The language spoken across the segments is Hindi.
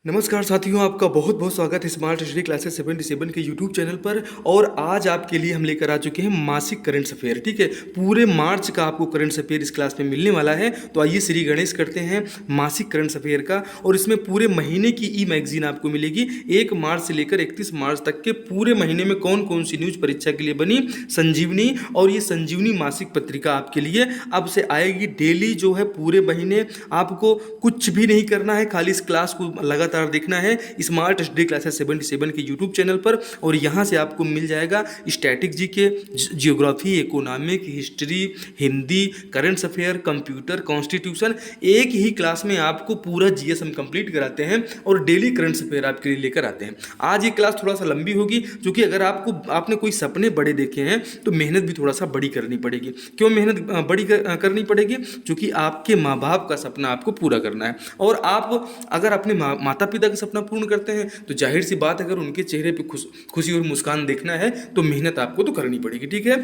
नमस्कार साथियों, आपका बहुत बहुत स्वागत है स्मार्ट स्टडी क्लासेस 77 के यूट्यूब चैनल पर। और आज आपके लिए हम लेकर आ चुके हैं मासिक करंट अफेयर। ठीक है, पूरे मार्च का आपको करंट अफेयर इस क्लास में मिलने वाला है। तो आइए श्री गणेश करते हैं मासिक करंट अफेयर का। और इसमें पूरे महीने की ई मैगजीन आपको मिलेगी। 1 मार्च से लेकर 31 मार्च तक के पूरे महीने में कौन कौन सी न्यूज़ परीक्षा के लिए बनी, संजीवनी। और ये संजीवनी मासिक पत्रिका आपके लिए अब से आएगी डेली जो है। पूरे महीने आपको कुछ भी नहीं करना है, खाली इस क्लास को लगातार देखना है स्मार्ट स्टडी क्लासेस 77 के यूट्यूब चैनल पर। और यहाँ से आपको मिल जाएगा static GK, geography, economic, history, Hindi, current affair, computer, constitution. एक ही क्लास में आपको पूरा जीएस हम कंप्लीट कराते हैं और डेली करंट अफेयर आपके लिए लेकर आते हैं। आज ये क्लास थोड़ा सा लंबी होगी क्योंकि अगर आपने कोई सपने बड़े देखे हैं तो मेहनत भी थोड़ा सा बड़ी करनी पड़ेगी। क्यों मेहनत बड़ी करनी पड़ेगी? क्योंकि आपके माँ बाप का सपना आपको पूरा करना है। और आप अगर अपने माता पिता का सपना पूर्ण करते हैं तो जाहिर सी बात, अगर उनके चेहरे पे खुशी और मुस्कान देखना है तो मेहनत आपको तो करनी पड़ेगी। ठीक है,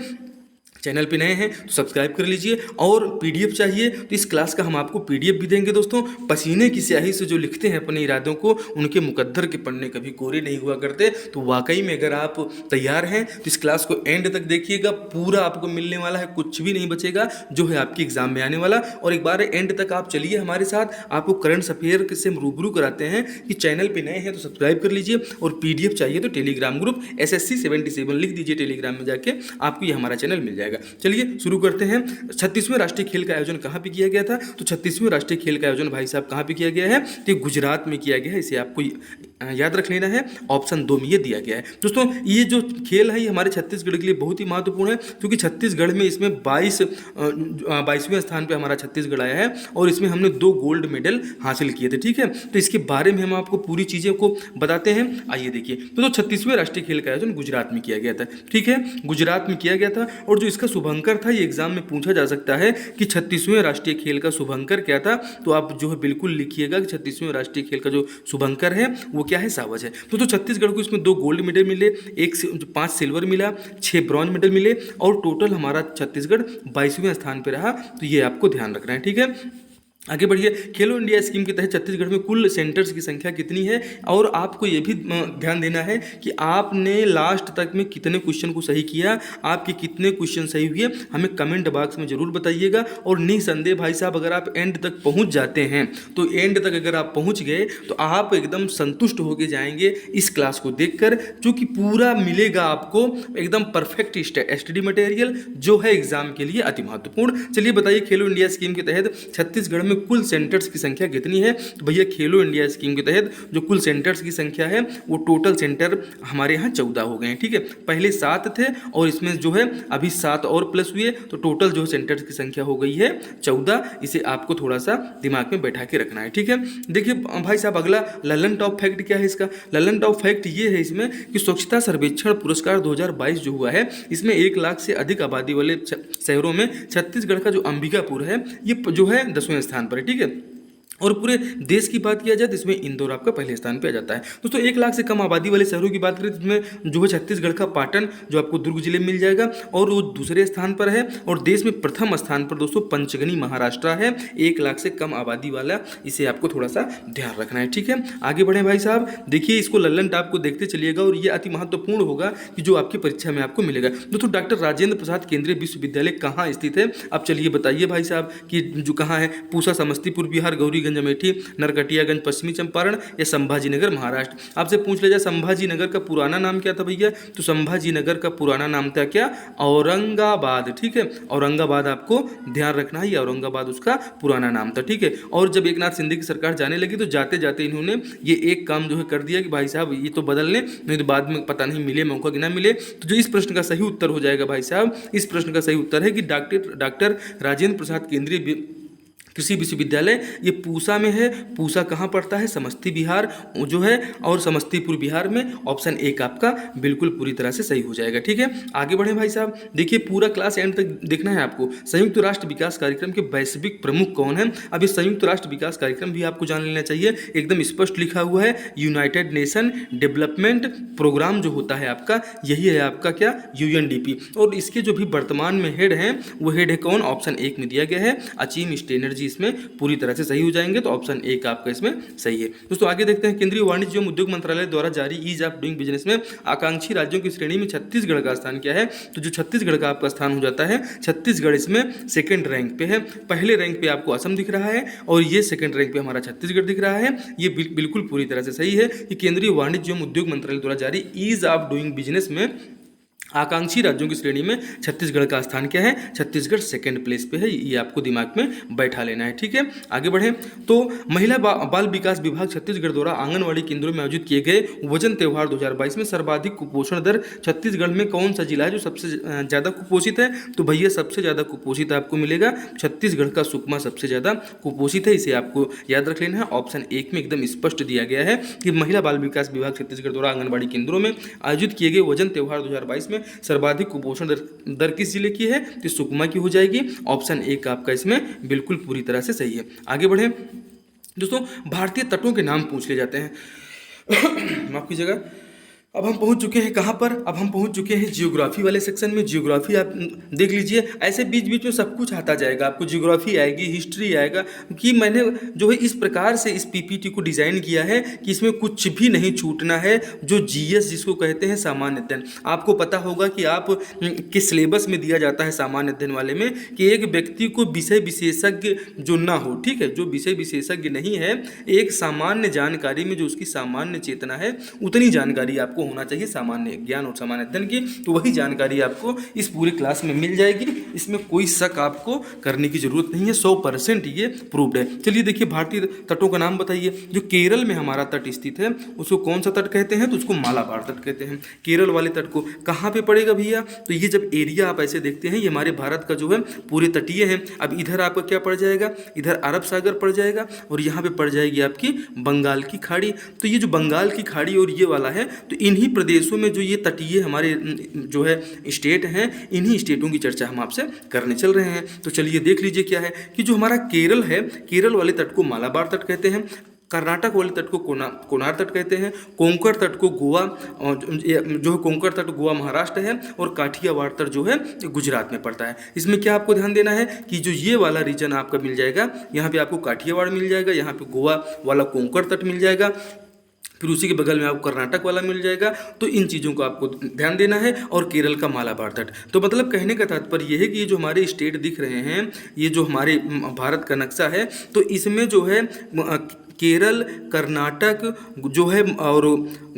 चैनल पे नए हैं तो सब्सक्राइब कर लीजिए। और पीडीएफ चाहिए तो इस क्लास का हम आपको पीडीएफ भी देंगे दोस्तों। पसीने की स्याही से जो लिखते हैं अपने इरादों को, उनके मुकद्दर के पन्ने कभी कोरे नहीं हुआ करते। तो वाकई में अगर आप तैयार हैं तो इस क्लास को एंड तक देखिएगा, पूरा आपको मिलने वाला है, कुछ भी नहीं बचेगा जो है आपके एग्जाम में आने वाला। और एक बार एंड तक आप चलिए हमारे साथ, आपको करंट अफेयर से हम रूबरू कराते हैं। कि चैनल पर नए हैं तो सब्सक्राइब कर लीजिए। और पीडीएफ चाहिए तो टेलीग्राम ग्रुप SSC 77 लिख दीजिए टेलीग्राम में जाके, आपको ये हमारा चैनल मिल जाएगा। चलिए शुरू करते हैं। 36वें राष्ट्रीय खेल का आयोजन कहाँ पे किया गया था? तो 36वें राष्ट्रीय खेल का आयोजन भाई साहब कहाँ पे किया गया है? तो गुजरात में किया गया है। इसे आपको याद रख लेना है, ऑप्शन 2 में ये दिया गया है। दोस्तों ये जो खेल है ये हमारे छत्तीसगढ़ के लिए बहुत ही महत्वपूर्ण है क्योंकि छत्तीसगढ़ में इसमें 22वें स्थान पे हमारा छत्तीसगढ़ आया है। और इसमें हमने 2 गोल्ड मेडल हासिल किए थे। ठीक है, तो इसके बारे में हम आपको पूरी चीज़ें को बताते हैं। आइए देखिए, तो 36वें राष्ट्रीय खेल का आयोजन गुजरात में किया गया था। ठीक है, गुजरात में किया गया था। और जो इसका शुभंकर था, ये एग्जाम में पूछा जा सकता है कि 36वें राष्ट्रीय खेल का शुभंकर क्या था। तो आप जो है बिल्कुल लिखिएगा कि 36वें राष्ट्रीय खेल का जो शुभंकर है वो क्या है? सावज है। तो छत्तीसगढ़ को इसमें 2 गोल्ड मेडल मिले, 5 सिल्वर मिला, 6 ब्रॉन्ज मेडल मिले। और टोटल हमारा छत्तीसगढ़ 22वें स्थान पर रहा। तो ये आपको ध्यान रखना है। ठीक है, आगे बढ़िए। खेलो इंडिया स्कीम के तहत छत्तीसगढ़ में कुल सेंटर्स की संख्या कितनी है? और आपको ये भी ध्यान देना है कि आपने लास्ट तक में कितने क्वेश्चन को सही किया, आपके कितने क्वेश्चन सही हुए, हमें कमेंट बॉक्स में जरूर बताइएगा। और निसंदेह भाई साहब, अगर आप एंड तक पहुंच जाते हैं तो एंड तक अगर आप पहुंच गए तो आप एकदम संतुष्ट होके जाएंगे इस क्लास को देखकर, क्योंकि पूरा मिलेगा आपको एकदम परफेक्ट स्टडी मटेरियल जो है एग्जाम के लिए अति महत्वपूर्ण। चलिए बताइए, खेलो इंडिया स्कीम के तहत छत्तीसगढ़ में कुल सेंटर्स की संख्या कितनी है? तो भैया खेलो इंडिया स्कीम के तहत जो कुल सेंटर्स की संख्या है वो टोटल सेंटर हमारे यहाँ 14 हो गए हैं। ठीक है, पहले 7 थे और इसमें जो है अभी 7 और प्लस हुए, तो टोटल जो सेंटर्स की संख्या हो गई है 14। इसे आपको थोड़ा सा दिमाग में बैठा के रखना है। ठीक है, देखिए भाई साहब, अगला ललन टॉप फैक्ट क्या है इसका? ललन टॉप फैक्ट ये है इसमें कि स्वच्छता सर्वेक्षण पुरस्कार 2022 जो हुआ है, इसमें 1 लाख से अधिक आबादी वाले शहरों में छत्तीसगढ़ का जो अंबिकापुर है ये जो है 10वें स्थान पर है। ठीक है, और पूरे देश की बात किया जाए तो इसमें इंदौर आपका पहले स्थान पे आ जाता है। दोस्तों 1 लाख से कम आबादी वाले शहरों की बात करें तो इसमें जो है छत्तीसगढ़ का पाटन जो आपको दुर्ग जिले में मिल जाएगा और वो दूसरे स्थान पर है। और देश में प्रथम स्थान पर दोस्तों पंचगनी महाराष्ट्र है, 1 लाख से कम आबादी वाला। इसे आपको थोड़ा सा ध्यान रखना है। ठीक है, आगे बढ़े भाई साहब। देखिए इसको लल्लन टॉप को देखते चलिएगा और ये अति महत्वपूर्ण होगा कि जो आपकी परीक्षा में आपको मिलेगा। दोस्तों डॉक्टर राजेंद्र प्रसाद केंद्रीय विश्वविद्यालय कहाँ स्थित है? अब चलिए बताइए भाई साहब कि जो कहाँ है। पूसा समस्तीपुर बिहार, गौरी अमेठी, नरकटियागंज पश्चिमी चंपारण या संभाजीनगर महाराष्ट्र। आपसे पूछ लिया जाए संभाजीनगर का पुराना नाम क्या था भैया? तो संभाजीनगर का पुराना नाम था क्या? औरंगाबाद। ठीक है, औरंगाबाद आपको ध्यान रखना है, ये औरंगाबाद उसका पुराना नाम था। ठीक है, और जब एकनाथ शिंदे की सरकार जाने लगी तो जाते जाते इन्होंने ये एक काम जो है कर दिया कि भाई साहब ये तो बदल लें, नहीं तो बाद में पता नहीं मिले मौका कि ना मिले। तो जो इस प्रश्न का सही उत्तर हो जाएगा भाई साहब, इस प्रश्न का सही उत्तर है कि डॉक्टर राजेंद्र प्रसाद केंद्रीय कृषि विश्वविद्यालय ये पूसा में है। पूसा कहाँ पड़ता है? समस्ती बिहार जो है और समस्तीपुर बिहार में। ऑप्शन 1 आपका बिल्कुल पूरी तरह से सही हो जाएगा। ठीक है, आगे बढ़े भाई साहब। देखिए पूरा क्लास एंड तक देखना है आपको। संयुक्त राष्ट्र विकास कार्यक्रम के वैश्विक प्रमुख कौन है? अब इस संयुक्त राष्ट्र विकास कार्यक्रम भी आपको जान लेना चाहिए, एकदम स्पष्ट लिखा हुआ है। यूनाइटेड नेशन डेवलपमेंट प्रोग्राम जो होता है आपका, यही है आपका क्या? UNDP। और इसके जो भी वर्तमान में हेड हैं वो हेड है कौन? ऑप्शन 1 में दिया गया है अचीम स्टेनर्जी जी इसमें पूरी तरह से सही हो जाएंगे। तो ऑप्शन ए का आपका इसमें सही है। दोस्तों आगे देखते हैं, केंद्रीय वाणिज्य एवं उद्योग मंत्रालय द्वारा जारी ईज ऑफ डूइंग बिजनेस में आकांक्षी राज्यों की श्रेणी में छत्तीसगढ़ का स्थान क्या है? तो जो छत्तीसगढ़ का आपका स्थान हो जाता है, छत्तीसगढ़ इसमें सेकंड रैंक पे है। पहले रैंक पे आपको असम दिख रहा है और ये सेकंड रैंक पे हमारा छत्तीसगढ़ दिख रहा है। ये बिल्कुल पूरी तरह से सही है कि केंद्रीय वाणिज्य एवं उद्योग मंत्रालय द्वारा जारी ईज ऑफ डूइंग बिजनेस में आकांक्षी राज्यों की श्रेणी में छत्तीसगढ़ का स्थान क्या है? छत्तीसगढ़ सेकंड प्लेस पे है। ये आपको दिमाग में बैठा लेना है, ठीक है। आगे बढ़ें तो महिला बाल विकास विभाग छत्तीसगढ़ द्वारा आंगनवाड़ी केंद्रों में आयोजित किए गए वजन त्यौहार 2022 में सर्वाधिक कुपोषण दर छत्तीसगढ़ में कौन सा जिला है जो सबसे ज़्यादा कुपोषित है? तो भैया सबसे ज़्यादा कुपोषित आपको मिलेगा छत्तीसगढ़ का सुकमा सबसे ज़्यादा कुपोषित है। इसे आपको याद रख लेना है। ऑप्शन एक में एकदम स्पष्ट दिया गया है कि महिला बाल विकास विभाग छत्तीसगढ़ द्वारा आंगनबाड़ी केंद्रों में आयोजित किए गए वजन त्यौहार 2022 में सर्वाधिक कुपोषण दर किस जिले की है? तो सुकमा की हो जाएगी। ऑप्शन ए का आपका इसमें बिल्कुल पूरी तरह से सही है। आगे बढ़ें दोस्तों, भारतीय तटों के नाम पूछ ले जाते हैं। माफ कीजिएगा। अब हम पहुंच चुके हैं कहाँ पर? अब हम पहुंच चुके हैं जियोग्राफी वाले सेक्शन में। जियोग्राफी आप देख लीजिए, ऐसे बीच बीच में सब कुछ आता जाएगा आपको। जियोग्राफी आएगी, हिस्ट्री आएगा, कि मैंने जो है इस प्रकार से इस पीपीटी को डिज़ाइन किया है कि इसमें कुछ भी नहीं छूटना है। जो जीएस जिसको कहते हैं सामान्य अध्ययन, आपको पता होगा कि आप के सिलेबस में दिया जाता है सामान्य अध्ययन वाले में कि एक व्यक्ति को विषय विशेषज्ञ जो ना हो, ठीक है, जो विषय विशेषज्ञ नहीं है, एक सामान्य जानकारी में जो उसकी सामान्य चेतना है उतनी जानकारी आपको होना चाहिए सामान्य ज्ञान और सामान्य अध्ययन की। तो वही जानकारी आपको इस पूरी क्लास में मिल जाएगी। इसमें कोई शक आपको करने की जरूरत नहीं है, 100% ये प्रूव्ड है। चलिए देखिए, भारतीय तटों का नाम बताइए। जो केरल में हमारा तट स्थित है उसको कौन सा तट कहते हैं? तो उसको मालाबार तट कहते हैं। केरल वाले तट को कहाँ पे पड़ेगा भैया? तो ये जब एरिया आप ऐसे देखते हैं, ये हमारे भारत का जो है पूरे तटीय है। अब इधर आपका क्या पड़ जाएगा? इधर अरब सागर पड़ जाएगा और यहाँ पे पड़ जाएगी आपकी बंगाल की खाड़ी। तो ये जो बंगाल की खाड़ी और ये वाला है, तो इन्हीं प्रदेशों में जो ये तटीय हमारे जो है स्टेट हैं, इन्हीं स्टेटों की चर्चा हम आपसे करने चल रहे हैं। तो चलिए देख लीजिए क्या है कि जो हमारा केरल है, केरल वाले तट को मालाबार तट कहते हैं। कर्नाटक वाले तट को कोनार तट कहते हैं। कोंकण तट को गोवा, जो है कोंकण तट गोवा महाराष्ट्र है। और काठियावाड़ तट जो है गुजरात में पड़ता है। इसमें क्या आपको ध्यान देना है कि जो ये वाला रीजन आपका मिल जाएगा, यहाँ पे आपको काठियावाड़ मिल जाएगा, यहाँ पे गोवा वाला कोंकण तट मिल जाएगा, फिर उसी के बगल में आपको कर्नाटक वाला मिल जाएगा। तो इन चीज़ों को आपको ध्यान देना है। और केरल का मालाबार तट। तो मतलब कहने का तात्पर्य यह है कि ये जो हमारे स्टेट दिख रहे हैं, ये जो हमारे भारत का नक्शा है, तो इसमें जो है केरल, कर्नाटक जो है और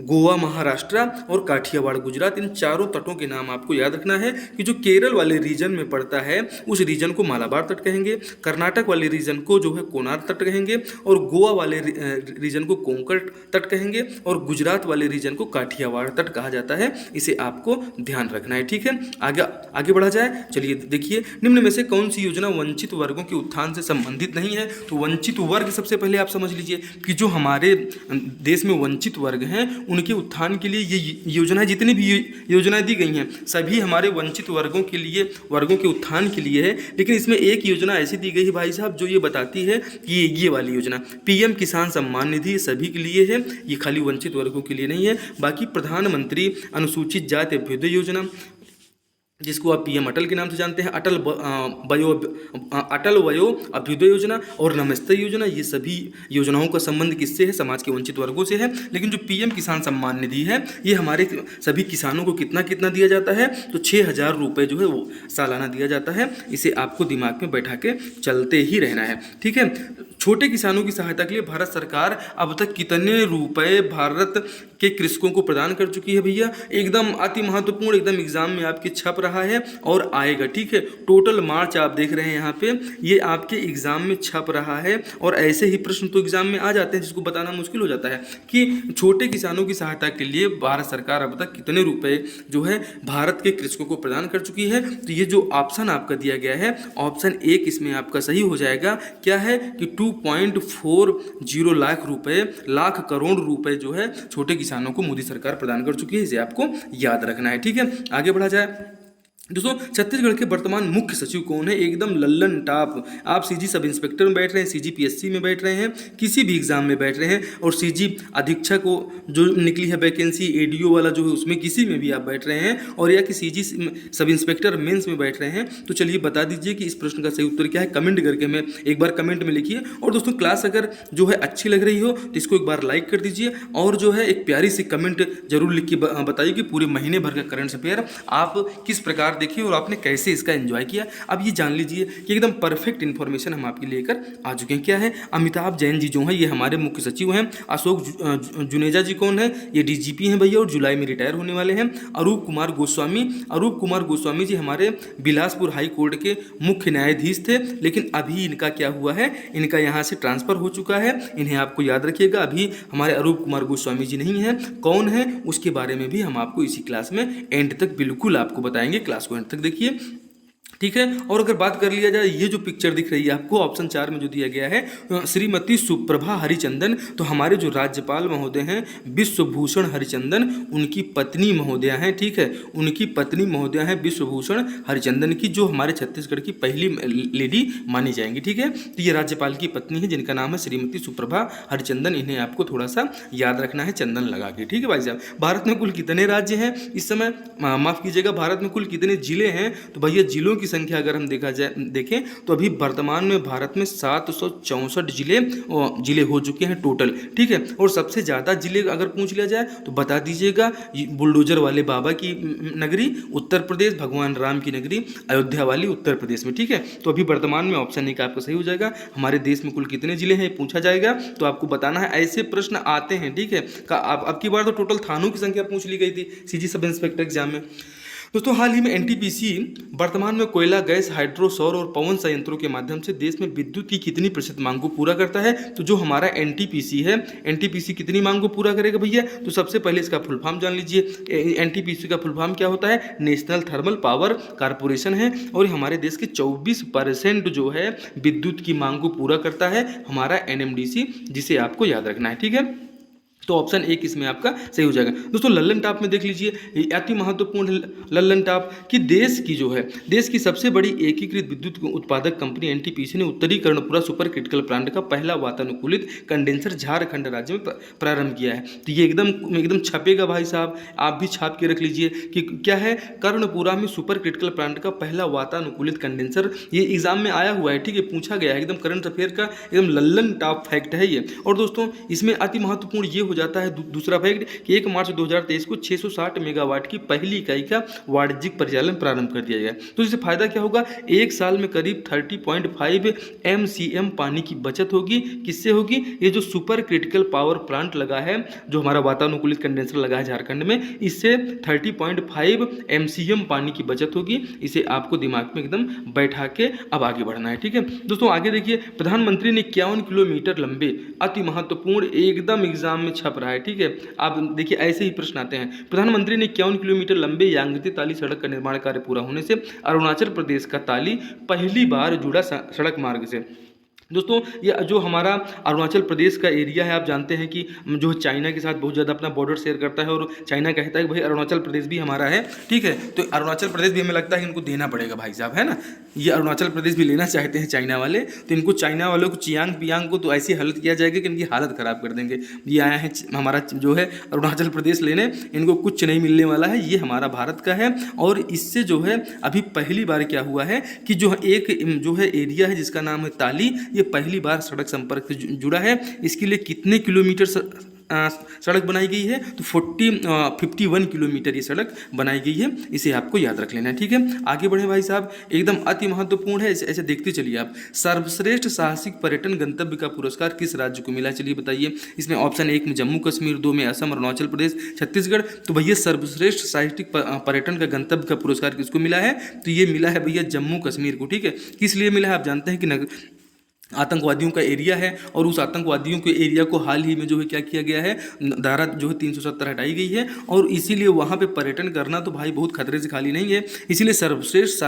गोवा महाराष्ट्र और काठियावाड़ गुजरात, इन चारों तटों के नाम आपको याद रखना है कि जो केरल वाले रीजन में पड़ता है उस रीजन को मालाबार तट कहेंगे, कर्नाटक वाले रीजन को जो है कोनार तट कहेंगे, और गोवा वाले रीजन को कोंकण तट कहेंगे, और गुजरात वाले रीजन को काठियावाड़ तट कहा जाता है। इसे आपको ध्यान रखना है, ठीक है। आगे बढ़ा जाए। चलिए देखिए, निम्न में से कौन सी योजना वंचित वर्गों के उत्थान से संबंधित नहीं है? तो वंचित वर्ग सबसे पहले आप समझ लीजिए कि जो हमारे देश में वंचित वर्ग हैं उनके उत्थान के लिए ये योजनाएं, जितनी भी योजनाएं दी गई हैं, सभी हमारे वंचित वर्गों के लिए, वर्गों के उत्थान के लिए है। लेकिन इसमें एक योजना ऐसी दी गई है भाई साहब जो ये बताती है कि ये वाली योजना पीएम किसान सम्मान निधि सभी के लिए है, ये खाली वंचित वर्गों के लिए नहीं है। बाकी प्रधानमंत्री अनुसूचित जाति अभ्युदय योजना, जिसको आप पीएम अटल के नाम से जानते हैं, अटल वयो अभ्युदय योजना और नमस्ते योजना, ये सभी योजनाओं का संबंध किससे है? समाज के वंचित वर्गों से है। लेकिन जो पीएम किसान सम्मान निधि है, ये हमारे सभी किसानों को कितना कितना दिया जाता है? तो 6,000 रुपये जो है वो सालाना दिया जाता है। इसे आपको दिमाग में बैठा के चलते ही रहना है, ठीक है। छोटे किसानों की सहायता के लिए भारत सरकार अब तक कितने रुपए भारत के कृषकों को प्रदान कर चुकी है भैया? एकदम अति महत्वपूर्ण, एकदम एग्जाम में आपके छप रहा है और आएगा, ठीक है। टोटल मार्च आप देख रहे हैं यहाँ पे, ये आपके एग्जाम में छप रहा है। और ऐसे ही प्रश्न तो एग्जाम में आ जाते हैं जिसको बताना मुश्किल हो जाता है कि छोटे किसानों की सहायता के लिए भारत सरकार अब तक कितने रुपए जो है भारत के कृषकों को प्रदान कर चुकी है। तो ये जो ऑप्शन आपका दिया गया है, ऑप्शन 1 इसमें आपका सही हो जाएगा। क्या है कि 2.40 लाख रुपए, लाख करोड़ रुपए जो है छोटे किसानों को मोदी सरकार प्रदान कर चुकी है। इसे आपको याद रखना है, ठीक है। आगे बढ़ा जाए। दोस्तों छत्तीसगढ़ के वर्तमान मुख्य सचिव कौन है? एकदम लल्लन टॉप। आप सीजी सब इंस्पेक्टर में बैठ रहे हैं, सीजी पीएससी में बैठ रहे हैं, किसी भी एग्जाम में बैठ रहे हैं, और सीजी अधीक्षक को जो निकली है वैकेंसी एडीओ वाला जो है उसमें किसी में भी आप बैठ रहे हैं, और या कि सीजी सब इंस्पेक्टर मेंस में बैठ रहे हैं, तो चलिए बता दीजिए कि इस प्रश्न का सही उत्तर क्या है। कमेंट करके हमें एक बार कमेंट में लिखिए। और दोस्तों क्लास अगर जो है अच्छी लग रही हो तो इसको एक बार लाइक कर दीजिए, और जो है एक प्यारी सी कमेंट जरूर लिख के बताइए कि पूरे महीने भर का करंट अफेयर आप किस प्रकार देखिए और आपने कैसे इसका एंजॉय किया। अब ये जान लीजिए कि एकदम परफेक्ट इन्फॉर्मेशन हम आपके लेकर आ चुके हैं। क्या है? अमिताभ जैन जी जो हैं ये हमारे मुख्य सचिव हैं। अशोक जुनेजा जी कौन है? ये डीजीपी हैं भैया, और जुलाई में रिटायर होने वाले हैं। अरूप कुमार गोस्वामी जी हमारे बिलासपुर हाई कोर्ट के मुख्य न्यायाधीश थे, लेकिन अभी इनका क्या हुआ है, इनका यहाँ से ट्रांसफर हो चुका है। इन्हें आपको याद रखिएगा, अभी हमारे अरूप कुमार गोस्वामी जी नहीं है। कौन है उसके बारे में भी हम आपको इसी क्लास में एंड तक बिल्कुल आपको बताएंगे। क्लास को एंड तक देखिए, ठीक है। और अगर बात कर लिया जाए, ये जो पिक्चर दिख रही है आपको ऑप्शन 4 में जो दिया गया है श्रीमती सुप्रभा हरिचंदन, तो हमारे जो राज्यपाल महोदय हैं विश्वभूषण हरिचंदन, उनकी पत्नी महोदया हैं, ठीक है, उनकी पत्नी महोदया हैं विश्वभूषण हरिचंदन की, जो हमारे छत्तीसगढ़ की पहली लेडी मानी जाएंगी, ठीक है। तो ये राज्यपाल की पत्नी है जिनका नाम है श्रीमती सुप्रभा हरिचंदन। इन्हें आपको थोड़ा सा याद रखना है चंदन लगा के, ठीक है भाई साहब। भारत में कुल कितने राज्य हैं इस समय? माफ कीजिएगा, भारत में कुल कितने जिले हैं? तो भैया जिलों की संख्या अगर हम देखें तो अभी वर्तमान में भारत में 764 जिले हो चुके हैं टोटल, ठीक है। और सबसे ज़्यादा जिले अगर पूछ लिया जाए तो बता दीजिएगा, बुलडोजर वाले बाबा की नगरी उत्तर प्रदेश, भगवान राम की नगरी अयोध्या वाली उत्तर प्रदेश में, ठीक है। तो अभी वर्तमान में ऑप्शन एक आपका सही हो जाएगा। हमारे देश में कुल कितने जिले हैं पूछा जाएगा तो आपको बताना है। ऐसे प्रश्न आते हैं, ठीक है। अब की बार तो टोटल थानों की संख्या पूछ ली गई थी सीजी सब इंस्पेक्टर एग्जाम में। दोस्तों हाल ही में एनटीपीसी वर्तमान में कोयला, गैस, हाइड्रो, सौर और पवन संयंत्रों के माध्यम से देश में विद्युत की कितनी प्रतिशत मांग को पूरा करता है? तो जो हमारा एनटीपीसी है, एनटीपीसी कितनी मांग को पूरा करेगा भैया? तो सबसे पहले इसका फुल फॉर्म जान लीजिए। एनटीपीसी का फुल फॉर्म क्या होता है? नेशनल थर्मल पावर कारपोरेशन है, और हमारे देश के 24% जो है विद्युत की मांग को पूरा करता है हमारा एनएमडीसी, जिसे आपको याद रखना है, ठीक है। तो ऑप्शन एक इसमें आपका सही हो जाएगा। दोस्तों लल्लन टॉप में देख लीजिए, अति महत्वपूर्ण लल्लन टॉप कि देश की सबसे बड़ी एकीकृत विद्युत उत्पादक कंपनी एनटीपीसी ने उत्तरी कर्णपुरा सुपर क्रिटिकल प्लांट का पहला वातानुकूलित कंडेंसर झारखंड राज्य में प्रारंभ किया है। तो ये एकदम छपेगा भाई साहब, आप भी छाप के रख लीजिए कि क्या है, कर्णपुरा में सुपर क्रिटिकल प्लांट का पहला वातानुकूलित कंडेंसर। ये एग्जाम में आया हुआ है, ठीक है, पूछा गया है, एकदम करंट अफेयर का एकदम लल्लन टॉप फैक्ट है ये। और दोस्तों इसमें अति महत्वपूर्ण ये जाता है दूसरा फैक्ट कि 1 मार्च 2023 को 660 मेगावाट की पहली इकाई का वाणिज्यिक परिचालन प्रारंभ कर दिया गया। तो इससे फायदा क्या होगा? एक साल में करीब 30.5 MCM पानी की बचत होगी। किससे होगी? ये जो सुपर क्रिटिकल पावर प्लांट लगा है, जो हमारा वातानुकूलित कंडेंसर लगा है झारखंड में, इससे 30.5 MCM पानी की बचत होगी। इसे आपको दिमाग में एकदम बैठा के अब आगे बढ़ना है, ठीक है। दोस्तों आगे देखिए, प्रधानमंत्री ने 51 किलोमीटर लंबे, अति महत्वपूर्ण, एकदम एग्जाम में छप रहा है, ठीक है। आप देखिए ऐसे ही प्रश्न आते हैं। प्रधानमंत्री ने 51 किलोमीटर लंबे यांगती ताली सड़क का निर्माण कार्य पूरा होने से अरुणाचल प्रदेश का ताली पहली बार जुड़ा सड़क मार्ग से। दोस्तों ये जो हमारा अरुणाचल प्रदेश का एरिया है, आप जानते हैं कि जो चाइना के साथ बहुत ज़्यादा अपना बॉर्डर शेयर करता है, और चाइना कहता है कि भाई अरुणाचल प्रदेश भी हमारा है, ठीक है। तो अरुणाचल प्रदेश भी हमें लगता है कि इनको देना पड़ेगा भाई साहब, है ना। ये अरुणाचल प्रदेश भी लेना चाहते हैं चाइना वाले, तो इनको चाइना वालों को चियांग पियांग को तो ऐसी हालत किया जाएगा कि इनकी हालत ख़राब कर देंगे। ये आया है हमारा जो है अरुणाचल प्रदेश लेने, इनको कुछ नहीं मिलने वाला है, ये हमारा भारत का है। और इससे जो है अभी पहली बार क्या हुआ है कि जो एक जो है एरिया है जिसका नाम है ताली, ये पहली बार सड़क संपर्क से जुड़ा है। इसके लिए कितने किलोमीटर सड़क बनाई गई है? तो 51 किलोमीटर ये सड़क बनाई गई है। इसे आपको याद रख लेना है, ठीक है। आगे बढ़े भाई साहब, एकदम अति महत्वपूर्ण है, ऐसे देखते चलिए आप। सर्वश्रेष्ठ साहसिक पर्यटन गंतव्य का पुरस्कार किस राज्य को मिला? चलिए बताइए। इसमें ऑप्शन 1 में जम्मू कश्मीर, 2 में असम, अरुणाचल प्रदेश, छत्तीसगढ़। तो भैया सर्वश्रेष्ठ साहसिक पर्यटन का गंतव्य का पुरस्कार किसको मिला है? तो ये मिला है भैया जम्मू कश्मीर को, ठीक है। किस लिए मिला है? आप जानते हैं कि आतंकवादियों का एरिया है, और उस आतंकवादियों के एरिया को हाल ही में जो है क्या किया गया है, धारा जो है 370 हटाई गई है, और इसीलिए वहाँ पे पर्यटन करना तो भाई बहुत खतरे से खाली नहीं है। इसीलिए सर्वश्रेष्ठ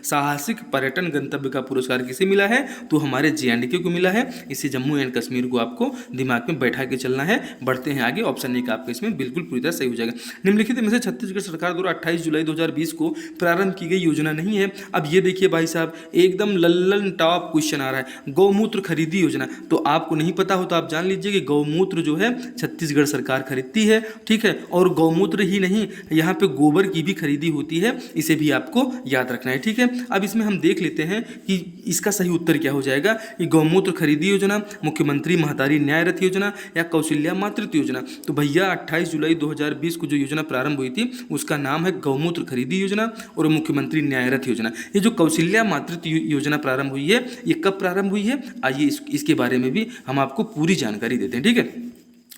साहसिक पर्यटन गंतव्य का पुरस्कार किसे मिला है, तो हमारे JNK को मिला है। इसे जम्मू एंड कश्मीर को आपको दिमाग में बैठा के चलना है। बढ़ते हैं आगे, ऑप्शन एक आपका इसमें बिल्कुल पूरी तरह सही हो जाएगा। निम्नलिखित में से छत्तीसगढ़ सरकार द्वारा 28 जुलाई 2020 को प्रारंभ की गई योजना नहीं है। अब ये देखिए भाई साहब, एकदम लल्लन टॉप क्वेश्चन आ रहा है, गौमूत्र खरीदी योजना। तो आपको नहीं पता हो तो आप जान लीजिए कि गौमूत्र जो है छत्तीसगढ़ सरकार खरीदती है, ठीक है। और गौमूत्र ही नहीं, यहाँ पे गोबर की भी खरीदी होती है, इसे भी आपको याद रखना है, ठीक है। अब इसमें हम देख लेते हैं कि इसका सही उत्तर क्या हो जाएगा, कि गौमूत्र खरीदी योजना, मुख्यमंत्री महतारी न्याय रथ योजना, या कौशल्या मातृत्व योजना। तो भैया 28 जुलाई 2020 को जो योजना प्रारंभ हुई थी उसका नाम है गौमूत्र खरीदी योजना और मुख्यमंत्री न्याय रथ योजना। ये जो कौशल्या मातृत्व योजना प्रारंभ हुई है, ये कब प्रारंभ हुई है, आइए इसके बारे में भी हम आपको पूरी जानकारी देते हैं, ठीक है।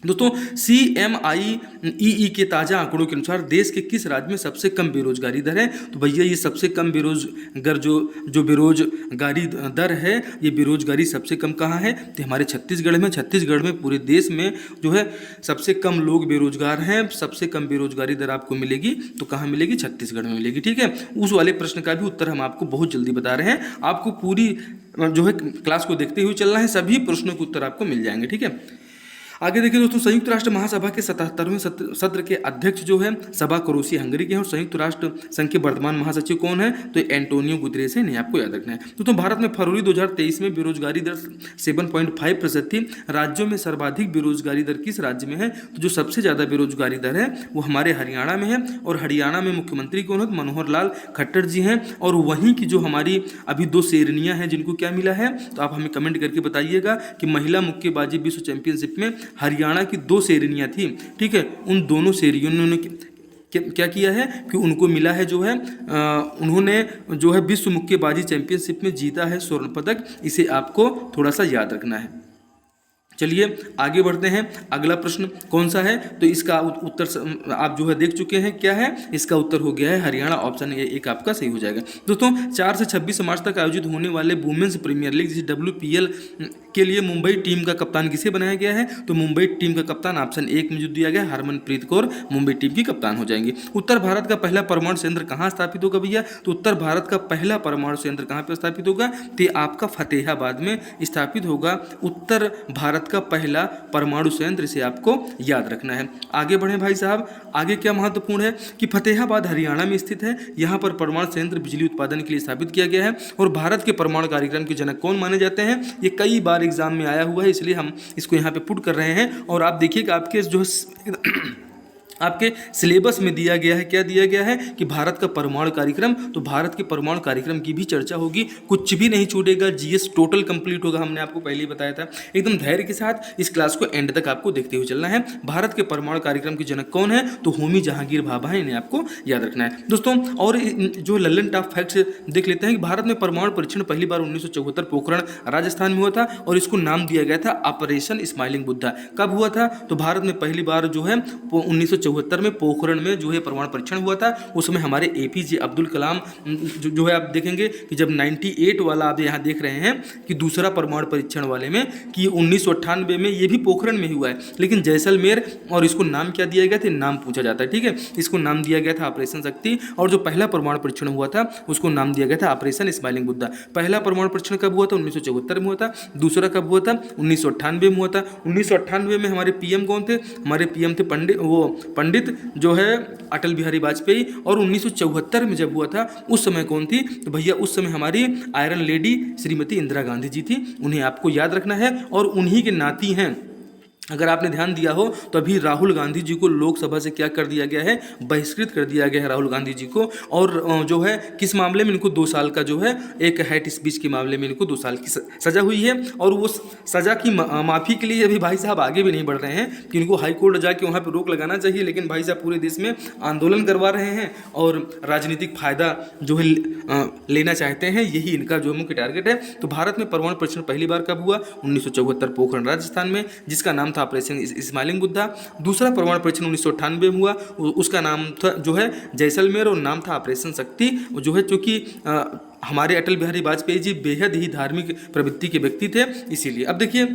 दोस्तों, CMIEE के ताज़ा आंकड़ों के अनुसार देश के किस राज्य में सबसे कम बेरोजगारी दर है। तो भैया ये सबसे कम बेरोजगार जो बेरोजगारी दर है, ये बेरोजगारी सबसे कम कहाँ है, तो हमारे छत्तीसगढ़ में। छत्तीसगढ़ में पूरे देश में जो है सबसे कम लोग बेरोजगार हैं। सबसे कम बेरोजगारी दर आपको मिलेगी तो कहाँ मिलेगी, छत्तीसगढ़ में मिलेगी, ठीक है। उस वाले प्रश्न का भी उत्तर हम आपको बहुत जल्दी बता रहे हैं। आपको पूरी जो है क्लास को देखते हुए चलना है, सभी प्रश्नों के उत्तर आपको मिल जाएंगे, ठीक है। आगे देखिए दोस्तों, संयुक्त राष्ट्र महासभा के 77वें सत्र के अध्यक्ष जो है सबा क्रोसी हंगरी के हैं, और संयुक्त राष्ट्र संघ के वर्तमान महासचिव कौन है, तो एंटोनियो गुतरेस है, नहीं आपको याद रखना है। दोस्तों, भारत में फरवरी 2023 में बेरोजगारी दर 7.5% थी। राज्यों में सर्वाधिक बेरोजगारी दर किस राज्य में है, तो जो सबसे ज़्यादा बेरोजगारी दर है वो हमारे हरियाणा में है, और हरियाणा में मुख्यमंत्री कौन है, मनोहर लाल खट्टर जी हैं। और वहीं की जो हमारी अभी 2 शेरनियाँ हैं जिनको क्या मिला है, तो आप हमें कमेंट करके बताइएगा कि महिला मुक्केबाजी विश्व चैंपियनशिप में हरियाणा की 2 शेरनियाँ थी, ठीक है। उन दोनों शेरनियों ने क्या किया है कि उनको मिला है जो है उन्होंने जो है विश्व मुक्केबाजी चैंपियनशिप में जीता है स्वर्ण पदक। इसे आपको थोड़ा सा याद रखना है। चलिए आगे बढ़ते हैं। अगला प्रश्न कौन सा है, तो इसका उत्तर आप जो है देख चुके हैं, क्या है इसका उत्तर हो गया है हरियाणा। ऑप्शन एक आपका सही हो जाएगा। दोस्तों, 4 से 26 मार्च तक आयोजित होने वाले वुमेन्स प्रीमियर लीग जिसे WPL के लिए मुंबई टीम का कप्तान किसे बनाया गया है, तो मुंबई टीम का कप्तान ऑप्शन 1 में जो दिया गया हरमनप्रीत कौर मुंबई टीम की कप्तान हो जाएंगी। उत्तर भारत का पहला परमाणु संयंत्र कहाँ स्थापित होगा भैया, तो उत्तर भारत का पहला परमाणु संयंत्र कहाँ पर स्थापित होगा, तो आपका फतेहाबाद में स्थापित होगा उत्तर भारत का पहला परमाणु संयंत्र। इसे आपको याद रखना है। आगे बढ़े भाई साहब, आगे क्या महत्वपूर्ण है कि फतेहाबाद हरियाणा में स्थित है। यहाँ पर परमाणु संयंत्र बिजली उत्पादन के लिए स्थापित किया गया है। और भारत के परमाणु कार्यक्रम के जनक कौन माने जाते हैं, ये कई बार एग्जाम में आया हुआ है, इसलिए हम इसको यहाँ पे पुट कर रहे हैं। और आप देखिएगा आपके जो आपके सिलेबस में दिया गया है, क्या दिया गया है कि भारत का परमाणु कार्यक्रम, तो भारत के परमाणु कार्यक्रम की भी चर्चा होगी, कुछ भी नहीं छूटेगा। GS टोटल कंप्लीट होगा, हमने आपको पहले ही बताया था। एकदम धैर्य के साथ इस क्लास को एंड तक आपको देखते हुए चलना है। भारत के परमाणु कार्यक्रम के जनक कौन है, तो होमी जहांगीर भाभा है, इन्हें आपको याद रखना है दोस्तों। और जो लल्लन टॉप फैक्ट्स देख लेते हैं कि भारत में परमाणु परीक्षण पहली बार 1974 पोखरण राजस्थान में हुआ था, और इसको नाम दिया गया था ऑपरेशन स्माइलिंग बुद्धा। कब हुआ था, तो भारत में पहली बार जो है 1974 में पोखरण में जो है परमाणु परीक्षण हुआ था। उस समय हमारे APJ अब्दुल कलाम जो है आप देखेंगे कि जब 98 वाला आप यहाँ देख रहे हैं कि दूसरा परमाणु परीक्षण वाले में कि 1998 में ये भी पोखरण में हुआ है, लेकिन जैसलमेर, और इसको नाम क्या दिया गया था, नाम पूछा जाता है, ठीक है। इसको नाम दिया गया था ऑपरेशन शक्ति। और जो पहला परमाणु परीक्षण हुआ था उसको नाम दिया गया था ऑपरेशन स्माइलिंग बुद्धा। पहला परमाणु परीक्षण कब हुआ था, 1974 में हुआ था। दूसरा कब हुआ था, 1998 में हुआ था। 1998 में हमारे PM कौन थे, हमारे PM थे पंडित जो है अटल बिहारी वाजपेयी। और 1974 में जब हुआ था उस समय कौन थी, तो भैया उस समय हमारी आयरन लेडी श्रीमती इंदिरा गांधी जी थी। उन्हें आपको याद रखना है, और उन्हीं के नाती हैं। अगर आपने ध्यान दिया हो तो अभी राहुल गांधी जी को लोकसभा से क्या कर दिया गया है, बहिष्कृत कर दिया गया है राहुल गांधी जी को। और जो है किस मामले में, इनको 2 साल का जो है एक हेट स्पीच के मामले में इनको 2 साल की सजा हुई है। और वो सजा की माफ़ी के लिए अभी भाई साहब आगे भी नहीं बढ़ रहे हैं कि इनको हाई कोर्ट जाके वहाँ पर रोक लगाना चाहिए, लेकिन भाई साहब पूरे देश में आंदोलन करवा रहे हैं और राजनीतिक फायदा जो है लेना चाहते हैं। यही इनका जो मुख्य टारगेट है। तो भारत में परमाणु परीक्षण पहली बार कब हुआ, 1974 पोखरण राजस्थान में, जिसका नाम था ऑपरेशन स्माइलिंग बुद्धा। दूसरा परमाणु परीक्षण 1998 में हुआ, उसका नाम था जो है जैसलमेर, और नाम था ऑपरेशन शक्ति। जो है चूँकि हमारे अटल बिहारी वाजपेयी जी बेहद ही धार्मिक प्रवृत्ति के व्यक्ति थे, इसीलिए। अब देखिए,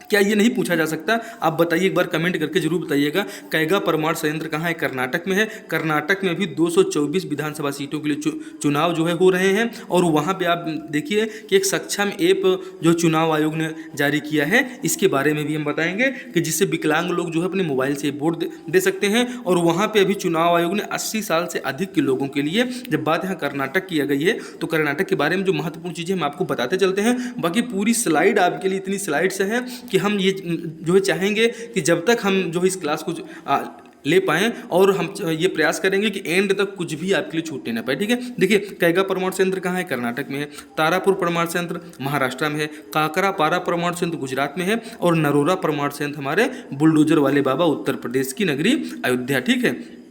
क्या ये नहीं पूछा जा सकता? आप बताइए, एक बार कमेंट करके जरूर बताइएगा, कैगा परमाणु संयंत्र कहाँ है? कर्नाटक में है। कर्नाटक में भी 224 विधानसभा सीटों के लिए चुनाव जो है हो रहे हैं, और वहाँ पे आप देखिए कि एक सक्षम ऐप जो चुनाव आयोग ने जारी किया है, इसके बारे में भी हम बताएंगे कि जिससे विकलांग लोग जो है अपने मोबाइल से वोट दे सकते हैं। और वहाँ पर अभी चुनाव आयोग ने 80 साल से अधिक के लोगों के लिए, जब बात यहाँ कर्नाटक की गई है, तो कर्नाटक के बारे में जो महत्वपूर्ण चीज़ें हम आपको बताते चलते हैं। बाकी पूरी स्लाइड आपके लिए इतनी स्लाइड्स हैं कि हम ये जो है चाहेंगे कि जब तक हम जो है इस क्लास को ले पाएँ, और हम ये प्रयास करेंगे कि एंड तक कुछ भी आपके लिए छूटने ना पाए, ठीक है। देखिए, कैगा परमाणु संयंत्र कहाँ है? कर्नाटक में है। तारापुर परमाणु संयंत्र महाराष्ट्र में है। काकरापारा परमाणु संयंत्र गुजरात में है। और नरोरा परमाणु संयंत्र हमारे बुलडोजर वाले बाबा उत्तर प्रदेश की नगरी अयोध्या, ठीक है।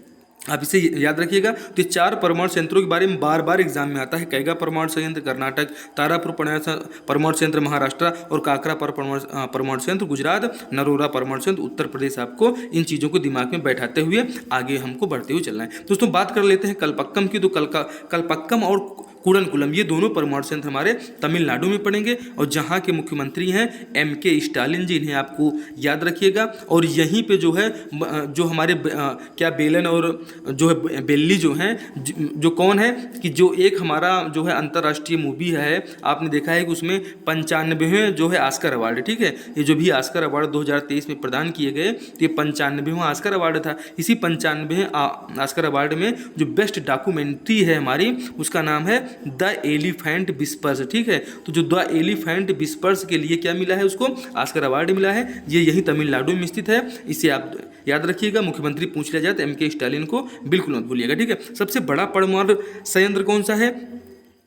आप इसे याद रखिएगा। तो 4 परमाणु संयंत्रों के बारे में बार बार एग्जाम में आता है। कैगा परमाणु संयंत्र कर्नाटक, तारापुर परमाणु संयंत्र महाराष्ट्र, और काकरा परमाणु संयंत्र गुजरात, नरोरा परमाणु संयंत्र उत्तर प्रदेश। आपको इन चीज़ों को दिमाग में बैठाते हुए आगे हमको बढ़ते हुए चलना है। दोस्तों, बात कर लेते हैं कलपक्कम की। तो कलपक्कम और कुडनकुलम, ये दोनों परमाणु संयंत्र हमारे तमिलनाडु में पड़ेंगे, और जहाँ के मुख्यमंत्री हैं MK स्टालिन जी, इन्हें आपको याद रखिएगा। और यहीं पे जो है जो हमारे क्या बेलन और जो है बेल्ली जो हैं, जो कौन है कि जो एक हमारा जो है अंतर्राष्ट्रीय मूवी है, आपने देखा है कि उसमें 95वें जो है ऑस्कर अवार्ड, ठीक है। ये जो भी ऑस्कर अवार्ड 2023 में प्रदान किए गए, तो ये 95वां ऑस्कर अवार्ड था। इसी 95वें ऑस्कर अवार्ड में जो बेस्ट डॉक्यूमेंट्री है हमारी, उसका नाम है द एलिफेंट विस्पर्स, ठीक है। तो जो द एलिफेंट विस्पर्स के लिए क्या मिला है? उसको ऑस्कर अवार्ड मिला है। ये यही तमिलनाडु में स्थित है, इसे आप याद रखिएगा। मुख्यमंत्री पूछ लिया जाए तो MK स्टालिन को बिल्कुल मत भूलिएगा, ठीक है। सबसे बड़ा परमाणु संयंत्र कौन सा है?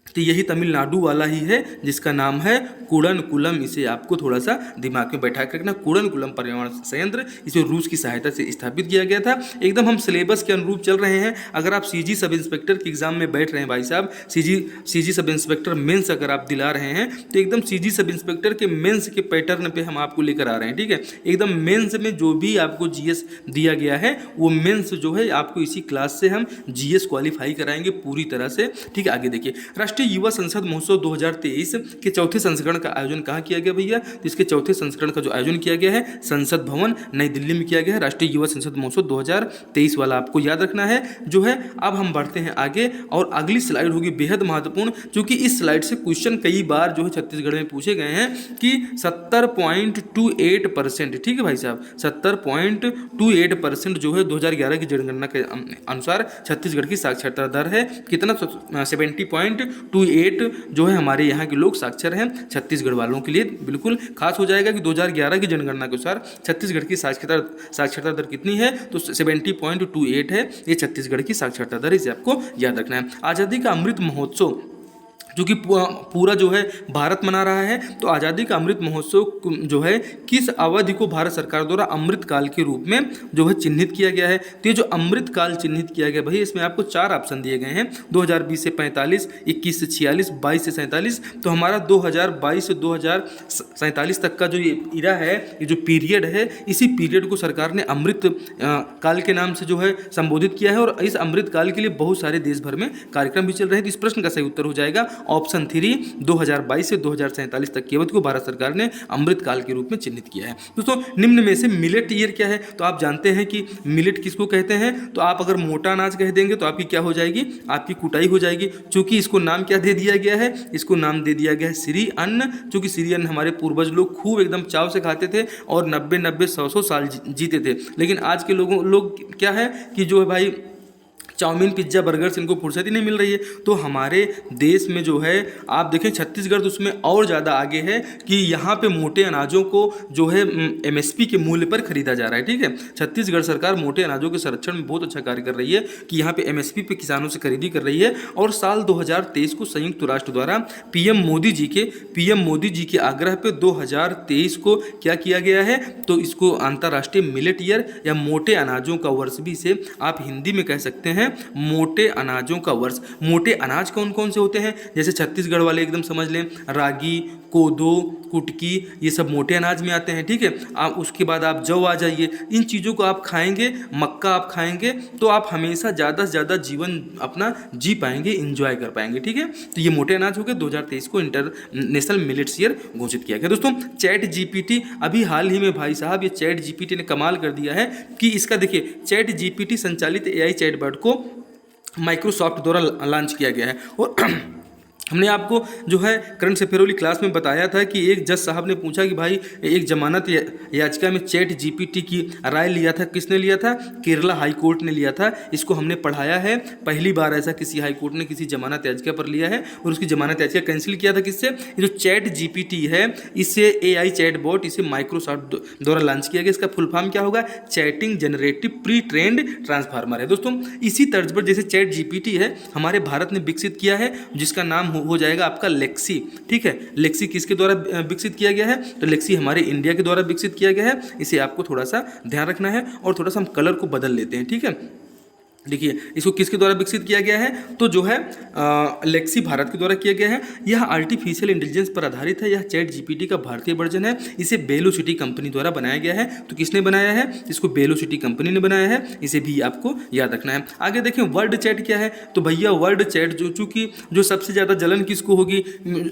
तो यही तमिलनाडु वाला ही है, जिसका नाम है कुडनकुलम। इसे आपको थोड़ा सा दिमाग में बैठा के रखना। कुडनकुलम परमाणु संयंत्र, इसे रूस की सहायता से स्थापित किया गया था। एकदम हम सिलेबस के अनुरूप चल रहे हैं। अगर आप CG सब इंस्पेक्टर के एग्जाम में बैठ रहे हैं भाई साहब, CG सब इंस्पेक्टर मेंस अगर आप दिला रहे हैं, तो एकदम CG सब इंस्पेक्टर के मेंस के पैटर्न पे हम आपको लेकर आ रहे हैं, ठीक है। एकदम मेंस में जो भी आपको GS दिया गया है, वो मेंस जो है आपको इसी क्लास से हम GS क्वालिफाई कराएंगे पूरी तरह से, ठीक है। आगे देखिए, राष्ट्रीय युवा संसद महोत्सव 2023 के चौथे संस्करण का आयोजन कहाँ किया गया भैया? तो इसके चौथे संस्करण का जो आयोजन किया गया है, संसद भवन नई दिल्ली में किया गया है। राष्ट्रीय युवा संसद महोत्सव 2023 वाला आपको याद रखना है जो है। अब हम बढ़ते हैं आगे, और अगली स्लाइड होगी बेहद महत्वपूर्ण, क्योंकि इस स्लाइड से क्वेश्चन कई बार जो है छत्तीसगढ़ में पूछे गए हैं कि 70.28%, ठीक है भाई साहब, 70.28% जो है 2011 की जनगणना के अनुसार छत्तीसगढ़ की साक्षरता दर है। कितना? 70.28 जो है हमारे यहाँ के लोग साक्षर हैं। छत्तीसगढ़ वालों के लिए बिल्कुल खास हो जाएगा कि 2011 की जनगणना के अनुसार छत्तीसगढ़ की साक्षरता दर कितनी है? तो 70.28 है ये छत्तीसगढ़ की साक्षरता दर, इसे आपको याद रखना है। आज़ादी का अमृत महोत्सव जो कि पूरा जो है भारत मना रहा है, तो आज़ादी का अमृत महोत्सव जो है किस अवधि को भारत सरकार द्वारा अमृत काल के रूप में जो है चिन्हित किया गया है? तो ये जो अमृत काल चिन्हित किया गया भाई, इसमें आपको 4 ऑप्शन दिए गए हैं, 2020 से 45, 21 से 46, 22 से 47। तो हमारा 2022 से 2047 तक का जो ये इरा है, ये जो पीरियड है, इसी पीरियड को सरकार ने अमृत काल के नाम से जो है संबोधित किया है। और इस अमृत काल के लिए बहुत सारे देश भर में कार्यक्रम भी चल रहे हैं। तो इस प्रश्न का सही उत्तर हो जाएगा ऑप्शन 3, 2022 से 2047 तक की अवधि को भारत सरकार ने अमृत काल के रूप में चिन्हित किया है। दोस्तों, निम्न में से मिलेट ईयर क्या है? तो आप जानते हैं कि मिलेट किसको कहते हैं। तो आप अगर मोटा अनाज कह देंगे तो आपकी क्या हो जाएगी? आपकी कुटाई हो जाएगी। चूंकि इसको नाम क्या दे दिया गया है? इसको नाम दे दिया गया है श्री अन्न। चूंकि श्री अन्न हमारे पूर्वज लोग खूब एकदम चाव से खाते थे और 90-90, 100-100 साल जीते थे। लेकिन आज के लोग क्या है कि जो है भाई चाउमीन, पिज्ज़ा, बर्गर से इनको फुर्सत ही नहीं मिल रही है। तो हमारे देश में जो है आप देखें, छत्तीसगढ़ तो उसमें और ज़्यादा आगे है कि यहाँ पे मोटे अनाजों को जो है MSP के मूल्य पर खरीदा जा रहा है, ठीक है। छत्तीसगढ़ सरकार मोटे अनाजों के संरक्षण में बहुत अच्छा कार्य कर रही है कि यहाँ पे MSP पे किसानों से खरीदी कर रही है। और साल 2023 को संयुक्त राष्ट्र द्वारा PM मोदी जी के आग्रह पे 2023 को क्या किया गया है? तो इसको अंतर्राष्ट्रीय मिलेट ईयर या मोटे अनाजों का वर्ष भी से आप हिंदी में कह सकते हैं। मोटे अनाजों का वर्ष। मोटे अनाज कौन कौन से होते हैं, जैसे छत्तीसगढ़ वाले एकदम समझ लें, रागी, कोदो, कुटकी, ये सब मोटे अनाज में आते हैं, ठीक है। आप उसके बाद आप जौ आ जाइए, इन चीज़ों को आप खाएंगे, मक्का आप खाएंगे तो आप हमेशा ज़्यादा से ज़्यादा जीवन अपना जी पाएंगे, इंजॉय कर पाएंगे, ठीक है। तो ये मोटे अनाज हो गए। 2023 को इंटरनेशनल मिलेट्स ईयर घोषित किया गया। दोस्तों चैट जीपीटी, अभी हाल ही में भाई साहब ये चैट जीपीटी ने कमाल कर दिया है कि इसका देखिए, चैट जीपीटी संचालित एआई चैटबॉट को माइक्रोसॉफ्ट द्वारा लॉन्च किया गया है। और हमने आपको जो है करंट अफेयर वाली क्लास में बताया था कि एक जज साहब ने पूछा कि भाई एक जमानत याचिका में चैट जीपीटी की राय लिया था, किसने लिया था, केरला हाई कोर्ट ने लिया था। इसको हमने पढ़ाया है, पहली बार ऐसा किसी हाई कोर्ट ने किसी जमानत याचिका पर लिया है और उसकी जमानत याचिका कैंसिल किया था किससे, जो चैट जीपीटी है, इससे एआई चैटबॉट, इसे माइक्रोसॉफ्ट द्वारा लॉन्च किया गया। इसका फुल फॉर्म क्या होगा, chatting generative pre trend transformer है। दोस्तों इसी तर्ज पर जैसे चैट जीपीटी है हमारे भारत ने विकसित किया है, जिसका नाम हो जाएगा आपका लेक्सी, ठीक है। लेक्सी किसके द्वारा विकसित किया गया है, तो लेक्सी हमारे इंडिया के द्वारा विकसित किया गया है। इसे आपको थोड़ा सा ध्यान रखना है और थोड़ा सा हम कलर को बदल लेते हैं, ठीक है। देखिए इसको किसके द्वारा विकसित किया गया है, तो जो है लेक्सी भारत के द्वारा किया गया है। यह आर्टिफिशियल इंटेलिजेंस पर आधारित है। यह चैट जीपीटी का भारतीय वर्जन है। इसे वेलोसिटी कंपनी द्वारा बनाया गया है। तो किसने बनाया है, इसको वेलोसिटी कंपनी ने बनाया है, इसे भी आपको याद रखना है। आगे देखें वर्ड चैट क्या है, तो भैया वर्ड चैट जो चूंकि जो सबसे ज़्यादा जलन किसको होगी,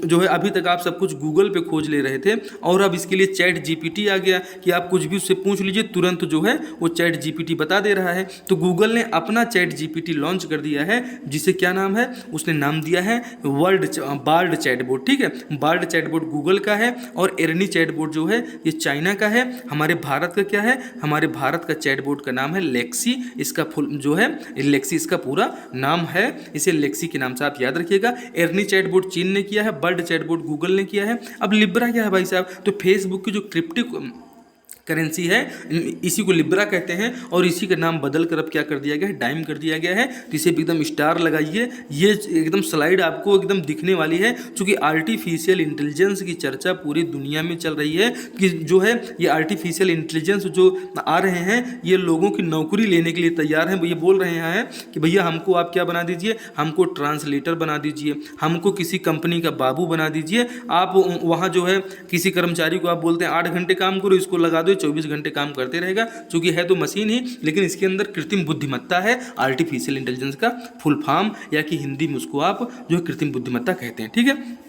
जो है अभी तक आप सब कुछ गूगल पे खोज ले रहे थे और अब इसके लिए चैट जीपीटी आ गया कि आप कुछ भी उससे पूछ लीजिए, तुरंत जो है वो चैट जीपीटी बता दे रहा है। तो गूगल ने अपना चैट जीपीटी लॉन्च कर दिया है, जिसे क्या नाम है, उसने नाम दिया है बार्ड चैटबॉट, ठीक है। बार्ड चैटबॉट गूगल का है और एरनी चैटबॉट जो है ये चाइना का है। हमारे भारत का क्या है, हमारे भारत का चैटबॉट का नाम है लेक्सी। इसका फुल जो है लेक्सी इसका पूरा नाम है, इसे लेक्सी के नाम से आप याद रखिएगा। एरनी चैटबॉट चीन ने किया है, बर्ड चैटबॉट गूगल ने किया है। अब लिब्रा क्या है भाई साहब, तो फेसबुक की जो क्रिप्टो करेंसी है, इसी को लिब्रा कहते हैं और इसी का नाम बदल कर अब क्या कर दिया गया है, डाइम कर दिया गया है। तो इसे एकदम स्टार लगाइए, ये एकदम स्लाइड आपको एकदम दिखने वाली है, क्योंकि आर्टिफिशियल इंटेलिजेंस की चर्चा पूरी दुनिया में चल रही है कि जो है ये आर्टिफिशियल इंटेलिजेंस जो आ रहे हैं ये लोगों की नौकरी लेने के लिए तैयार हैं। ये बोल रहे हैं कि भैया हमको आप क्या बना दीजिए, हमको ट्रांसलेटर बना दीजिए, हमको किसी कंपनी का बाबू बना दीजिए। आप वहाँ जो है किसी कर्मचारी को आप बोलते हैं 8 घंटे काम करो, इसको लगा दो 24 घंटे काम करते रहेगा, क्योंकि है तो मशीन ही, लेकिन इसके अंदर कृत्रिम बुद्धिमत्ता है। आर्टिफिशियल इंटेलिजेंस का फुल फॉर्म या कि हिंदी में उसको आप जो है कृत्रिम बुद्धिमत्ता कहते हैं, ठीक है।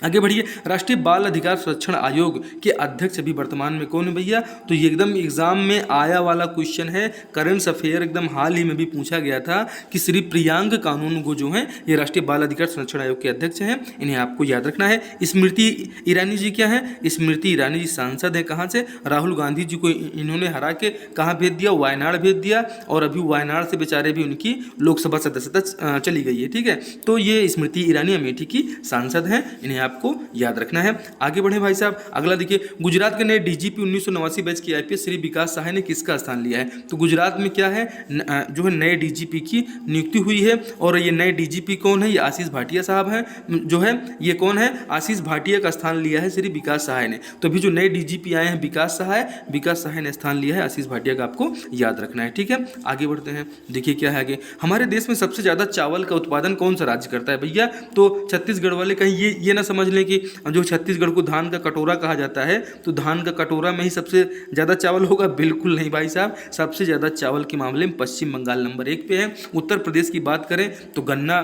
आगे बढ़िए, राष्ट्रीय बाल अधिकार संरक्षण आयोग के अध्यक्ष अभी वर्तमान में कौन है भैया, तो ये एकदम एग्जाम में आया वाला क्वेश्चन है, करंट अफेयर एकदम हाल ही में भी पूछा गया था कि श्री प्रियांक कानून को जो है ये राष्ट्रीय बाल अधिकार संरक्षण आयोग के अध्यक्ष हैं, इन्हें आपको याद रखना है। स्मृति ईरानी जी क्या है, स्मृति ईरानी जी सांसद है, कहाँ से, राहुल गांधी जी को इन्होंने हरा के कहाँ भेज दिया, वायनाड भेज दिया, और अभी वायनाड से बेचारे भी उनकी लोकसभा सदस्यता चली गई है, ठीक है। तो ये स्मृति ईरानी अमेठी की सांसद हैं, इन्हें आपको याद रखना है। आगे बढ़े भाई साहब, अगला देखिए, गुजरात के नए डीजीपी 1989 बैच के आईपीएस श्री विकास सहाय ने किसका स्थान लिया है, तो गुजरात में क्या है, जो है नए डीजीपी की नियुक्ति हुई है और ये नए डीजीपी कौन है, ये आशीष भाटिया साहब हैं, जो है ये कौन है, आशीष भाटिया का स्थान लिया है श्री विकास सहाय ने। तो अभी जो नए डीजीपी आए हैं विकास सहाय ने स्थान लिया है आशीष भाटिया का, आपको याद रखना है, ठीक है। आगे बढ़ते हैं, देखिए क्या है आगे, हमारे देश में सबसे ज्यादा चावल का उत्पादन कौन सा राज्य करता है भैया, तो छत्तीसगढ़ वाले कहीं ये ना समझ लें कि जो छत्तीसगढ़ को धान का कटोरा कहा जाता है तो धान का कटोरा में ही सबसे ज़्यादा चावल होगा, बिल्कुल नहीं भाई साहब। सबसे ज़्यादा चावल के मामले में पश्चिम बंगाल नंबर 1 पे है। उत्तर प्रदेश की बात करें तो गन्ना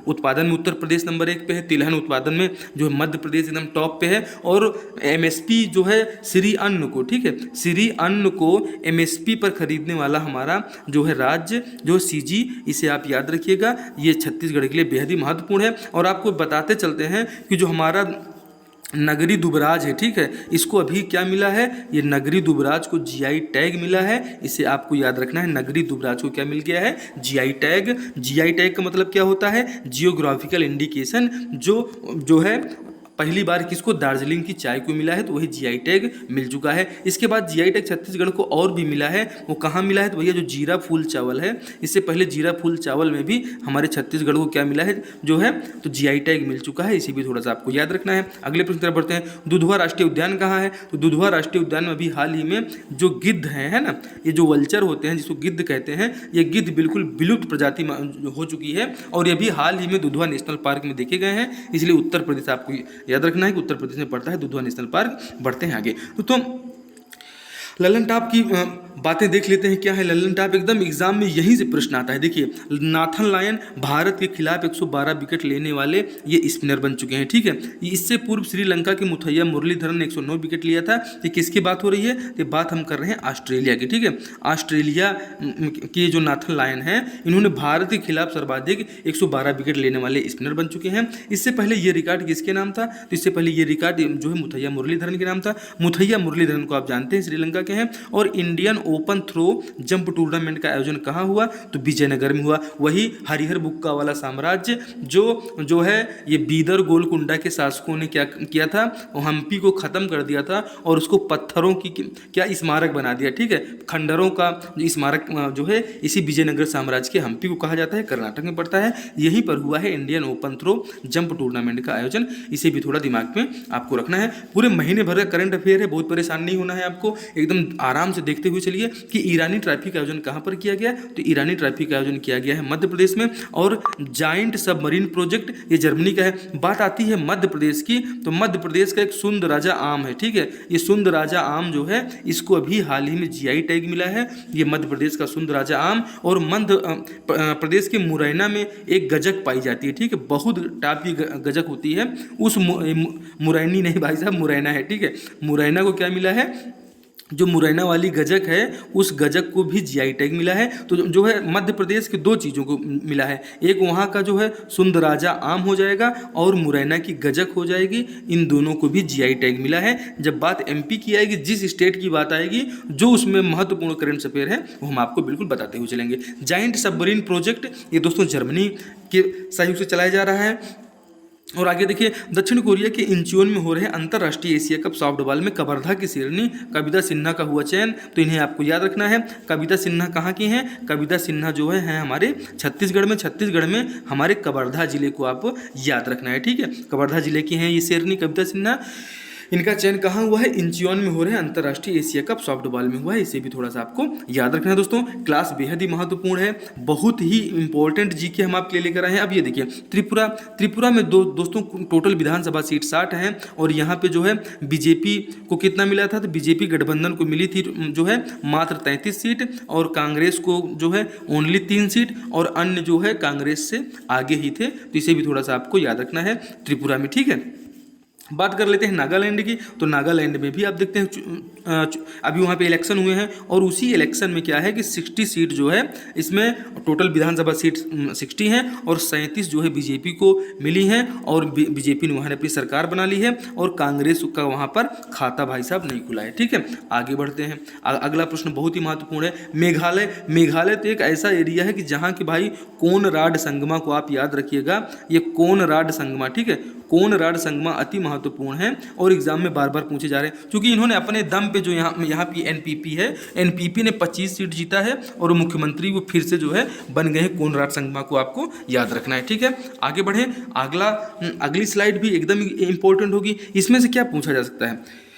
उत्पादन में उत्तर प्रदेश नंबर 1 पे है, तिलहन उत्पादन में जो है मध्य प्रदेश एकदम टॉप पे है, और एमएसपी जो है श्री अन्न को, ठीक है, श्री अन्न को एमएसपी पर खरीदने वाला हमारा जो है राज्य जो सीजी, इसे आप याद रखिएगा, ये छत्तीसगढ़ के लिए बेहद ही महत्वपूर्ण है। और आपको बताते चलते हैं कि जो हमारा नगरी दुबराज है, ठीक है, इसको अभी क्या मिला है, ये नगरी दुबराज को जीआई टैग मिला है, इसे आपको याद रखना है। नगरी दुबराज को क्या मिल गया है, जीआई टैग। जीआई टैग का मतलब क्या होता है, जियोग्राफिकल इंडिकेशन, जो है पहली बार किसको, दार्जिलिंग की चाय को मिला है, तो वही जीआई टैग मिल चुका है। इसके बाद जीआई टैग छत्तीसगढ़ को और भी मिला है, वो कहाँ मिला है, तो भैया जो जीरा फूल चावल है, इससे पहले जीरा फूल चावल में भी हमारे छत्तीसगढ़ को क्या मिला है जो है, तो जीआई टैग मिल चुका है। इसे भी थोड़ा सा आपको याद रखना है। अगले प्रश्न की तरफ बढ़ते हैं। दुधवा राष्ट्रीय उद्यान कहाँ है, तो दुधवा राष्ट्रीय उद्यान में अभी हाल ही में जो गिद्ध है ना, ये जो वल्चर होते हैं जिसको गिद्ध कहते हैं, ये गिद्ध बिल्कुल विलुप्त प्रजाति हो चुकी है और ये भी हाल ही में दुधवा नेशनल पार्क में देखे गए हैं। इसलिए उत्तर प्रदेश आपको याद रखना है कि उत्तर प्रदेश में पड़ता है दुधवा नेशनल पार्क। बढ़ते हैं आगे। तो लल्लन टॉप की बातें देख लेते हैं। क्या है लल्लन टॉप, एकदम एग्जाम में यहीं से प्रश्न आता है। देखिए, नाथन लायन भारत के खिलाफ 112 विकेट लेने वाले ये स्पिनर बन चुके हैं, ठीक है। इससे पूर्व श्रीलंका के मुथैया मुरलीधरन ने 109 विकेट लिया था। ये किसकी बात हो रही है, तो बात हम कर रहे हैं ऑस्ट्रेलिया की, ठीक है। ऑस्ट्रेलिया के जो नाथन लायन हैं, इन्होंने भारत के खिलाफ सर्वाधिक 112 विकेट लेने वाले स्पिनर बन चुके हैं। इससे पहले ये रिकॉर्ड किसके नाम था, तो इससे पहले ये रिकॉर्ड जो है मुथैया मुरलीधरन के नाम था। मुथैया मुरलीधरन को आप जानते हैं श्रीलंका के हैं। और Indian open throw jump tournament का आयोजन कहाँ हुआ, तो विजयनगर में हुआ। वही हरिहर बुक्का वाला साम्राज्य जो है ये बीदर गोलकुंडा के शासकों ने क्या किया था, वो हम्पी को खत्म कर दिया था और उसको पत्थरों की क्या स्मारक बना दिया, ठीक है। खंडरों का जो स्मारक जो है इसी विजयनगर साम्राज्य के हम्पी को कहा जाता है, कर्नाटक में पड़ता है। यहीं पर हुआ है Indian open throw jump tournament का आयोजन। इसे भी थोड़ा दिमाग में आपको रखना है। पूरे महीने भर का करंट अफेयर है, बहुत परेशान नहीं होना है आपको, एकदम आराम से देखते हुए चलिए कि ईरानी ट्रॉफी का आयोजन कहाँ पर किया गया, तो ईरानी ट्रॉफी का आयोजन किया गया है मध्य प्रदेश में। और जाइंट सबमरीन प्रोजेक्ट ये जर्मनी का है। बात आती है मध्य प्रदेश की, तो मध्य प्रदेश का एक सुंद राजा आम है, ठीक है। ये सुंद राजा आम जो है इसको अभी हाल ही में जीआई टैग मिला है। ये मध्य प्रदेश का सुंद राजा आम। और मध्य प्रदेश के मुरैना में एक गजक पाई जाती है, ठीक है। बहुत टाइप की गजक होती है, उस मुरैनी नहीं भाई साहब, मुरैना है, ठीक है। मुरैना को क्या मिला है, जो मुरैना वाली गजक है उस गजक को भी जीआई टैग मिला है। तो जो है मध्य प्रदेश के दो चीज़ों को मिला है, एक वहाँ का जो है सुंद राजा आम हो जाएगा और मुरैना की गजक हो जाएगी। इन दोनों को भी जीआई टैग मिला है। जब बात एमपी की आएगी, जिस स्टेट की बात आएगी जो उसमें महत्वपूर्ण करंट अफेयर है वो हम आपको बिल्कुल बताते हुए चलेंगे। जाइंट सबमरीन प्रोजेक्ट ये दोस्तों जर्मनी के सहयोग से चलाया जा रहा है। और आगे देखिए, दक्षिण कोरिया के इंचियोन में हो रहे अंतर्राष्ट्रीय एशिया कप सॉफ्टबॉल में कवर्धा की शेरनी कविता सिन्हा का हुआ चयन। तो इन्हें आपको याद रखना है। कविता सिन्हा कहाँ की हैं, कविता सिन्हा जो है हमारे छत्तीसगढ़ में। छत्तीसगढ़ में हमारे कवर्धा जिले को आप याद रखना है, ठीक है। कवर्धा जिले की हैं ये शेरनी कविता सिन्हा। इनका चयन कहाँ हुआ है, इंचियोन में हो रहे हैं अंतर्राष्ट्रीय एशिया कप सॉफ्टबॉल में हुआ है। इसे भी थोड़ा सा आपको याद रखना है दोस्तों। क्लास बेहद ही महत्वपूर्ण है, बहुत ही इंपॉर्टेंट जीके हम आपके लिए लेकर आए हैं। अब ये देखिए, त्रिपुरा में दोस्तों टोटल विधानसभा सीट 60 हैं। और यहाँ पे जो है बीजेपी को कितना मिला था, तो बीजेपी गठबंधन को मिली थी जो है मात्र 33 सीट, और कांग्रेस को जो है ओनली 3 सीट, और अन्य जो है कांग्रेस से आगे ही थे। तो इसे भी थोड़ा सा आपको याद रखना है त्रिपुरा में, ठीक है। बात कर लेते हैं नागालैंड की। तो नागालैंड में भी आप देखते हैं अभी वहाँ पे इलेक्शन हुए हैं, और उसी इलेक्शन में क्या है कि 60 सीट जो है इसमें टोटल विधानसभा सीट 60 हैं, और 37 जो है बीजेपी को मिली हैं, और बीजेपी ने वहाँ अपनी सरकार बना ली है, और कांग्रेस का वहाँ पर खाता भाई साहब नहीं खुला है, ठीक है। आगे बढ़ते हैं। अगला प्रश्न बहुत ही महत्वपूर्ण है। मेघालय तो एक ऐसा एरिया है कि जहाँ की भाई कोनराड संगमा को आप याद रखिएगा, ये कोनराड संगमा, ठीक है। कोनराड संगमा अति महत्वपूर्ण है और एग्जाम में बार बार पूछे जा रहे हैं, क्योंकि इन्होंने अपने दम पे जो यहाँ की एनपीपी है, एनपीपी ने 25 सीट जीता है, और मुख्यमंत्री वो फिर से जो है बन गए हैं। कोनराड संगमा को आपको याद रखना है, ठीक है। आगे बढ़े। अगली स्लाइड भी एकदम इंपॉर्टेंट होगी। इसमें से क्या पूछा जा सकता है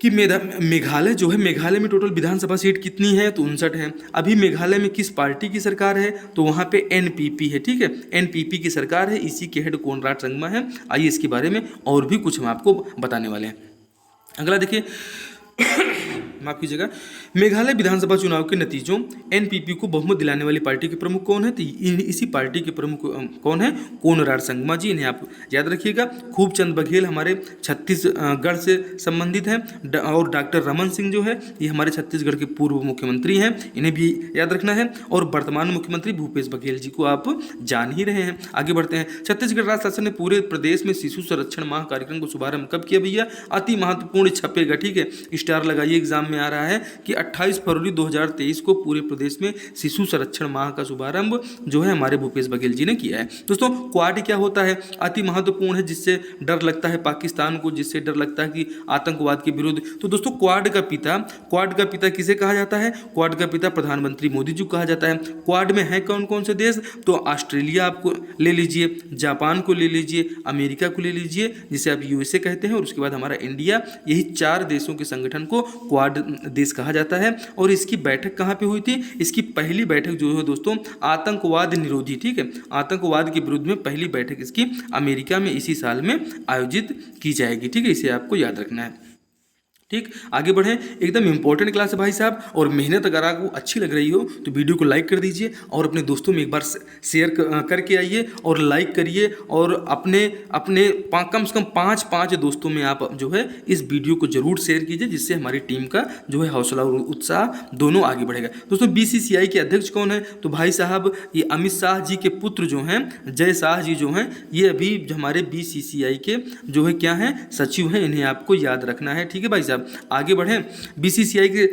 कि मेघालय जो है, मेघालय में टोटल विधानसभा सीट कितनी है, तो 59 है। अभी मेघालय में किस पार्टी की सरकार है, तो वहाँ पे एनपीपी है, ठीक है। एनपीपी की सरकार है, इसी के हेड कोनराड संगमा है। आइए इसके बारे में और भी कुछ हम आपको बताने वाले हैं। अगला देखिए, माफ कीजिएगा, मेघालय विधानसभा चुनाव के नतीजों एनपीपी को बहुमत दिलाने वाली पार्टी के प्रमुख कौन है, तो इसी पार्टी के प्रमुख कौन है, कोनराड संगमा जी। इन्हें आप याद रखिएगा। खूबचंद बघेल हमारे छत्तीसगढ़ से संबंधित हैं, और डॉक्टर रमन सिंह जो है ये हमारे छत्तीसगढ़ के पूर्व मुख्यमंत्री हैं, इन्हें भी याद रखना है। और वर्तमान मुख्यमंत्री भूपेश बघेल जी को आप जान ही रहे हैं। आगे बढ़ते हैं। छत्तीसगढ़ राज्य शासन ने पूरे प्रदेश में शिशु संरक्षण माह कार्यक्रम को शुभारंभ कब किया भैया, अति महत्वपूर्ण छपेगा, ठीक है। स्टार लगाइए एग्जाम में में आ रहा है कि 28 फरवरी 2023 को पूरे प्रदेश में शिशु संरक्षण माह का शुभारंभ जो है हमारे भूपेश बघेल जी ने किया है। दोस्तों क्वाड क्या होता है, अति महत्वपूर्ण है, जिससे डर लगता है पाकिस्तान को, जिससे डर लगता है कि आतंकवाद के विरुद्ध। तो दोस्तों क्वाड का पिता किसे कहा जाता है? क्वाड का पिता प्रधानमंत्री मोदी जी को कहा जाता है। क्वाड में है कौन कौन से देश? तो ऑस्ट्रेलिया आपको ले लीजिए, जापान को ले लीजिए, अमेरिका को ले लीजिए जिसे आप यूएसए कहते हैं, और उसके बाद हमारा इंडिया। यही 4 देशों के संगठन को क्वाड देश कहा जाता है। और इसकी बैठक कहाँ पे हुई थी? इसकी पहली बैठक जो है दोस्तों आतंकवाद निरोधी, ठीक है, आतंकवाद के विरुद्ध में पहली बैठक इसकी अमेरिका में इसी साल में आयोजित की जाएगी। ठीक है, इसे आपको याद रखना है। ठीक, आगे बढ़ें। एकदम इंपॉर्टेंट क्लास है भाई साहब, और मेहनत अगर आपको अच्छी लग रही हो तो वीडियो को लाइक कर दीजिए और अपने दोस्तों में एक बार शेयर करके आइए और लाइक करिए, और अपने कम से कम 5 दोस्तों में आप जो है इस वीडियो को जरूर शेयर कीजिए, जिससे हमारी टीम का जो है हौसला और उत्साह दोनों आगे बढ़ेगा। दोस्तों BCCI के अध्यक्ष कौन है? तो भाई साहब ये अमित शाह जी के पुत्र जो हैं, जय शाह जी जो हैं, ये अभी हमारे BCCI के जो है क्या हैं, सचिव हैं। इन्हें आपको याद रखना है। ठीक है भाई साहब, आगे बढ़ें। BCCI के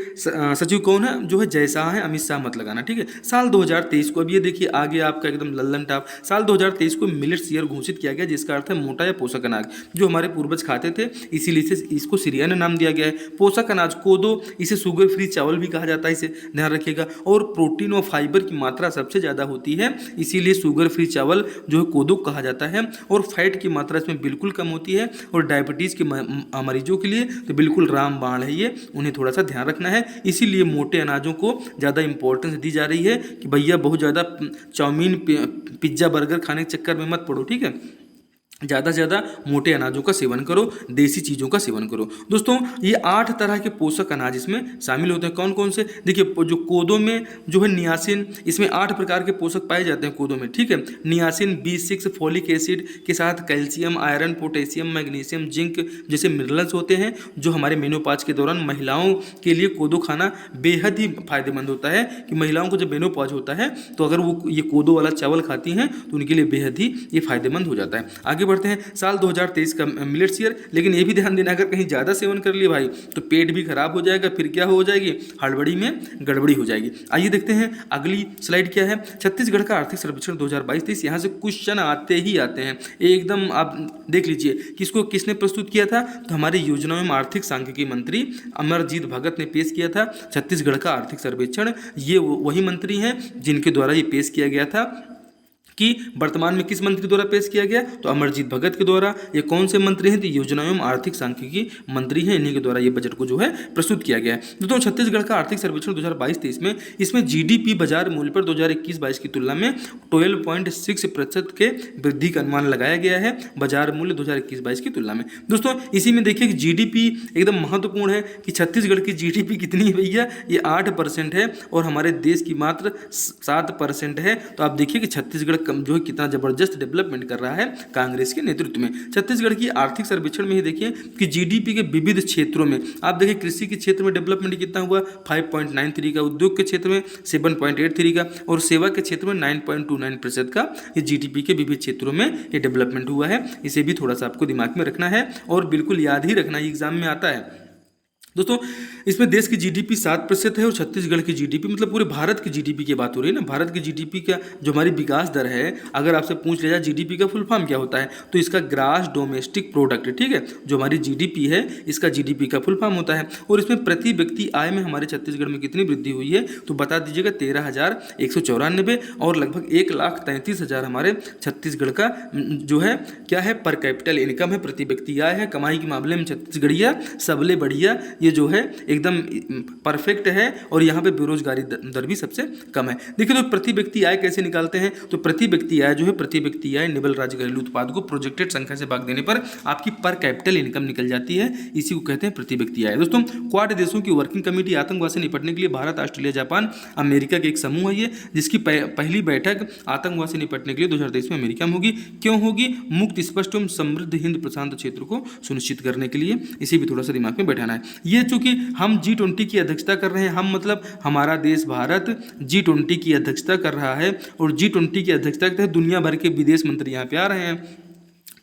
सचिव कौन है? जो है जय शाह है, अमित शाह मत लगाना। ठीक है, साल 2023 को, अब ये देखिए आगे आपका एकदम लल्लन टाप, साल 2023 को मिलेट्स ईयर घोषित किया गया, जिसका अर्थ है मोटा या पोषक अनाज, जो हमारे पूर्वज खाते थे, इसीलिए इसको सिरियाना नाम दिया गया है। पोषक अनाज कोदो, इसे शुगर फ्री चावल भी कहा जाता है, इसे ध्यान रखिएगा। और प्रोटीन और फाइबर की मात्रा सबसे ज़्यादा होती है, इसीलिए शुगर फ्री चावल जो है कोदो कहा जाता है। और फैट की मात्रा इसमें बिल्कुल कम होती है, और डायबिटीज़ के मरीजों के लिए तो बिल्कुल रामबाण है ये, उन्हें थोड़ा सा ध्यान रखना है। इसीलिए मोटे अनाजों को ज़्यादा इंपॉर्टेंस दी जा रही है कि भैया बहुत ज़्यादा चाउमीन पिज्ज़ा बर्गर खाने के चक्कर में मत पड़ो। ठीक है, ज़्यादा से ज़्यादा मोटे अनाजों का सेवन करो, देसी चीज़ों का सेवन करो। दोस्तों ये 8 तरह के पोषक अनाज इसमें शामिल होते हैं। कौन कौन से? देखिए, जो कोदो में जो है नियासिन, इसमें 8 प्रकार के पोषक पाए जाते हैं कोदो में। ठीक है, नियासिन, B6, फोलिक एसिड के साथ calcium, iron, potassium, magnesium, zinc जैसे मिनरल्स होते हैं, जो हमारे मेनोपॉज के दौरान महिलाओं के लिए कोदो खाना बेहद ही फायदेमंद होता है। कि महिलाओं को जब मेनोपॉज होता है तो अगर वो ये कोदो वाला चावल खाती हैं तो उनके लिए बेहद ही ये फायदेमंद हो जाता है। आगे बढ़ते हैं। साल 2023 का मिलेट्स ईयर, लेकिन ये भी ध्यान देना, अगर कहीं ज़्यादा सेवन कर लिए भाई तो पेट भी खराब हो जाएगा, फिर क्या हो जाएगी, हड़बड़ी में गड़बड़ी हो जाएगी। आइए देखते हैं अगली स्लाइड क्या है। छत्तीसगढ़ का आर्थिक सर्वेक्षण 2022-23, यहाँ से क्वेश्चन आते ही आते हैं एकदम, आप देख लीजिए किसको किसने प्रस्तुत किया था। तो हमारे योजना एवं आर्थिक सांख्यिकी मंत्री अमरजीत भगत ने पेश किया था छत्तीसगढ़ का आर्थिक सर्वेक्षण। ये वही मंत्री हैं जिनके द्वारा ये पेश किया गया था। कि वर्तमान में किस मंत्री द्वारा पेश किया गया? तो अमरजीत भगत के द्वारा। ये कौन से मंत्री हैं? तो योजना एवं आर्थिक सांख्यिकी मंत्री हैं, इन्हीं के द्वारा ये बजट को जो है प्रस्तुत किया गया है। दोस्तों छत्तीसगढ़ का आर्थिक सर्वेक्षण 2022-23 में इसमें GDP बाजार मूल्य पर 2021-22 की तुलना में 12.6% के वृद्धि का अनुमान लगाया गया है, बाजार मूल्य 2021-22 की तुलना में। दोस्तों इसी में देखिए कि GDP एकदम महत्वपूर्ण है कि छत्तीसगढ़ की GDP कितनी है भैया? ये 8% है, और हमारे देश की मात्र 7% है। तो आप देखिए कि छत्तीसगढ़ जो है कितना जबरदस्त डेवलपमेंट कर रहा है कांग्रेस के नेतृत्व में। छत्तीसगढ़ की आर्थिक सर्वेक्षण में ही देखिए कि GDP के विविध क्षेत्रों में आप देखिए कृषि के क्षेत्र में डेवलपमेंट कितना हुआ, 5.93 का, उद्योग के क्षेत्र में 7.83 का, और सेवा के क्षेत्र में 9.29% का ये GDP के विविध क्षेत्रों में ये डेवलपमेंट हुआ है। इसे भी थोड़ा सा आपको दिमाग में रखना है और बिल्कुल याद ही रखना, एग्जाम में आता है। दोस्तों इसमें देश की GDP 7% है, और छत्तीसगढ़ की GDP मतलब पूरे भारत की GDP की बात हो रही है ना। भारत की GDP का जो हमारी विकास दर है, अगर आपसे पूछ लिया जाए GDP का फुल फॉर्म क्या होता है, तो इसका ग्रास डोमेस्टिक प्रोडक्ट, ठीक है, जो हमारी GDP है इसका GDP का फुल फॉर्म होता है। और इसमें प्रति व्यक्ति आय में हमारे छत्तीसगढ़ में कितनी वृद्धि हुई है, तो बता दीजिएगा 13,194, और लगभग 1,33,000 हमारे छत्तीसगढ़ का जो है क्या है, पर कैपिटल इनकम है, प्रति व्यक्ति आय है। कमाई के मामले में छत्तीसगढ़िया सबले बढ़िया, ये जो है एकदम परफेक्ट है, और यहाँ पे बेरोजगारी दर भी सबसे कम है। देखिए तो प्रति व्यक्ति आय कैसे निकालते हैं, तो प्रति व्यक्ति आय जो है, प्रति व्यक्ति आय निवल राज्य घरेलू उत्पाद को प्रोजेक्टेड संख्या से भाग देने पर आपकी पर कैपिटल इनकम निकल जाती है, इसी को कहते हैं प्रति व्यक्ति आय। दोस्तों क्वाड देशों की वर्किंग कमेटी आतंकवाद से निपटने के लिए भारत, ऑस्ट्रेलिया, जापान, अमेरिका के एक समूह है ये, जिसकी पहली बैठक आतंकवाद से निपटने के लिए 2023 में अमेरिका में होगी। क्यों होगी? मुक्त, स्पष्ट एवं समृद्ध हिंद प्रशांत क्षेत्र को सुनिश्चित करने के लिए। इसे भी थोड़ा सा दिमाग में बैठाना है। ये चूंकि हम G20 की अध्यक्षता कर रहे हैं, हम मतलब हमारा देश भारत G20 की अध्यक्षता कर रहा है, और G20 की अध्यक्षता के तहत दुनिया भर के विदेश मंत्री यहाँ पे आ रहे हैं।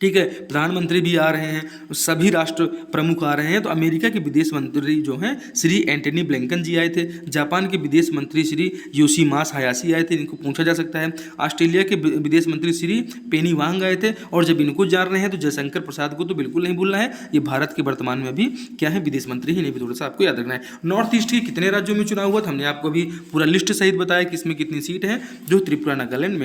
ठीक है, प्रधानमंत्री भी आ रहे हैं, सभी राष्ट्र प्रमुख आ रहे हैं। तो अमेरिका के विदेश मंत्री जो हैं श्री एंटनी ब्लिंकन जी आए थे, जापान के विदेश मंत्री श्री योशिमासा हायाशी आए थे, इनको पूछा जा सकता है। ऑस्ट्रेलिया के विदेश मंत्री श्री पेनी वांग आए थे। और जब इनको जान रहे हैं तो जयशंकर प्रसाद को तो बिल्कुल नहीं भूलना है, ये भारत के वर्तमान में भी क्या है, विदेश मंत्री ही नहीं, भी थोड़ा सा आपको याद रखना है। नॉर्थ ईस्ट के कितने राज्यों में चुनाव हुआ था, हमने आपको अभी पूरा लिस्ट सहित बताया कि इसमें कितनी सीट है, जो त्रिपुरा, नागालैंड,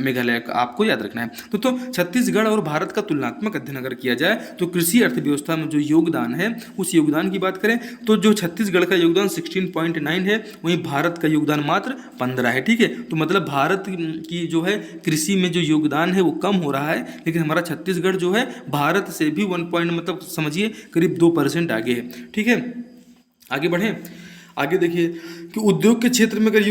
मेघालय का आपको याद रखना है। तो छत्तीसगढ़ और भारत का तुलनात्मक अध्ययन अगर किया जाए तो कृषि अर्थव्यवस्था में जो योगदान है उस योगदान की बात करें तो जो छत्तीसगढ़ का योगदान 16.9 है, वहीं भारत का योगदान मात्र 15 है। ठीक है, तो मतलब भारत की जो है कृषि में जो योगदान है वो कम हो रहा है, लेकिन हमारा छत्तीसगढ़ जो है भारत से भी 1 पॉइंट मतलब समझिए करीब 2% आगे है। ठीक है, आगे बढ़ें। आगे देखिए कि उद्योग के क्षेत्र में अगर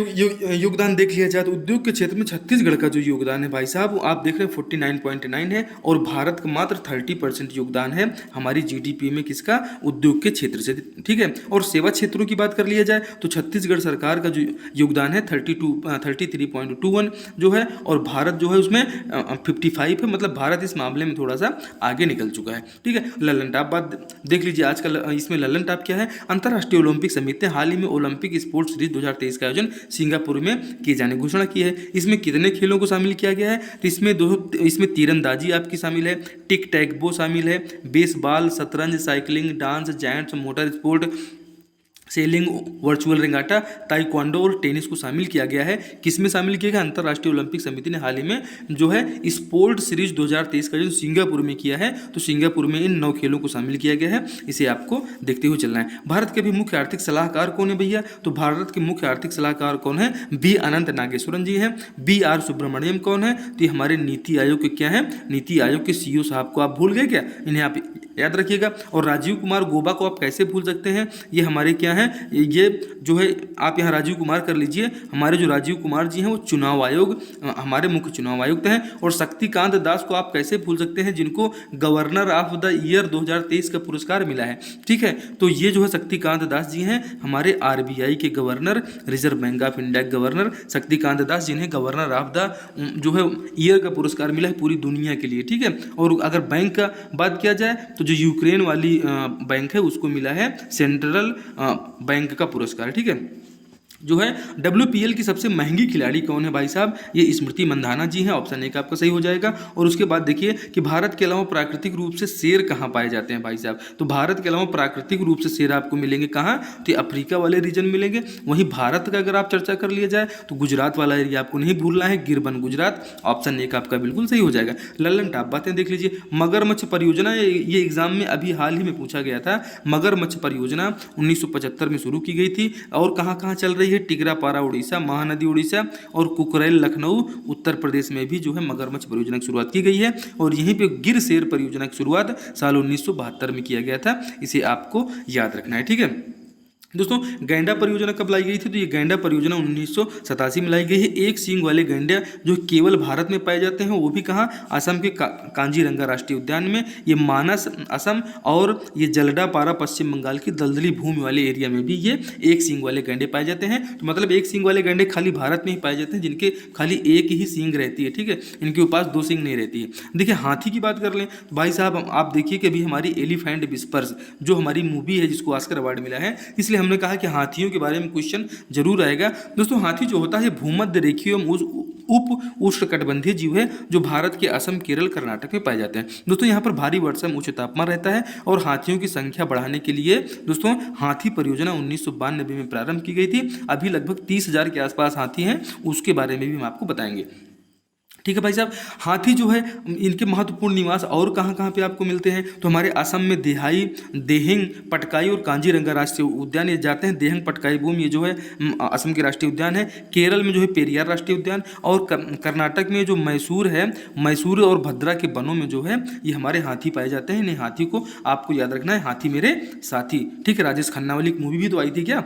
योगदान देख लिया जाए तो उद्योग के क्षेत्र में छत्तीसगढ़ का जो योगदान है भाई साहब, आप देख रहे हैं 49.9 है, और भारत का मात्र 30% योगदान है हमारी जीडीपी में, किसका, उद्योग के क्षेत्र से। ठीक है, और सेवा क्षेत्रों की बात कर लिया जाए तो छत्तीसगढ़ सरकार का जो योगदान है 33.21 जो है, और भारत जो है उसमें 55 है, मतलब भारत इस मामले में थोड़ा सा आगे निकल चुका है। ठीक है, लल्लन टॉप बात देख लीजिए आजकल, इसमें लल्लन टॉप क्या है, अंतर्राष्ट्रीय ओलंपिक समिति ने हाल ही में ओलंपिक स्पोर्ट्स सीरीज 2023 का आयोजन सिंगापुर में किए जाने की घोषणा की है। इसमें कितने खेलों को शामिल किया गया है, तो इसमें तीरंदाजी आपकी शामिल है, टिक टैक-बो शामिल है, बेसबॉल, शतरंज, cycling, dance, giants, motor sport, selling, virtual regatta, taekwondo और टेनिस को शामिल किया गया है। किसमें शामिल किया गया, अंतर्राष्ट्रीय ओलंपिक समिति ने हाल ही में जो है स्पोर्ट सीरीज 2023 का जो सिंगापुर में किया है, तो सिंगापुर में इन 9 खेलों को शामिल किया गया है, इसे आपको देखते हुए चलना है। भारत के भी मुख्य आर्थिक सलाहकार कौन है भैया, तो भारत के मुख्य आर्थिक सलाहकार कौन है, बी अनंत नागेश्वरन जी हैं। बी आर सुब्रमण्यम कौन है, तो ये हमारे नीति आयोग के क्या है, नीति आयोग के सीईओ साहब को आप भूल गए क्या, इन्हें आप याद रखिएगा। और राजीव कुमार गौबा को आप कैसे भूल सकते हैं, ये हमारे क्या है, ये जो है आप यहाँ राजीव कुमार कर लीजिए, हमारे जो राजीव कुमार जी हैं वो चुनाव आयोग, हमारे मुख्य चुनाव आयुक्त हैं। और शक्तिकांत दास को आप कैसे भूल सकते हैं, जिनको गवर्नर ऑफ द ईयर 2023 का पुरस्कार मिला है। ठीक है, तो ये जो है शक्तिकांत दास जी हैं हमारे आरबीआई के governor, reserve bank of India के गवर्नर शक्तिकांत दास, जिन्हें गवर्नर ऑफ द जो है ईयर का पुरस्कार मिला है पूरी दुनिया के लिए। ठीक है, और अगर बैंक का बात किया जाए तो जो यूक्रेन वाली बैंक है उसको मिला है सेंट्रल बैंक का पुरस्कार। ठीक है, जो है WPL की सबसे महंगी खिलाड़ी कौन है भाई साहब, ये स्मृति मंधाना जी हैं, ऑप्शन 1 आपका सही हो जाएगा। और उसके बाद देखिए कि भारत के अलावा प्राकृतिक रूप से शेर कहाँ पाए जाते हैं भाई साहब, तो भारत के अलावा प्राकृतिक रूप से शेर आपको मिलेंगे कहाँ, तो अफ्रीका वाले रीजन मिलेंगे। वहीं भारत का अगर आप चर्चा कर लिया जाए तो गुजरात वाला एरिया आपको नहीं भूलना है, गिरबन गुजरात, ऑप्शन 1 आपका बिल्कुल सही हो जाएगा। लल्लन टॉप बातें देख लीजिए, मगरमच्छ परियोजना, ये एग्जाम में अभी हाल ही में पूछा गया था। मगरमच्छ परियोजना 1975 में शुरू की गई थी और कहाँ कहाँ चल रही है, टिगरापारा उड़ीसा, महानदी उड़ीसा और कुकरेल लखनऊ उत्तर प्रदेश में भी जो है मगरमच्छ परियोजना की शुरुआत की गई है। और यहीं पे गिर शेर परियोजना की शुरुआत साल 1972 में किया गया था, इसे आपको याद रखना है। ठीक है दोस्तों, गैंडा परियोजना कब लाई गई थी, तो ये गैंडा परियोजना 1987 में लाई गई है। एक सींग वाले गैंडा जो केवल भारत में पाए जाते हैं, वो भी कहाँ, असम के कांजीरंगा राष्ट्रीय उद्यान में, ये मानस असम, और ये जलडापारा पश्चिम बंगाल की दलदली भूमि वाले एरिया में भी ये एक सींग वाले गैंडे पाए जाते हैं। तो मतलब एक सींग वाले गैंडे खाली भारत में ही पाए जाते हैं, जिनके खाली एक ही सींग रहती है। ठीक है, इनके पास 2 सींग नहीं रहती है। देखिए हाथी की बात कर लें तो भाई साहब आप देखिए कि अभी हमारी एलिफेंट विस्पर्स जो हमारी मूवी है जिसको ऑस्कर अवार्ड मिला है, इसलिए हमने कहा कि हाथियों के बारे में क्वेश्चन जरूर आएगा। दोस्तों हाथी जो होता है भूमध्य रेखीय उप उष्णकटिबंधीय जीव है, जो भारत के असम, केरल, कर्नाटक में पाए जाते हैं। दोस्तों यहाँ पर भारी वर्षा में उच्च तापमान रहता है और हाथियों की संख्या बढ़ाने के लिए दोस्तों हाथी परियोजना 1992 में प्रारंभ की गई थी। अभी लगभग 30,000 के आसपास हाथी हैं, उसके बारे में भी हम आपको बताएंगे। ठीक है भाई साहब, हाथी जो है इनके महत्वपूर्ण निवास और कहाँ कहाँ पे आपको मिलते हैं, तो हमारे असम में देहिंग, पटकाई और कांजीरंगा राष्ट्रीय उद्यान ये जाते हैं। देहिंग पटकाई भूमि ये जो है असम के राष्ट्रीय उद्यान है। केरल में जो है पेरियार राष्ट्रीय उद्यान, और कर्नाटक में जो मैसूर है, मैसूर और भद्रा के वनों में जो है ये हमारे हाथी पाए जाते हैं। इन्हें हाथी को आपको याद रखना है, हाथी मेरे साथी। ठीक है, राजेश खन्ना वाली एक मूवी भी तो आई थी क्या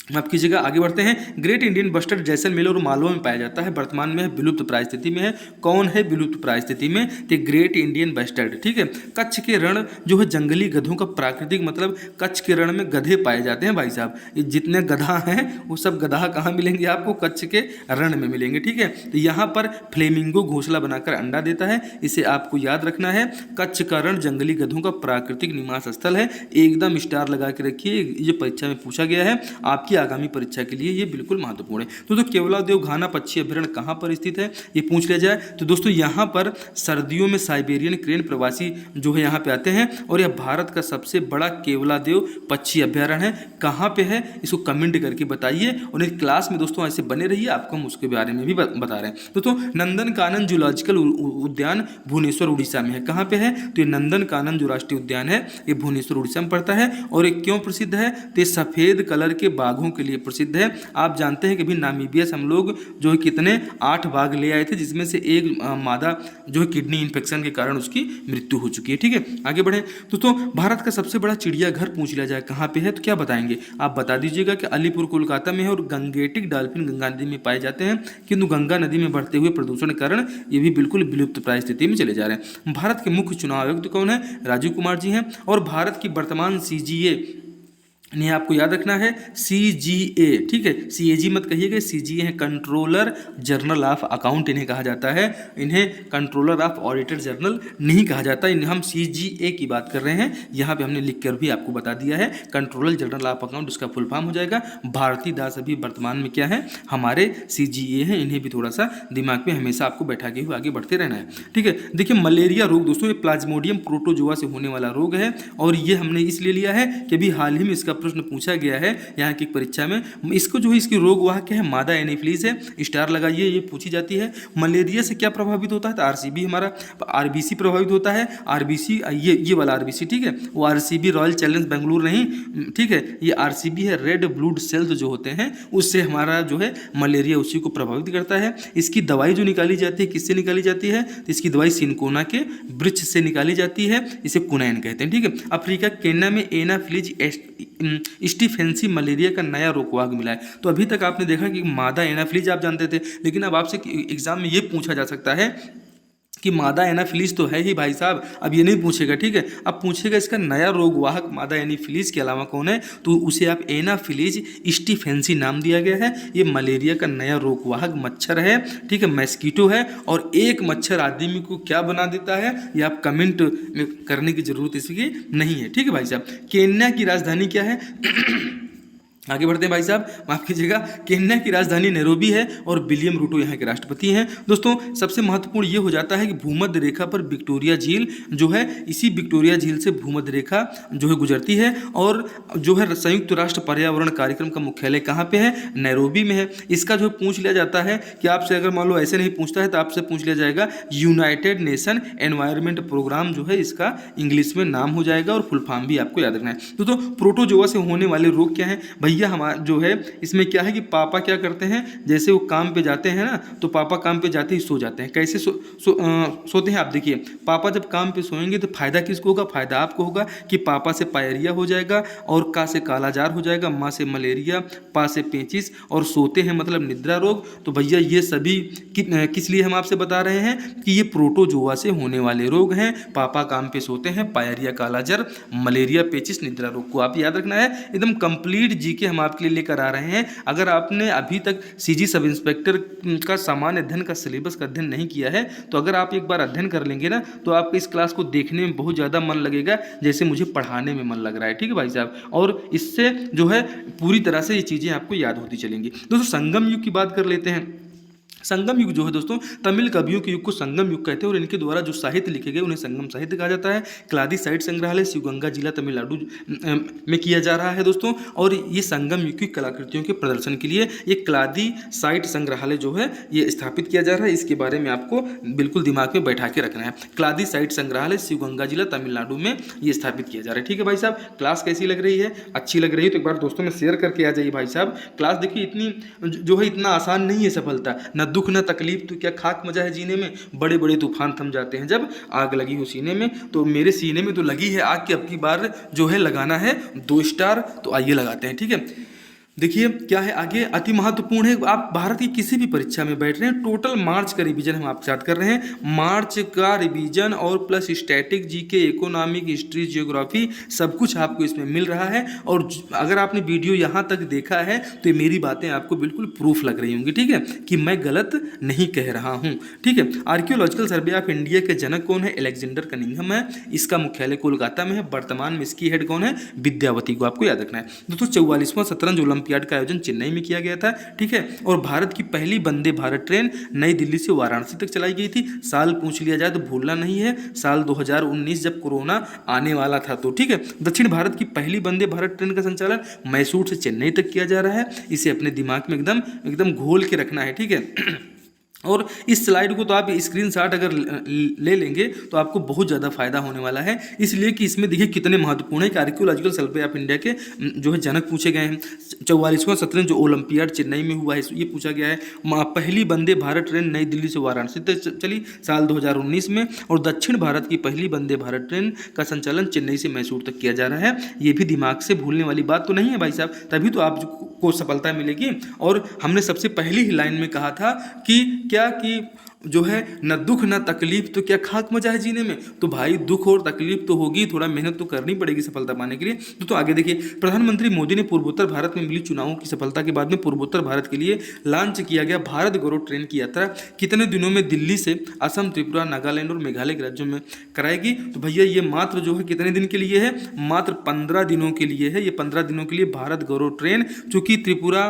माफ कीजिएगा, आगे बढ़ते हैं। ग्रेट इंडियन बस्टर्ड जैसलमेर और मालवा में पाया जाता है, वर्तमान में विलुप्त प्राय स्थिति में है। कौन है विलुप्त प्राय स्थिति में? तो ग्रेट इंडियन बस्टर्ड, ठीक है। कच्छ के रण जो है जंगली गधों का प्राकृतिक, मतलब कच्छ के रण में गधे पाए जाते हैं भाई साहब। ये जितने गधा हैं वो सब गधा कहाँ मिलेंगे आपको? कच्छ के रण में मिलेंगे, ठीक है। तो यहाँ पर फ्लेमिंगो घोंसला बनाकर अंडा देता है, इसे आपको याद रखना है। कच्छ का रण जंगली गधों का प्राकृतिक निवास स्थल है, एकदम स्टार लगा के रखिए, ये परीक्षा में पूछा गया है आपकी आगामी परीक्षा के लिए, ये बिल्कुल महत्वपूर्ण है। तो केवलादेव घाना पक्षी अभ्यारण्य कहाँ पर स्थित है, ये पूछ लिया जाए तो दोस्तों यहाँ पर सर्दियों में साइबेरियन क्रेन प्रवासी जो है यहाँ पे आते हैं, और यह भारत का सबसे बड़ा केवलादेव पक्षी अभ्यारण्य है। कहाँ पे है इसको कमेंट करके बताइए, और इस क्लास में दोस्तों ऐसे बने रहिए, आपको हम उसके बारे में भी बता रहे हैं। दोस्तों नंदनकानन जूलॉजिकल उद्यान भुवनेश्वर उड़ीसा में है। कहाँ पे है? तो ये नंदनकानन जो राष्ट्रीय उद्यान है ये भुवनेश्वर उड़ीसा में पड़ता है। और ये क्यों प्रसिद्ध है? तो सफेद कलर के बाघों के लिए प्रसिद्ध है। आप जानते हैं कि भी नामीबिया से हम लोग जो है कितने 8 बाघ ले आए थे, जिसमें से एक मादा जो है किडनी इन्फेक्शन के कारण उसकी मृत्यु हो चुकी है, ठीक है। आगे बढ़े तो भारत का सबसे बड़ा चिड़ियाघर पूछ लिया जाए कहाँ पे है, तो क्या बताएंगे आप? बता दीजिएगा कि अलीपुर कोलकाता में है, और गंगेटिक डॉल्फिन गंगा नदी में पाए जाते हैं, किंतु गंगा नदी में बढ़ते हुए प्रदूषण के कारण ये भी बिल्कुल विलुप्त प्राय स्थिति में चले जा रहे हैं। भारत के मुख्य चुनाव आयुक्त कौन है? राजीव कुमार जी हैं। और भारत की वर्तमान CGA इन्हें आपको याद रखना है, CGA, ठीक है। CAG मत कहिएगा, CGA है कंट्रोलर जनरल ऑफ अकाउंट इन्हें कहा जाता है, इन्हें कंट्रोलर ऑफ ऑडिटर जनरल नहीं कहा जाता। इन्हें हम CGA की बात कर रहे हैं, यहाँ पे हमने लिख कर भी आपको बता दिया है। कंट्रोलर जनरल ऑफ अकाउंट उसका फुल फॉर्म हो जाएगा। भारती दास अभी वर्तमान में क्या है? हमारे CGA हैं, इन्हें भी थोड़ा सा दिमाग में हमेशा आपको बैठा के हुए आगे बढ़ते रहना है, ठीक है। देखिए मलेरिया रोग दोस्तों ये प्लाज्मोडियम प्रोटोजोआ से होने वाला रोग है, और ये हमने इसलिए लिया है कि अभी हाल ही में इसका प्रश्न पूछा गया है यहाँ की परीक्षा में। इसको जो है इसकी रोग वाह क्या है? मादा एनीफिलीज है, स्टार लगाइए, ये पूछी जाती है। मलेरिया से क्या प्रभावित होता है? तो RCB हमारा RBC प्रभावित होता है। RBC ये वाला RBC, ठीक है, वो RCB रॉयल चैलेंज बेंगलुरु नहीं, ठीक है, ये RCB है, रेड ब्लड सेल्स जो होते हैं उससे हमारा जो है मलेरिया उसी को प्रभावित करता है। इसकी दवाई जो निकाली जाती है किससे निकाली जाती है? तो इसकी दवाई सिनकोना के वृक्ष से निकाली जाती है, इसे कुनैन कहते हैं, ठीक है। अफ्रीका केन्या में एनाफिलीज स्टीफेंसी मलेरिया का नया रोगवाग मिला है। तो अभी तक आपने देखा कि मादा एनाफिलीज आप जानते थे, लेकिन अब आपसे एग्जाम में ये पूछा जा सकता है कि मादा एनाफिलीज तो है ही भाई साहब, अब ये नहीं पूछेगा, ठीक है। अब पूछेगा इसका नया रोगवाहक मादा एनाफिलीज के अलावा कौन है, तो उसे आप एनाफिलीज स्टीफेंसी नाम दिया गया है। ये मलेरिया का नया रोगवाहक मच्छर है, ठीक है, मस्कीटो है। और एक मच्छर आदमी को क्या बना देता है ये आप कमेंट में करने की जरूरत इसकी नहीं है, ठीक है भाई साहब। केन्या की राजधानी क्या है? आगे बढ़ते हैं भाई साहब, माफ कीजिएगा, केन्या की राजधानी नैरोबी है, और विलियम रूटो यहाँ के राष्ट्रपति हैं। दोस्तों सबसे महत्वपूर्ण ये हो जाता है कि भूमध्य रेखा पर विक्टोरिया झील जो है, इसी विक्टोरिया झील से भूमध्य रेखा जो है गुजरती है, और जो है संयुक्त राष्ट्र पर्यावरण कार्यक्रम का मुख्यालय कहाँ पे है? नैरोबी में है। इसका जो पूछ लिया जाता है कि आपसे अगर मान लो ऐसे नहीं पूछता है तो आपसे पूछ लिया जाएगा यूनाइटेड नेशन एनवायरमेंट प्रोग्राम जो है इसका इंग्लिश में नाम हो जाएगा, और फुल फॉर्म भी आपको याद रखना है। दोस्तों प्रोटोजोआ से होने वाले रोग क्या है भैया? हमारा जो है इसमें क्या है कि पापा क्या करते हैं, जैसे वो काम पे जाते हैं ना, तो पापा काम पे जाते ही सो जाते हैं। कैसे सोते हैं आप देखिए, पापा जब काम पे सोएंगे तो फायदा किसको होगा? फायदा आपको होगा कि पापा से पायरिया हो जाएगा, और का से कालाजार हो जाएगा, माँ से मलेरिया, पा से पेचिस, और सोते हैं मतलब निद्रा रोग। तो भैया ये सभी किस लिए हम आपसे बता रहे हैं कि ये प्रोटोजोआ से होने वाले रोग हैं। पापा काम पे सोते हैं, पायरिया, कालाजार, मलेरिया, पेचिस, निद्रा रोग को आप याद रखना है। एकदम कंप्लीट जीके हम आपके लिए लेकर आ रहे हैं। अगर आपने अभी तक CG सब इंस्पेक्टर का सामान्य अध्ययन का सिलेबस का अध्ययन नहीं किया है, तो अगर आप एक बार अध्ययन कर लेंगे ना, तो आपको इस क्लास को देखने में बहुत ज़्यादा मन लगेगा, जैसे मुझे पढ़ाने में मन लग रहा है, ठीक है भाई साहब। और इससे जो है पूरी तरह से ये चीज़ें आपको याद होती चलेंगी। दोस्तों संगम युग की बात कर लेते हैं। संगम युग जो है दोस्तों, तमिल कवियों के युग को संगम युग कहते हैं, और इनके द्वारा जो साहित्य लिखे गए उन्हें संगम साहित्य कहा जाता है। क्लादी साहित्य संग्रहालय शिवगंगा जिला तमिलनाडु में किया जा रहा है दोस्तों। और ये संगम युग की कलाकृतियों के प्रदर्शन के लिए ये क्लादी साहित्य संग्रहालय जो है ये स्थापित किया जा रहा है। इसके बारे में आपको बिल्कुल दिमाग में बैठा के रखना है। क्लादी साहित्य संग्रहालय शिवगंगा जिला तमिलनाडु में ये स्थापित किया जा रहा है, ठीक है भाई साहब। क्लास कैसी लग रही है? अच्छी लग रही है तो एक बार दोस्तों में शेयर करके आ जाइए भाई साहब। क्लास देखिए इतनी जो है इतना आसान नहीं है सफलता, न दुख न तकलीफ, तो क्या खाक मजा है जीने में। बड़े बड़े तूफान थम जाते हैं जब आग लगी हो सीने में, तो मेरे सीने में तो लगी है आग की, अब की बार जो है लगाना है 2 स्टार, तो आइए लगाते हैं, ठीक है। देखिए क्या है आगे, अति महत्वपूर्ण है। आप भारत की किसी भी परीक्षा में बैठ रहे हैं, टोटल मार्च का रिवीजन हम आपके साथ कर रहे हैं। मार्च का रिवीजन और plus static, GK, economic, history, geography, सब कुछ आपको इसमें मिल रहा है। और अगर आपने वीडियो यहाँ तक देखा है तो ये मेरी बातें आपको बिल्कुल प्रूफ लग रही होंगी, ठीक है, कि मैं गलत नहीं कह रहा हूँ, ठीक है। आर्कियोलॉजिकल सर्वे ऑफ इंडिया के जनक कौन है? अलेक्जेंडर कनिंघम है। इसका मुख्यालय कोलकाता में है। वर्तमान में इसकी हेड कौन है? विद्यावती को आपको याद रखना है। दोस्तों 44वां शतरंज ओलंपियाड का आयोजन चेन्नई में किया गया था, ठीक है। और भारत की पहली वंदे भारत ट्रेन नई दिल्ली से वाराणसी तक चलाई गई थी। साल पूछ लिया जाए तो भूलना नहीं है, साल 2019, जब कोरोना आने वाला था, तो ठीक है। दक्षिण भारत की पहली वंदे भारत ट्रेन का संचालन मैसूर से चेन्नई तक किया जा रहा है। इसे अपने दिमाग में एकदम एकदम घोल के रखना है, ठीक है। और इस स्लाइड को तो आप स्क्रीनशॉट अगर ले लेंगे तो आपको बहुत ज़्यादा फायदा होने वाला है, इसलिए कि इसमें देखिए कितने महत्वपूर्ण है कि आर्कियोलॉजिकल सर्वे ऑफ इंडिया के जो है जनक पूछे गए हैं। 44वां शतरंज जो ओलंपियाड चेन्नई में हुआ है ये पूछा गया है। पहली वंदे भारत ट्रेन नई दिल्ली से वाराणसी तक चली साल 2019 में। और दक्षिण भारत की पहली वंदे भारत ट्रेन का संचालन चेन्नई से मैसूर तक किया जा रहा है। ये भी दिमाग से भूलने वाली बात तो नहीं है भाई साहब, तभी तो आपको सफलता मिलेगी। और हमने सबसे पहली ही लाइन में कहा था कि क्या कि जो है न दुख न तकलीफ तो क्या खाक मजा है जीने में। तो भाई दुख और तकलीफ तो होगी, थोड़ा मेहनत तो करनी पड़ेगी सफलता पाने के लिए। तो आगे देखिए, प्रधानमंत्री मोदी ने पूर्वोत्तर भारत में मिली चुनावों की सफलता के बाद में पूर्वोत्तर भारत के लिए लॉन्च किया गया भारत गौरव ट्रेन की यात्रा कितने दिनों में दिल्ली से असम, त्रिपुरा, नागालैंड और मेघालय के राज्यों में कराएगी? तो भैया ये मात्र जो है कितने दिन के लिए है? मात्र 15 दिनों के लिए है। ये 15 दिनों के लिए भारत गौरव ट्रेन, चूंकि त्रिपुरा,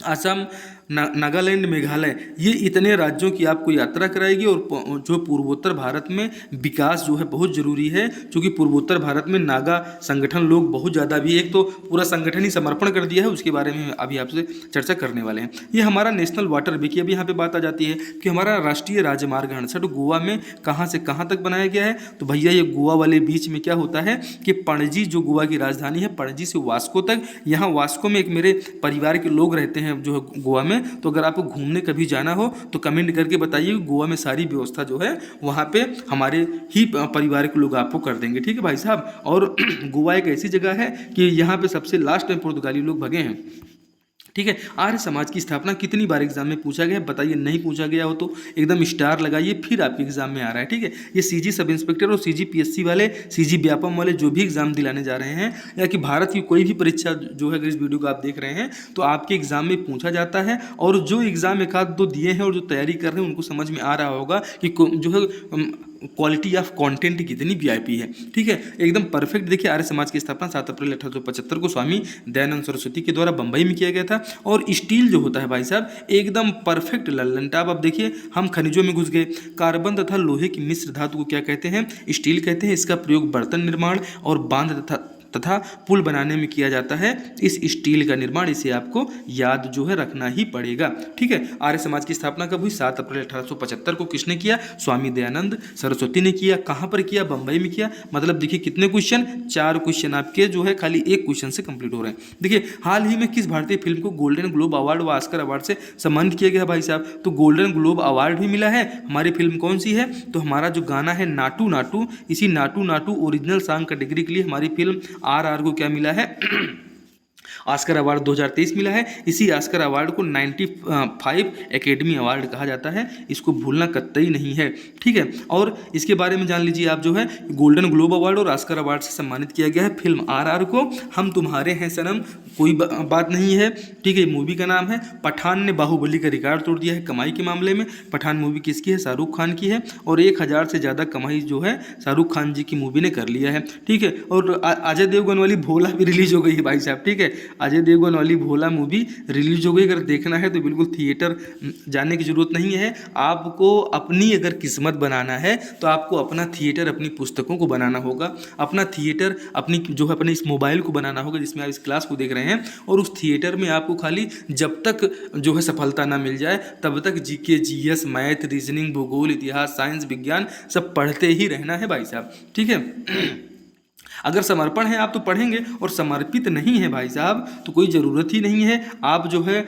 असम, नागालैंड, मेघालय, ये इतने राज्यों की आपको यात्रा कराएगी। और जो पूर्वोत्तर भारत में विकास जो है बहुत ज़रूरी है, क्योंकि पूर्वोत्तर भारत में नागा संगठन लोग बहुत ज़्यादा भी, एक तो पूरा संगठन ही समर्पण कर दिया है, उसके बारे में अभी आपसे चर्चा करने वाले हैं। ये हमारा नेशनल वाटर वे की अभी यहाँ पे बात आ जाती है कि हमारा राष्ट्रीय राजमार्ग 68 गोवा में कहाँ से कहाँ तक बनाया गया है। तो भैया ये गोवा वाले बीच में क्या होता है कि पणजी जो गोवा की राजधानी है, पणजी से वास्को तक, यहाँ वास्को में एक मेरे परिवार के लोग रहते हैं जो है गोवा में। तो अगर आपको घूमने कभी जाना हो तो कमेंट करके बताइए, गोवा में सारी व्यवस्था जो है वहाँ पे हमारे ही परिवार के लोग आपको कर देंगे, ठीक है भाई साहब। और गोवा एक ऐसी जगह है कि यहाँ पे सबसे लास्ट में पुर्तगाली लोग भगे हैं, ठीक है। आर्य समाज की स्थापना कितनी बार एग्जाम में पूछा गया? बताइए, नहीं पूछा गया हो तो एकदम स्टार लगाइए, फिर आपके एग्जाम में आ रहा है, ठीक है। ये सीजी सब इंस्पेक्टर और सीजी पीएससी वाले, सीजी व्यापम वाले जो भी एग्जाम दिलाने जा रहे हैं, या कि भारत की कोई भी परीक्षा जो है, अगर इस वीडियो को आप देख रहे हैं तो आपके एग्जाम में पूछा जाता है। और जो एग्जाम एक आध दो दिए हैं और जो तैयारी कर रहे हैं उनको समझ में आ रहा होगा कि जो है क्वालिटी ऑफ कंटेंट कितनी वीआईपी है, ठीक है, एकदम परफेक्ट। देखिए, आर्य समाज की स्थापना 7 अप्रैल 1875 को स्वामी दयानंद सरस्वती के द्वारा बंबई में किया गया था। और स्टील जो होता है भाई साहब एकदम परफेक्ट लल्लनटाप। अब देखिए, हम खनिजों में घुस गए। कार्बन तथा लोहे की मिश्र धातु को क्या कहते हैं? स्टील कहते हैं। इसका प्रयोग बर्तन निर्माण और बांध तथा पुल बनाने में किया जाता है। इस स्टील का निर्माण, इसे आपको याद जो है रखना ही पड़ेगा, ठीक है। आर्य समाज की स्थापना कब हुई? 7 अप्रैल 1875 को। किसने किया? स्वामी दयानंद सरस्वती ने किया। कहाँ पर किया? बंबई में किया। मतलब देखिए कितने क्वेश्चन, 4 क्वेश्चन आपके जो है खाली एक क्वेश्चन से कंप्लीट हो रहे हैं। देखिए, हाल ही में किस भारतीय फिल्म को गोल्डन ग्लोब अवार्ड व ऑस्कर अवार्ड से सम्मानित किया गया भाई साहब? तो गोल्डन ग्लोब अवार्ड भी मिला है। हमारी फिल्म कौन सी है? तो हमारा जो गाना है नाटू नाटू, इसी Naatu Naatu original song category के लिए हमारी फिल्म आरआर को क्या मिला है? ऑस्कर अवार्ड 2023 मिला है। इसी ऑस्कर अवार्ड को 95 एकेडमी अवार्ड कहा जाता है। इसको भूलना कतई नहीं है, ठीक है। और इसके बारे में जान लीजिए आप जो है, गोल्डन ग्लोब अवार्ड और ऑस्कर अवार्ड से सम्मानित किया गया है फिल्म आरआर को। हम तुम्हारे हैं सनम, कोई बात नहीं है, ठीक है। मूवी का नाम है। पठान ने बाहुबली का रिकॉर्ड तोड़ दिया है कमाई के मामले में। पठान मूवी किसकी है? शाहरुख खान की है। और 1000 से ज़्यादा कमाई जो है शाहरुख खान जी की मूवी ने कर लिया है, ठीक है। और अजय देवगन वाली भोला भी रिलीज हो गई है भाई साहब, ठीक है। अजय देवगन वाली भोला मूवी रिलीज हो गई। अगर देखना है तो बिल्कुल थिएटर जाने की जरूरत नहीं है। आपको अपनी अगर किस्मत बनाना है तो आपको अपना थिएटर, अपनी पुस्तकों को बनाना होगा, अपना थिएटर अपनी जो है अपने इस मोबाइल को बनाना होगा जिसमें आप इस क्लास को देख रहे हैं। और उस थिएटर में आपको खाली जब तक जो है सफलता ना मिल जाए तब तक जीके, जीएस, मैथ, रीजनिंग, भूगोल, इतिहास, साइंस, विज्ञान सब पढ़ते ही रहना है भाई साहब, ठीक है। अगर समर्पण है आप तो पढ़ेंगे, और समर्पित नहीं है भाई साहब तो कोई ज़रूरत ही नहीं है। आप जो है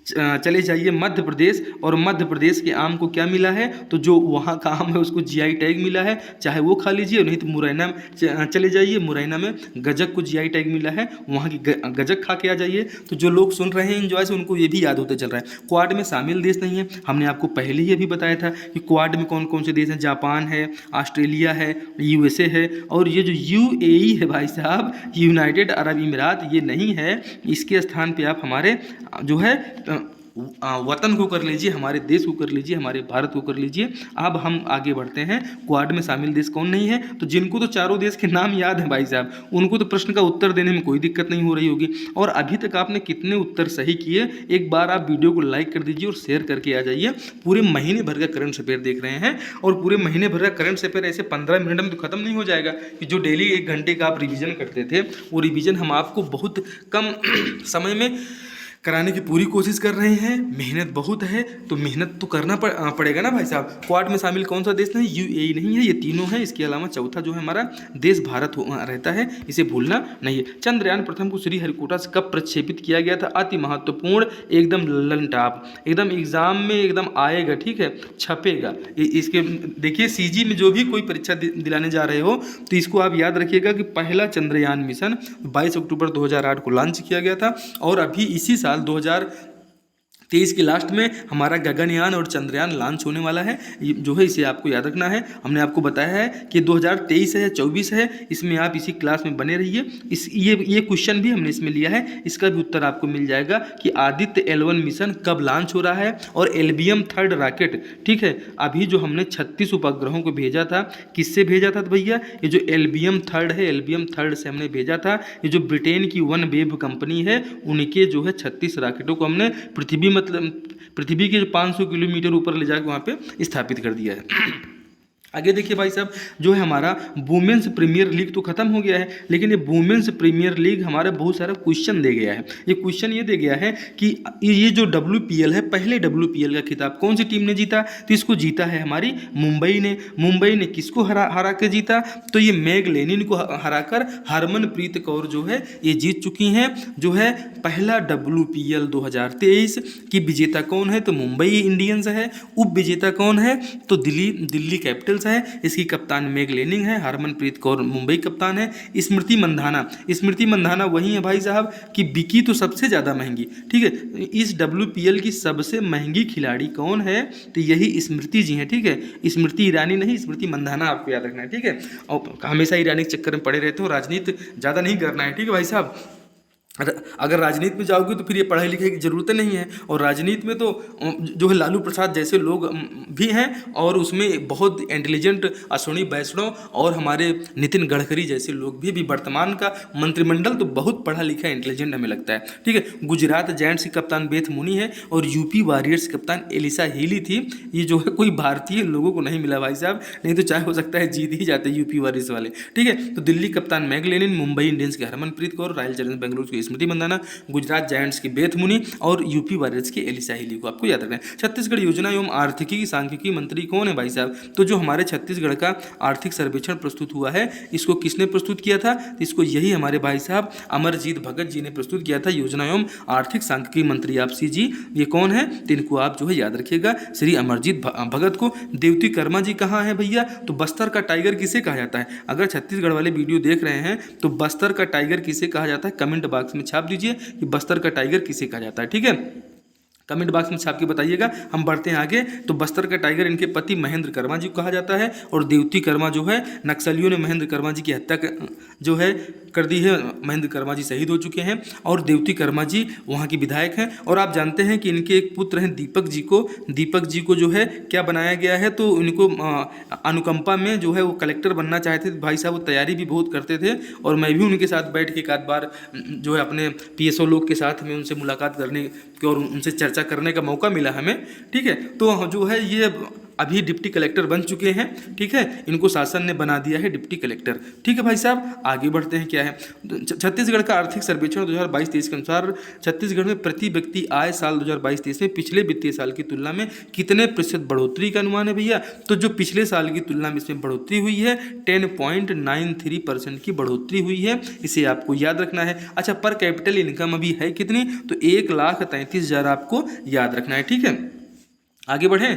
चले जाइए मध्य प्रदेश, और मध्य प्रदेश के आम को क्या मिला है, तो जो वहाँ का आम है उसको जीआई टैग मिला है, चाहे वो खा लीजिए, नहीं तो मुरैना में चले जाइए, मुरैना में गजक को जीआई टैग मिला है, वहाँ की गजक खा के आ जाइए। तो जो लोग सुन रहे हैं एंजॉय से, उनको ये भी याद होते चल रहा है। क्वाड में शामिल देश नहीं है, हमने आपको पहले ही अभी बताया था कि क्वाड में कौन कौन से देश हैं, जापान है, ऑस्ट्रेलिया है, यूएसए है, और ये जो यूएई है भाई साहब, यूनाइटेड अरब अमीरात, ये नहीं है। इसके स्थान पे आप हमारे जो है वतन को कर लीजिए, हमारे देश को कर लीजिए, हमारे भारत को कर लीजिए। अब हम आगे बढ़ते हैं, क्वाड में शामिल देश कौन नहीं है, तो जिनको तो चारों देश के नाम याद हैं भाई साहब, उनको तो प्रश्न का उत्तर देने में कोई दिक्कत नहीं हो रही होगी। और अभी तक आपने कितने उत्तर सही किए, एक बार आप वीडियो को लाइक कर दीजिए और शेयर करके आ जाइए। पूरे महीने भर का करंट अफेयर देख रहे हैं, और पूरे महीने भर का करंट अफेयर ऐसे 15 मिनट में तो खत्म नहीं हो जाएगा कि जो डेली 1 घंटे का आप रिवीजन करते थे, वो रिवीजन हम आपको बहुत कम समय में कराने की पूरी कोशिश कर रहे हैं। मेहनत बहुत है, तो मेहनत तो करना पड़ेगा ना भाई साहब। क्वाड में शामिल कौन सा देश नहीं, यूएई नहीं है, ये तीनों है। इसके अलावा चौथा जो है हमारा देश भारत रहता है, इसे भूलना नहीं है। चंद्रयान प्रथम को श्रीहरिकोटा से कब प्रक्षेपित किया गया था, अति महत्वपूर्ण, एकदम ललन टॉप, एकदम एग्जाम में एकदम आएगा, ठीक है, छपेगा। इसके देखिए सीजी में जो भी कोई परीक्षा दिलाने जा रहे हो, तो इसको आप याद रखिएगा कि पहला चंद्रयान मिशन 22 अक्टूबर 2008 को लॉन्च किया गया था, और अभी इसी साल 2023 के लास्ट में हमारा गगनयान और चंद्रयान लॉन्च होने वाला है। जो है इसे आपको याद रखना है। हमने आपको बताया है कि 2023 है या 24 है, इसमें आप इसी क्लास में बने रहिए। ये क्वेश्चन भी हमने इसमें लिया है, इसका भी उत्तर आपको मिल जाएगा कि आदित्य L1 मिशन कब लॉन्च हो रहा है, और एल्बियम 3 रॉकेट, ठीक है, अभी जो हमने 36 उपग्रहों को भेजा था, किससे भेजा था तो भैया, ये जो एल्बियम 3 है, एल्बियम 3 से हमने भेजा था। ये जो ब्रिटेन की वन वेव कंपनी है, उनके जो है 36 रॉकेटों को हमने पृथ्वी के 500 किलोमीटर ऊपर ले जाकर वहाँ पे स्थापित कर दिया है। आगे देखिए भाई साहब, जो है हमारा वुमेन्स प्रीमियर लीग तो खत्म हो गया है, लेकिन ये वुमेन्स प्रीमियर लीग हमारे बहुत सारा क्वेश्चन दे गया है। ये क्वेश्चन ये दे गया है कि ये जो WPL है, पहले WPL का खिताब कौन सी टीम ने जीता, तो इसको जीता है हमारी मुंबई ने। मुंबई ने किसको हरा के जीता, तो ये मैग लेनिन को हराकर हरमनप्रीत कौर जो है ये जीत चुकी हैं। जो है पहला WPL 2023 की विजेता कौन है, तो मुंबई इंडियंस है। उप विजेता कौन है, तो दिल्ली कैपिटल्स है। इसकी कप्तान मैग लेनिंग है, हरमनप्रीत कौर मुंबई कप्तान है। स्मृति मंधाना वही है भाई साहब कि बिकी तो सबसे ज़्यादा महंगी, ठीक है। इस WPL की सबसे महंगी खिलाड़ी कौन है, तो यही स्मृति जी हैं, ठीक है। स्मृति ईरानी नहीं, स्मृति मंधाना आपको याद रखना है, ठीक है। और हमेशा ईरानी के चक्कर में पड़े रहते हो, राजनीति ज़्यादा नहीं करना है, ठीक है भाई साहब। अगर राजनीति में जाओगे तो फिर ये पढ़ाई लिखाई की ज़रूरत नहीं है। और राजनीति में तो जो है लालू प्रसाद जैसे लोग भी हैं, और उसमें बहुत इंटेलिजेंट अश्विनी वैष्णव और हमारे नितिन गडकरी जैसे लोग भी वर्तमान का मंत्रिमंडल तो बहुत पढ़ा लिखा इंटेलिजेंट हमें लगता है, ठीक है। गुजरात जायंट्स की कप्तान बेथ मुनी है, और यूपी वॉरियर्स की कप्तान एलिसा हीली थी। ये जो है कोई भारतीय लोगों को नहीं मिला भाई साहब, नहीं तो चाहे हो सकता है जीत ही जाते यूपी वॉरियर्स वाले, ठीक है। तो दिल्ली कप्तान मैग लेनिन, मुंबई इंडियंस के हरमनप्रीत कौर, रॉयल चैलेंजर्स बेंगलुरु की स्मृति मंदाना, गुजरात जायंट्स की बेथ मुनी, और यूपी वॉरियर्स की एलिसा हीली को आपको याद रखना है। छत्तीसगढ़ योजना एवं आर्थिकी की सांख्यिकी मंत्री कौन है भाई साहब, तो जो हमारे छत्तीसगढ़ का आर्थिक सर्वेक्षण प्रस्तुत हुआ है, इसको किसने प्रस्तुत किया था, तो इसको यही हमारे भाई साहब अमरजीत भगत जी ने प्रस्तुत किया था, योजना एवं आर्थिक सांख्यिकी मंत्री आप CG। ये कौन है, तो इनको आप जो है याद रखिएगा, श्री अमरजीत भगत को। देवती कर्मा जी कहाँ है भैया, तो बस्तर का टाइगर किसे कहा जाता है। अगर छत्तीसगढ़ वाले वीडियो देख रहे हैं तो बस्तर का टाइगर किसे कहा जाता है, कमेंट बॉक्स में छाप दीजिए कि बस्तर का टाइगर किसे कहा जाता है, ठीक है। कमेंट बॉक्स में छाप के बताइएगा। हम बढ़ते हैं आगे, तो बस्तर का टाइगर इनके पति महेंद्र कर्मा जी को कहा जाता है, और देवती कर्मा जो है नक्सलियों ने महेंद्र कर्मा जी की हत्या जो है कर दी है। महेंद्र कर्मा जी शहीद हो चुके हैं, और देवती कर्मा जी वहाँ की विधायक हैं। और आप जानते हैं कि इनके एक पुत्र हैं दीपक जी को जो है क्या बनाया गया है, तो इनको अनुकंपा में जो है वो कलेक्टर बनना चाहते थे भाई साहब। वो तैयारी भी बहुत करते थे, और मैं भी उनके साथ बैठ के एक आध बार जो है अपने PSO लोग के साथ में उनसे मुलाकात करने की और उनसे चर्चा करने का मौका मिला हमें, ठीक है। तो जो है ये अभी डिप्टी कलेक्टर बन चुके हैं, ठीक है, इनको शासन ने बना दिया है डिप्टी कलेक्टर। ठीक है भाई साहब, आगे बढ़ते हैं। क्या है, छत्तीसगढ़ का आर्थिक सर्वेक्षण 2022-23 के अनुसार छत्तीसगढ़ में प्रति व्यक्ति आय साल 2022-23 में पिछले वित्तीय साल की तुलना में कितने प्रतिशत बढ़ोतरी का अनुमान है भैया? तो जो पिछले साल की तुलना में इसमें बढ़ोतरी हुई है 10.93% की बढ़ोतरी हुई है, इसे आपको याद रखना है। अच्छा, पर कैपिटल इनकम अभी है कितनी? तो 1,33,000 आपको याद रखना है। ठीक है, आगे बढ़ें।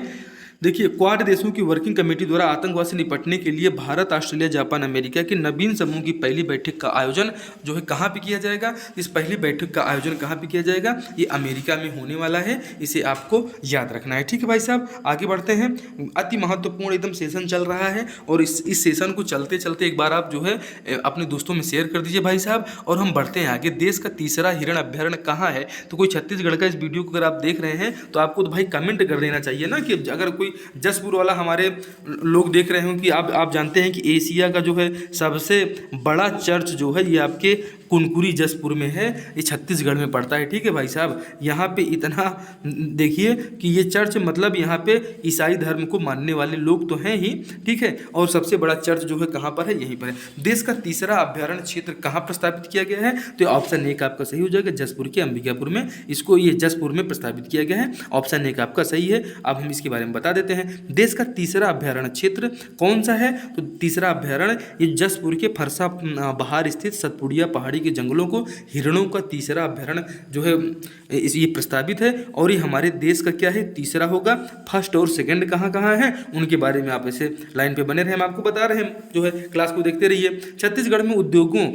देखिए, क्वाड देशों की वर्किंग कमेटी द्वारा आतंकवाद से निपटने के लिए भारत, ऑस्ट्रेलिया, जापान, अमेरिका के नवीन समूह की पहली बैठक का आयोजन जो है कहाँ पे किया जाएगा? इस पहली बैठक का आयोजन कहाँ पे किया जाएगा? ये अमेरिका में होने वाला है, इसे आपको याद रखना है। ठीक है भाई साहब, आगे बढ़ते हैं। अति महत्वपूर्ण एकदम सेशन चल रहा है और इस सेशन को चलते चलते एक बार आप जो है अपने दोस्तों में शेयर कर दीजिए भाई साहब, और हम बढ़ते हैं आगे। देश का तीसरा हिरण अभ्यारण्य कहाँ है? तो कोई छत्तीसगढ़ का इस वीडियो को अगर आप देख रहे हैं तो आपको तो भाई कमेंट कर देना चाहिए ना, कि अगर कोई जसपुर वाला हमारे लोग देख रहे हो कि आप जानते हैं कि एशिया का जो है सबसे बड़ा चर्च जो है ये आपके कुनकुरी जसपुर में है, ये छत्तीसगढ़ में पड़ता है। ठीक है भाई साहब, यहाँ पे इतना देखिए कि ये चर्च मतलब यहाँ पे ईसाई धर्म को मानने वाले लोग तो हैं ही, ठीक है, और सबसे बड़ा चर्च जो है कहाँ पर है? यहीं पर है। देश का तीसरा अभ्यारण्य क्षेत्र कहाँ प्रस्तावित किया गया है? तो ऑप्शन एक आपका सही हो जाएगा, जसपुर के अंबिकापुर में, इसको ये जसपुर में प्रस्तावित किया गया है। ऑप्शन एक आपका सही है। अब हम इसके बारे में बता देते हैं। देश का तीसरा अभ्यारण्य क्षेत्र कौन सा है? तो तीसरा अभ्यारण्य ये जसपुर के फरसा बहार स्थित सतपुड़िया पहाड़ी के जंगलों को हिरणों का तीसरा अभ्यारण्य जो है ये प्रस्तावित है, और ये हमारे देश का क्या है? तीसरा होगा। फर्स्ट और सेकंड कहाँ कहाँ है उनके बारे में आप ऐसे लाइन पे बने रहे, हम आपको बता रहे हैं, जो है क्लास को देखते रहिए। छत्तीसगढ़ में उद्योगों,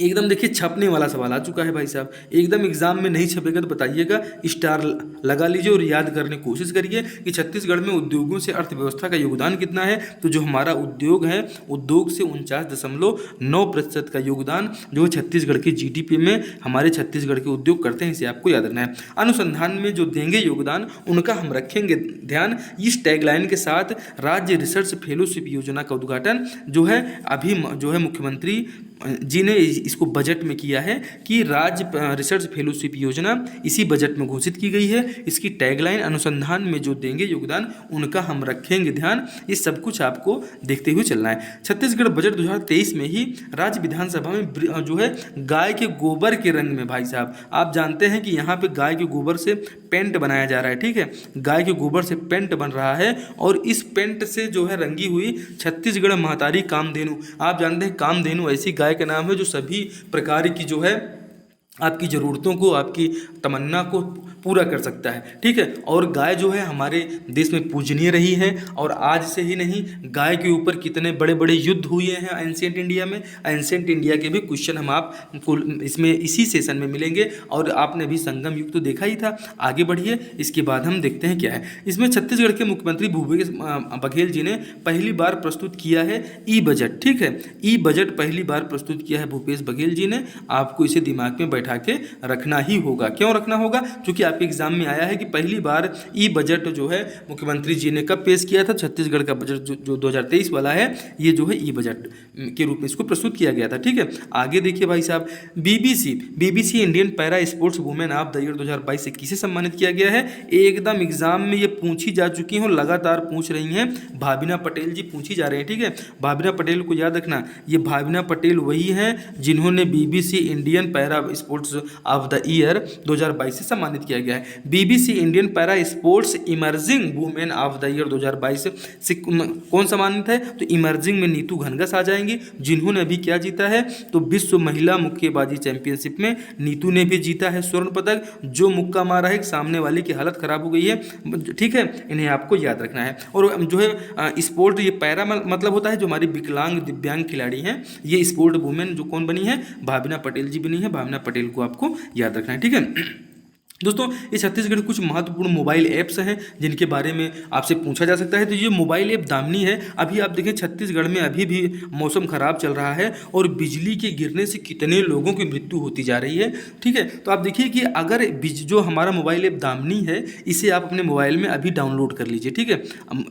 एकदम देखिए छपने वाला सवाल आ चुका है भाई साहब, एकदम एग्जाम में नहीं छपेगा तो बताइएगा, स्टार लगा लीजिए और याद करने की कोशिश करिए कि छत्तीसगढ़ में उद्योगों से अर्थव्यवस्था का योगदान कितना है। तो जो हमारा उद्योग है, उद्योग से 49.9% का योगदान जो छत्तीसगढ़ की जीडीपी में हमारे छत्तीसगढ़ के उद्योग करते हैं, इसे आपको याद रखना है। अनुसंधान में जो देंगे योगदान उनका हम रखेंगे ध्यान। इस टैगलाइन के साथ राज्य रिसर्च फेलोशिप योजना का उद्घाटन जो है अभी जो है मुख्यमंत्री जी ने इसको बजट में किया है कि राज्य रिसर्च फेलोशिप योजना इसी बजट में घोषित की गई है। इसकी टैगलाइन अनुसंधान में जो देंगे योगदान उनका हम रखेंगे ध्यान। ये सब कुछ आपको देखते हुए चलना है। छत्तीसगढ़ बजट 2023 में ही राज्य विधानसभा में जो है गाय के गोबर के रंग में, भाई साहब आप जानते हैं कि यहाँ पे गाय के गोबर से पेंट बनाया जा रहा है, ठीक है, गाय के गोबर से पेंट बन रहा है और इस पेंट से जो है रंगी हुई छत्तीसगढ़ महतारी कामधेनु, आप जानते हैं कामधेनु ऐसी गाय का नाम है जो सभी प्रकार की जो है आपकी ज़रूरतों को, आपकी तमन्ना को पूरा कर सकता है, ठीक है। और गाय जो है हमारे देश में पूजनीय रही है, और आज से ही नहीं, गाय के ऊपर कितने बड़े बड़े युद्ध हुए हैं एंशिएंट इंडिया में। एंशिएंट इंडिया के भी क्वेश्चन हम आपको इसमें इसी सेशन में मिलेंगे, और आपने भी संगम युग तो देखा ही था। आगे बढ़िए, इसके बाद हम देखते हैं क्या है इसमें। छत्तीसगढ़ के मुख्यमंत्री भूपेश बघेल जी ने पहली बार प्रस्तुत किया है ई बजट, ठीक है, ई बजट पहली बार प्रस्तुत किया है भूपेश बघेल जी ने। आपको इसे दिमाग में बैठा के रखना ही होगा। क्यों रखना होगा? क्योंकि आपके एग्जाम में आया है कि पहली बार ई बजट जो है मुख्यमंत्री जी ने कब पेश किया था? छत्तीसगढ़ का बजट जो 2023 वाला है, ये जो है ई बजट के रूप में इसको प्रस्तुत किया गया था, ठीक है। आगे देखिए भाई साहब, BBC Indian para sports women of the year 2022 से किसे सम्मानित किया गया है? एकदम एग्जाम में ये पूछी जा चुकी हैं और लगातार पूछ रही हैं, भाविना पटेल जी पूछी जा रहे हैं, ठीक है। भाविना पटेल को याद रखना, ये भाविना पटेल वही हैं जिन्होंने BBC Indian para sports of the year 2022 से सम्मानित किया गया है। BBC Indian para sports emerging women of the year 2022 से कौन सम्मानित है? तो इमर्जिंग में नीतू घनघस आ जाएंगी, जिन्होंने अभी क्या जीता है? तो विश्व महिला मुक्केबाजी चैंपियनशिप में नीतू ने भी जीता है स्वर्ण पदक। जो मुक्का मारा है सामने वाले की हालत खराब हो गई है, ठीक है, इन्हें आपको याद रखना है। और जो है स्पोर्ट, ये पैरा मतलब होता है जो हमारी विकलांग दिव्यांग खिलाड़ी हैं, ये स्पोर्ट वुमेन जो कौन बनी है? भाविना पटेल जी बनी है। भाविना पटेल को आपको याद रखना है, ठीक है। दोस्तों, ये छत्तीसगढ़ के कुछ महत्वपूर्ण मोबाइल ऐप्स हैं जिनके बारे में आपसे पूछा जा सकता है। तो ये मोबाइल ऐप दामिनी है। अभी आप देखें छत्तीसगढ़ में अभी भी मौसम खराब चल रहा है और बिजली के गिरने से कितने लोगों की मृत्यु होती जा रही है, ठीक है। तो आप देखिए कि अगर जो हमारा मोबाइल ऐप दामिनी है, इसे आप अपने मोबाइल में अभी डाउनलोड कर लीजिए, ठीक है।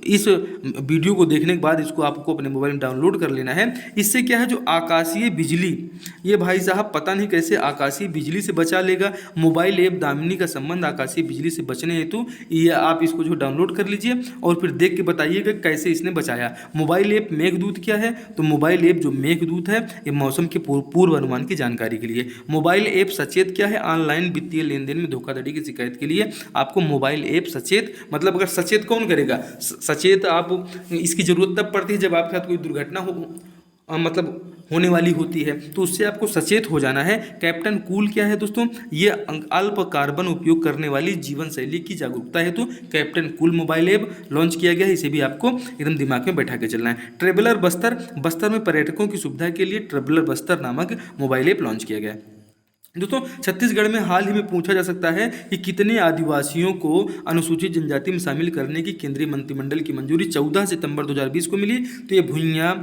इस वीडियो को देखने के बाद इसको आपको अपने मोबाइल में डाउनलोड कर लेना है। इससे क्या है, जो आकाशीय बिजली, ये भाई साहब पता नहीं कैसे आकाशीय बिजली से बचा लेगा। मोबाइल ऐप दामिनी का संबंध आकाशीय बिजली से बचने हेतु ये आप इसको जो डाउनलोड कर लीजिए और फिर देख के बताइएगा कैसे इसने बचाया। मोबाइल ऐप मेघदूत क्या है? तो मोबाइल ऐप जो मेघदूत है ये मौसम के पूर्व अनुमान की जानकारी के लिए। मोबाइल ऐप सचेत क्या है? ऑनलाइन वित्तीय लेन देन में धोखाधड़ी की शिकायत के लिए आपको मोबाइल ऐप सचेत, मतलब अगर सचेत कौन करेगा? सचेत आप इसकी जरूरत तब पड़ती है जब आपके साथ कोई दुर्घटना हो, मतलब होने वाली होती है, तो उससे आपको सचेत हो जाना है। कैप्टन कूल क्या है दोस्तों? ये अल्प कार्बन उपयोग करने वाली जीवन शैली की जागरूकता है। तो captain cool mobile app launch किया गया है, इसे भी आपको एकदम दिमाग में बैठा के चलना है। ट्रेवलर बस्तर, बस्तर में पर्यटकों की सुविधा के लिए ट्रेवलर बस्तर नामक मोबाइल ऐप लॉन्च किया गया है। दोस्तों छत्तीसगढ़ में हाल ही में पूछा जा सकता है कि कितने आदिवासियों को अनुसूचित जनजाति में शामिल करने की केंद्रीय मंत्रिमंडल की मंजूरी 14 सितंबर 2020 को मिली। तो ये भुइयां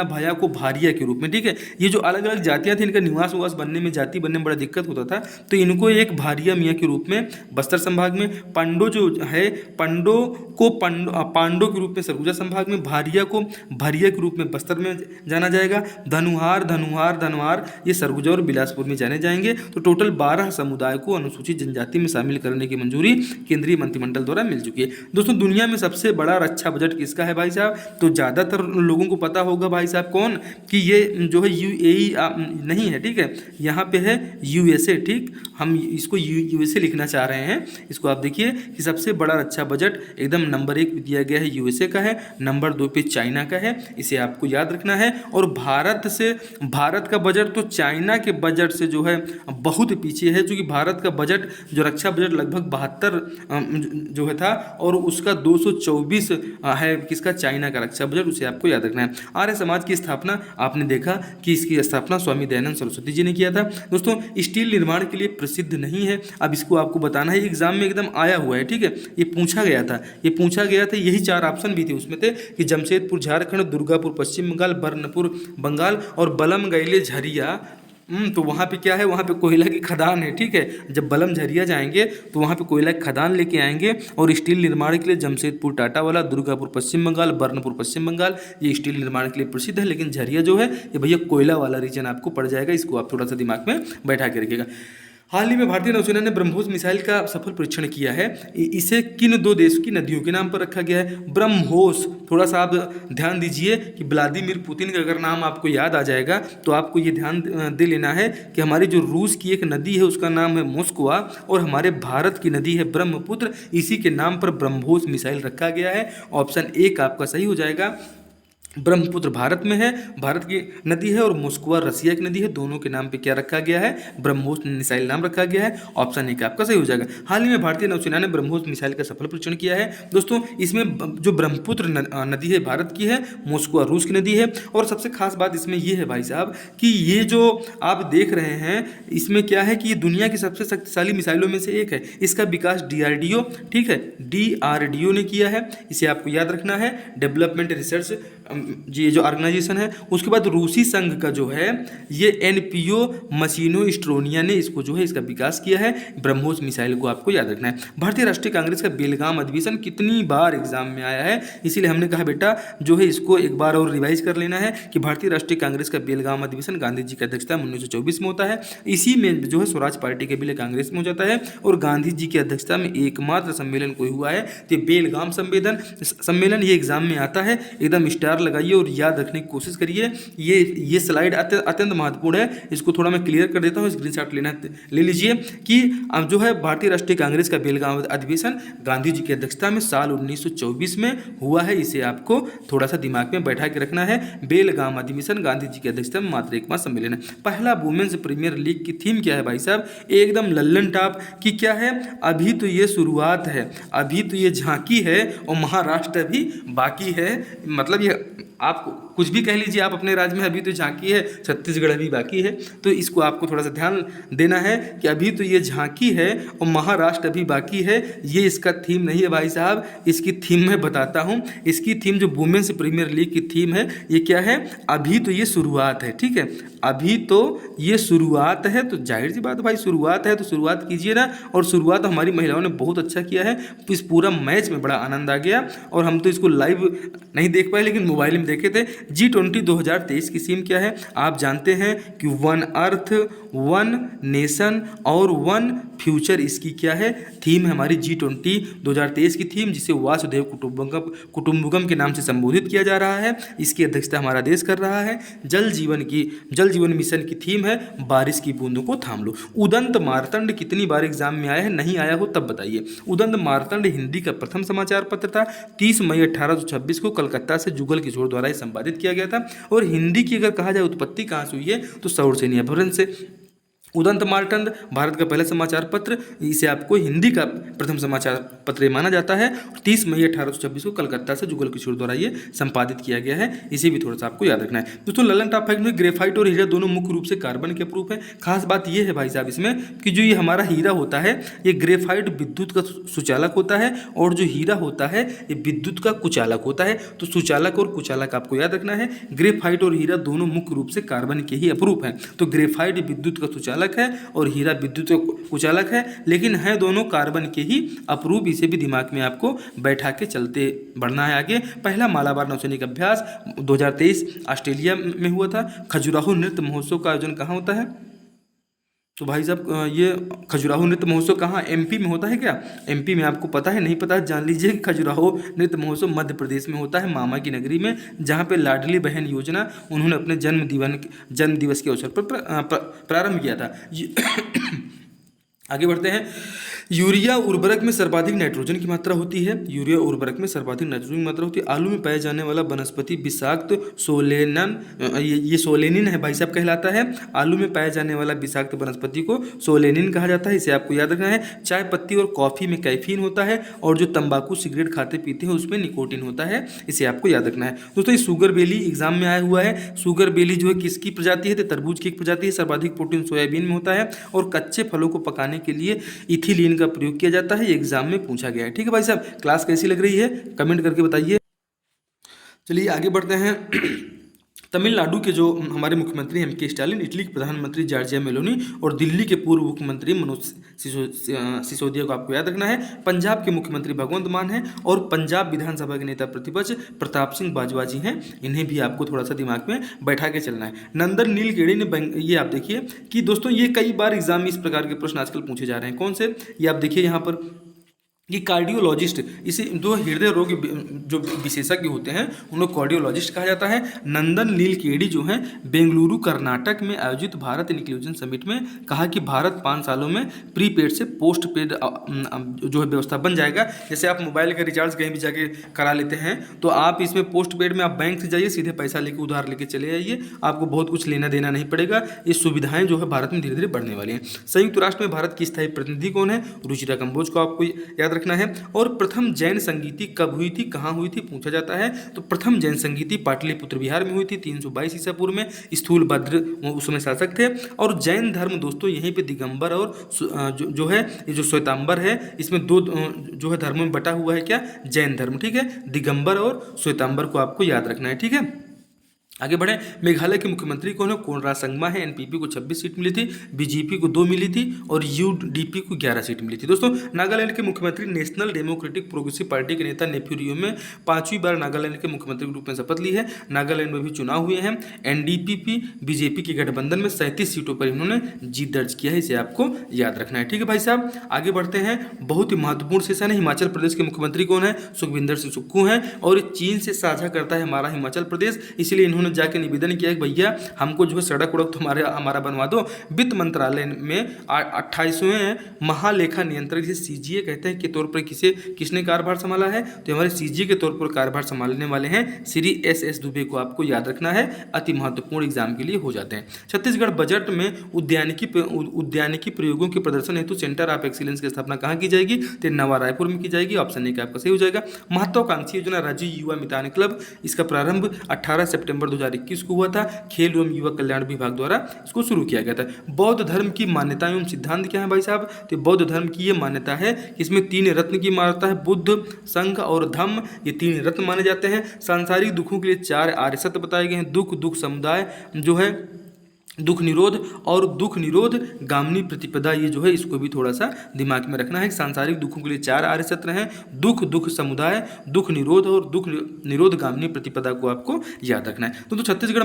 भया को भारिया के रूप में, ठीक है, ये जो अलग अलग जातियां थी इनका निवास उवास बनने में, जाति बनने में बड़ा दिक्कत होता था, तो इनको एक भारिया मियाँ के रूप में बस्तर संभाग में, पांडो जो है पांडो के रूप में सरगुजा संभाग में, भारिया को भारिया के रूप में बस्तर में जाना जाएगा, धनुहार ये सरगुजा और बिलासपुर में जाने जाएंगे। तो टोटल 12 समुदाय को अनुसूचित जनजाति में शामिल करने की मंजूरी केंद्रीय मंत्रिमंडल द्वारा मिल चुकी है। दोस्तों दुनिया में सबसे बड़ा रक्षा बजट किसका है भाई साहब? तो ज़्यादातर लोगों को पता होगा भाई साहब कौन, कि ये जो है यूएई नहीं है, ठीक है, यहाँ पे है यूएसए, ठीक, हम इसको यूएसए लिखना चाह रहे हैं। इसको आप देखिए कि सबसे बड़ा रक्षा बजट एकदम नंबर 1 दिया गया है यूएसए का है, नंबर 2 पे चाइना का है, इसे आपको याद रखना है। और भारत का बजट तो चाइना के बजट से जो है बहुत पीछे है, क्योंकि भारत का बजट जो रक्षा बजट लगभग 72 जो है था, और उसका 224 है किसका? चाइना का रक्षा बजट, उसे आपको याद रखना है। आर्य समाज की स्थापना आपने देखा कि इसकी स्थापना स्वामी दयानंद सरस्वती जी ने किया था। दोस्तों स्टील निर्माण के लिए प्रसिद्ध नहीं है, अब इसको आपको बताना है, एग्जाम में एकदम आया हुआ है, ठीक है, ये पूछा गया था, यही 4 ऑप्शन भी थे उसमें थे कि जमशेदपुर झारखंड, दुर्गापुर पश्चिम बंगाल, बर्नपुर बंगाल और बलम गैले झरिया। तो वहाँ पे क्या है? वहाँ पे कोयला की खदान है, ठीक है, जब बलम झरिया जाएंगे तो वहाँ पे कोयला की खदान लेके आएंगे। और स्टील निर्माण के लिए जमशेदपुर टाटावाला, दुर्गापुर पश्चिम बंगाल, बर्नपुर पश्चिम बंगाल, ये स्टील निर्माण के लिए प्रसिद्ध है। लेकिन झरिया जो है ये भैया कोयला वाला रीजन आपको पड़ जाएगा, इसको आप थोड़ा सा दिमाग में बैठा के रखिएगा। हाल ही में भारतीय नौसेना ने ब्रह्मोस मिसाइल का सफल परीक्षण किया है। इसे किन 2 देश की नदियों के नाम पर रखा गया है? ब्रह्मोस, थोड़ा सा आप ध्यान दीजिए कि व्लादिमीर पुतिन का अगर नाम आपको याद आ जाएगा तो आपको ये ध्यान दे लेना है कि हमारी जो रूस की एक नदी है उसका नाम है मोस्कवा, और हमारे भारत की नदी है ब्रह्मपुत्र, इसी के नाम पर ब्रह्मोस मिसाइल रखा गया है। ऑप्शन 1 आपका सही हो जाएगा। ब्रह्मपुत्र भारत में है, भारत की नदी है, और मोस्कवा रसिया की नदी है, दोनों के नाम पे क्या रखा गया है? ब्रह्मोस मिसाइल नाम रखा गया है। ऑप्शन 1 आपका सही हो जाएगा। हाल ही में भारतीय नौसेना ने ब्रह्मोस मिसाइल का सफल परीक्षण किया है। दोस्तों इसमें जो ब्रह्मपुत्र नदी है भारत की है, मोस्कवा रूस की नदी है, और सबसे खास बात इसमें ये है भाई साहब कि ये जो आप देख रहे हैं इसमें क्या है कि ये दुनिया की सबसे शक्तिशाली मिसाइलों में से एक है। इसका विकास DRDO, ठीक है, DRDO ने किया है, इसे आपको याद रखना है, डेवलपमेंट रिसर्च ये जो ऑर्गेनाइजेशन है। उसके बाद रूसी संघ का जो है ये NPO मशीनो स्ट्रोनिया ने इसको जो है इसका विकास किया है। ब्रह्मोस मिसाइल को आपको याद रखना है। भारतीय राष्ट्रीय कांग्रेस का बेलगाम अधिवेशन कितनी बार एग्जाम में आया है, इसीलिए हमने कहा बेटा जो है इसको एक बार और रिवाइज कर लेना है कि भारतीय राष्ट्रीय कांग्रेस का बेलगाम अधिवेशन गांधी जी की अध्यक्षता में 1924 में होता है। इसी में जो है स्वराज पार्टी के विलय कांग्रेस में हो जाता है, और गांधी जी की अध्यक्षता में एकमात्र सम्मेलन कोई हुआ है तो बेलगाम सम्मेलन ये एग्जाम में आता है। एकदम स्टार लगाइए और याद रखने की कोशिश करिए। ये स्लाइड अत्यंत महत्वपूर्ण है, इसको थोड़ा मैं क्लियर कर देता हूँ, स्क्रीनशॉट ले लीजिए कि अब जो है भारतीय राष्ट्रीय कांग्रेस का बेलगाम अधिवेशन गांधी जी की अध्यक्षता में साल 1924 में हुआ है, इसे आपको थोड़ा सा दिमाग में बैठा के रखना है। बेलगाम अधिवेशन गांधी जी की अध्यक्षता में मात्र एकमात्र सम्मेलन है। पहला वुमेन्स प्रीमियर लीग की थीम क्या है भाई साहब? एकदम लल्लन टॉप की क्या है? अभी तो ये शुरुआत है, अभी तो ये झांकी है, और महाराष्ट्र अभी बाकी है। मतलब ये आप कुछ भी कह लीजिए, आप अपने राज्य में अभी तो झांकी है, छत्तीसगढ़ अभी बाकी है, तो इसको आपको थोड़ा सा ध्यान देना है कि अभी तो ये झांकी है और महाराष्ट्र अभी बाकी है। ये इसका थीम नहीं है भाई साहब, इसकी थीम मैं बताता हूँ। इसकी थीम जो वुमेन्स प्रीमियर लीग की थीम है ये क्या है? अभी तो ये शुरुआत है, ठीक है, अभी तो ये शुरुआत है। तो जाहिर सी बात है भाई, शुरुआत है तो शुरुआत कीजिए ना। और शुरुआत हमारी महिलाओं ने बहुत अच्छा किया है, इस पूरा मैच में बड़ा आनंद आ गया। और हम तो इसको लाइव नहीं देख पाए, लेकिन मोबाइल मोबाइल में देखे थे। G20 2023 की थीम क्या है? आप जानते हैं कि वन अर्थ, वन नेशन और वन फ्यूचर इसकी क्या है? थीम है हमारी G20 2023 की थीम, जिसे वासुदेव कुटुंबकम के नाम से संबोधित किया जा रहा है। इसकी अध्यक्षता हमारा देश कर रहा है। जल जीवन मिशन की थीम है बारिश की बूंदों को थाम लो। उदंत मार्तंड कितनी बार एग्जाम में आया है? नहीं आया हो तब बताइए। उदंत मार्तंड हिंदी का प्रथम समाचार पत्र था। 30 मई 1826 को कलकत्ता से जुगल किशोर द्वारा यह संपादित किया गया था। और हिंदी की अगर कहा जाए उत्पत्ति कहाँ से हुई है तो सौरसेनी अपभ्रंश से। उदंत मार्तंड भारत का पहला समाचार पत्र, इसे आपको हिंदी का प्रथम समाचार पत्र माना जाता है। 30 मई 1826 को कलकत्ता से जुगल किशोर द्वारा ये संपादित किया गया है। इसे भी थोड़ा सा आपको याद रखना है। दोस्तों ललन टॉप फैक्ट में ग्रेफाइट और हीरा दोनों मुख्य रूप से कार्बन के अप्रूप है। खास बात ये है भाई साहब इसमें कि जो ये हमारा हीरा होता है ये ग्रेफाइट विद्युत का सुचालक होता है और जो हीरा होता है ये विद्युत का कुचालक होता है। तो सुचालक और कुचालक आपको याद रखना है। ग्रेफाइट और हीरा दोनों मुख्य रूप से कार्बन के ही अप्रूप हैं। तो ग्रेफाइट विद्युत का सुचालक है और हीरा विद्युत कुचालक है, लेकिन है दोनों कार्बन के ही अपरूप। इसे भी दिमाग में आपको बैठा के चलते बढ़ना है आगे। पहला मालाबार नौसैनिक अभ्यास 2023 ऑस्ट्रेलिया में हुआ था। खजुराहो नृत्य महोत्सव का आयोजन कहाँ होता है? तो भाई साहब ये खजुराहो नृत्य महोत्सव कहाँ? MP में होता है क्या? MP में आपको पता है? नहीं पता है जान लीजिए कि खजुराहो नृत्य महोत्सव मध्य प्रदेश में होता है, मामा की नगरी में, जहाँ पे लाडली बहन योजना उन्होंने अपने जन्म दिवस के अवसर पर प्रारंभ किया था। आगे बढ़ते हैं। यूरिया उर्वरक में सर्वाधिक नाइट्रोजन की मात्रा होती है। यूरिया उर्वरक में सर्वाधिक नाइट्रोजन की मात्रा होती है। आलू में पाया जाने वाला वनस्पति विषाक्त सोलेनन, ये सोलेनिन है भाई साहब कहलाता है। आलू में पाया जाने वाला विषाक्त वनस्पति को सोलेनिन कहा जाता है। इसे आपको याद रखना है। चाय पत्ती और कॉफ़ी में कैफीन होता है और जो तंबाकू सिगरेट खाते पीते हैं उसमें निकोटिन होता है। इसे आपको याद रखना है। दोस्तों ये शुगर बेली एग्जाम में आया हुआ है। शुगर बेली जो है किसकी प्रजाति है? तो तरबूज की एक प्रजाति है। सर्वाधिक प्रोटीन सोयाबीन में होता है और कच्चे फलों को पकाने के लिए इथिलीन का प्रयोग किया जाता है। ये एग्जाम में पूछा गया है। ठीक है भाई साहब, क्लास कैसी लग रही है कमेंट करके बताइए। चलिए आगे बढ़ते हैं। तमिलनाडु के जो हमारे मुख्यमंत्री MP स्टालिन, इटली के प्रधानमंत्री जॉर्जिया मेलोनी और दिल्ली के पूर्व मुख्यमंत्री मनोज सिसोदिया को आपको याद रखना है। पंजाब के मुख्यमंत्री भगवंत मान हैं और पंजाब विधानसभा के नेता प्रतिपक्ष प्रताप सिंह बाजवा जी हैं। इन्हें भी आपको थोड़ा सा दिमाग में बैठा के चलना है। नंदन नीलकेणी ने ये आप देखिए कि दोस्तों ये कई बार एग्जाम में इस प्रकार के प्रश्न आजकल पूछे जा रहे हैं। कौन से? ये आप देखिए यहाँ पर ये कार्डियोलॉजिस्ट, इसे जो हृदय रोग जो विशेषज्ञ होते हैं उनको कार्डियोलॉजिस्ट कहा जाता है। नंदन नीलकेणी जो हैं बेंगलुरु कर्नाटक में आयोजित भारत इंक्लूजन समिट में कहा कि भारत 5 सालों में प्रीपेड से पोस्ट पेड जो है व्यवस्था बन जाएगा। जैसे आप मोबाइल का रिचार्ज कहीं भी जाके करा लेते हैं तो आप इसमें पोस्ट पेड में आप बैंक से जाइए, सीधे पैसा लेके उधार लेके चले आइए, आपको बहुत कुछ लेना देना नहीं पड़ेगा। ये सुविधाएं जो है भारत में धीरे धीरे बढ़ने वाली हैं। संयुक्त राष्ट्र में भारत की स्थायी प्रतिनिधि कौन है? रुचिरा कंबोज को आपको याद रखना है। और प्रथम जैन संगीति कब हुई थी, कहाँ हुई थी पूछा जाता है। तो प्रथम जैन संगीति पाटलिपुत्र बिहार में हुई थी 322 ईसा पूर्व में। स्थूलभद्र उस समय शासक थे। और जैन धर्म दोस्तों यहीं पे दिगंबर और जो है ये जो श्वेतांबर है, इसमें दो जो है धर्मों में बटा हुआ है क्या? जैन धर्म। ठीक है, दिगंबर और श्वेतांबर को आपको याद रखना है। ठीक है, आगे बढ़े। मेघालय के मुख्यमंत्री कौन है? कोनराड संगमा है। NPP को 26 सीट मिली थी, BJP को 2 मिली थी और UDP को 11 सीट मिली थी। दोस्तों नागालैंड के मुख्यमंत्री नेशनल डेमोक्रेटिक प्रोग्रेसिव पार्टी के नेता नेफ्यू रियो में 5वीं बार नागालैंड के मुख्यमंत्री के रूप में शपथ ली है। नागालैंड में भी चुनाव हुए हैं। NDPP BJP के गठबंधन में 37 सीटों पर इन्होंने जीत दर्ज किया है। इसे आपको याद रखना है। ठीक है भाई साहब, आगे बढ़ते हैं। बहुत ही महत्वपूर्ण सेशन है। हिमाचल प्रदेश के मुख्यमंत्री कौन है? सुखविंदर सिंह सुक्खू हैं और चीन से साझा करता है हमारा हिमाचल प्रदेश, इसलिए इन्होंने जाके निवेदन किया कि भैया हमको जो है सड़क उड़क तो हमारा बनवा दो। वित्त मंत्रालय में 28वें महालेखा नियंत्रक जिसे CGA कहते हैं के तौर पर किसने कार्यभार संभाला है? तो हमारे CGA के तौर पर कार्यभार संभालने वाले हैं श्री SS दुबे को आपको याद रखना है। अति महत्वपूर्ण एग्जाम के लिए हो जाते हैं। छत्तीसगढ़ बजट में उद्यानिकी प्रयोगों के प्रदर्शन हेतु सेंटर ऑफ एक्सीलेंस की स्थापना कहाँ की जाएगी? तो नवा रायपुर में की जाएगी। ऑप्शन ए आपका सही हो जाएगा। महत्वाकांक्षी योजना राज्य युवा मितान क्लब, इसका प्रारंभ 18 सितंबर 2021 को हुआ था। खेल एवं युवा कल्याण विभाग द्वारा इसको शुरू किया गया था। बौद्ध धर्म की मान्यता एवं सिद्धांत क्या है भाई साहब? तो बौद्ध धर्म की ये मान्यता है कि इसमें 3 रत्न की मान्यता है, बुद्ध, संघ और धम्म। ये 3 रत्न माने जाते हैं। सांसारिक दुखों के लिए 4 आर्य सत्य बताए गए हैं। दुख समुदाय जो है दुख निरोध और दुख निरोध गामिनी प्रतिपदा, ये जो है इसको भी थोड़ा सा दिमाग में रखना है। सांसारिक दुखों के लिए 4 आर्य सत्र हैं, दुख, दुख समुदाय, दुख निरोध और दुख निरोध गामिनी प्रतिपदा को आपको याद रखना है। तो छत्तीसगढ़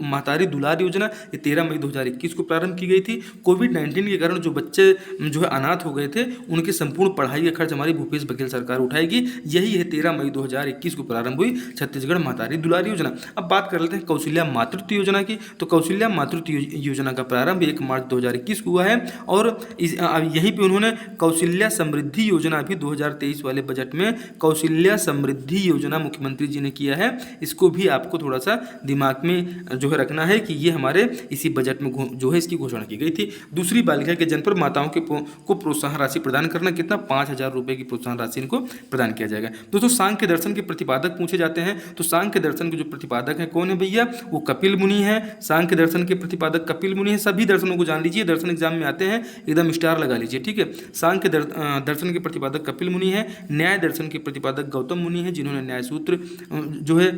महतारी दुलार योजना ये 13 मई 2021 को प्रारंभ की गई थी। कोविड-19 के कारण जो बच्चे जो है अनाथ हो गए थे उनके संपूर्ण पढ़ाई का खर्च हमारी भूपेश बघेल सरकार उठाएगी। यही है 13 मई 2021 को प्रारंभ हुई छत्तीसगढ़ महतारी दुलार योजना। अब बात कर लेते हैं कौशल्या मातृत्व योजना की। तो कौशल्या मातृत्व योजना का प्रारंभ 1 मार्च 2021 को हुआ है और यहीं पे उन्होंने कौशल्या समृद्धि योजना भी 2023 वाले बजट में कौशल्या समृद्धि योजना मुख्यमंत्री जी ने किया है। इसको भी आपको थोड़ा सा दिमाग में जो है रखना है कि ये हमारे इसी बजट में जो है इसकी घोषणा की गई थी। दूसरी बालिका के जन्म पर माताओं को प्रोत्साहन राशि प्रदान करना, कितना 5,000 रुपये की प्रोत्साहन राशि इनको प्रदान किया जाएगा। दोस्तों सांख्य दर्शन के प्रतिपादक पूछे जाते हैं, तो सांख्य दर्शन के जो प्रतिपादक हैं कौन है भैया, वो कपिल मुनि है। सांख्य दर्शन के प्रतिपादक कपिल मुनि है। सभी दर्शनों को जान लीजिए, दर्शन एग्जाम में आते हैं, एकदम स्टार लगा लीजिए, ठीक है। सांख्य दर्शन के प्रतिपादक कपिल मुनि है। न्याय दर्शन के प्रतिपादक गौतम मुनि है, जिन्होंने न्याय सूत्र जो है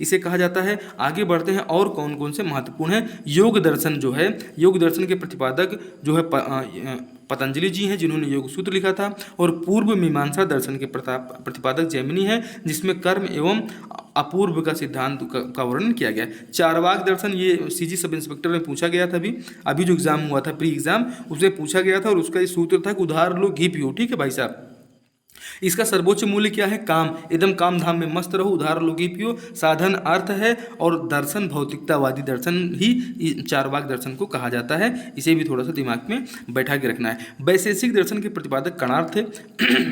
इसे कहा जाता है। आगे बढ़ते हैं और कौन कौन से महत्वपूर्ण हैं। योग दर्शन जो है, योग दर्शन के प्रतिपादक जो है पतंजलि जी हैं, जिन्होंने योग सूत्र लिखा था। और पूर्व मीमांसा दर्शन के प्रतिपादक जैमिनी है, जिसमें कर्म एवं अपूर्व का सिद्धांत का वर्णन किया गया। चारवाक दर्शन ये सीजी सब इंस्पेक्टर में पूछा गया था, अभी जो एग्जाम हुआ था प्री एग्जाम, उसमें पूछा गया था और उसका ये सूत्र था कि उधार लो घी पियो, ठीक है भाई साहब। इसका सर्वोच्च मूल्य क्या है, काम, एकदम काम धाम में मस्त रहो, उधार लोगी पियो। साधन अर्थ है और दर्शन भौतिकतावादी दर्शन ही चारवाक दर्शन को कहा जाता है। इसे भी थोड़ा सा दिमाग में बैठा के रखना है। वैशेषिक दर्शन के प्रतिपादक कणार्थ थे,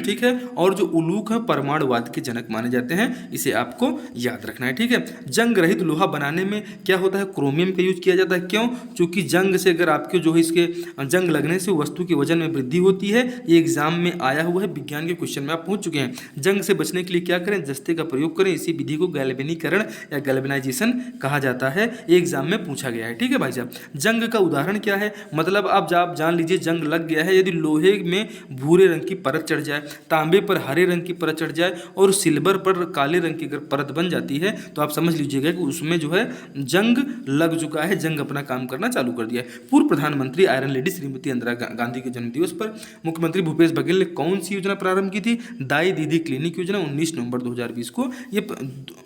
ठीक है। और जो उलूक है परमाणुवाद के जनक माने जाते हैं, इसे आपको याद रखना है, ठीक है। जंग रहित लोहा बनाने में क्या होता है, क्रोमियम का यूज किया जाता है। क्यों, क्योंकि जंग से अगर आपके जो है इसके जंग लगने से वस्तु के वजन में वृद्धि होती है। ये एग्जाम में आया हुआ है, विज्ञान के क्वेश्चन में आप पहुंच चुके हैं। जंग से बचने के लिए क्या करें, जस्ते का प्रयोग करें। इसी विधि को गैल्वेनीकरण या गैल्वेनाइजेशन कहा जाता है। एग्जाम में पूछा गया है, ठीक है भाई साहब। जंग का उदाहरण क्या है, मतलब आप जान लीजिए जंग लग गया है। यदि लोहे में भूरे रंग की परत चढ़ जाए, तांबे पर हरे रंग की परत चढ़ जाए और सिल्वर पर काले रंग की अगर परत बन जाती है, तो आप समझ लीजिएगा कि उसमें जो है जंग लग चुका है, जंग अपना काम करना चालू कर दिया है। पूर्व प्रधानमंत्री आयरन लेडी श्रीमती इंदिरा गांधी के जन्मदिवस पर मुख्यमंत्री भूपेश बघेल ने कौन सी योजना प्रारंभ की थी, दाई दीदी क्लिनिक योजना 19 नवंबर 2020 को ये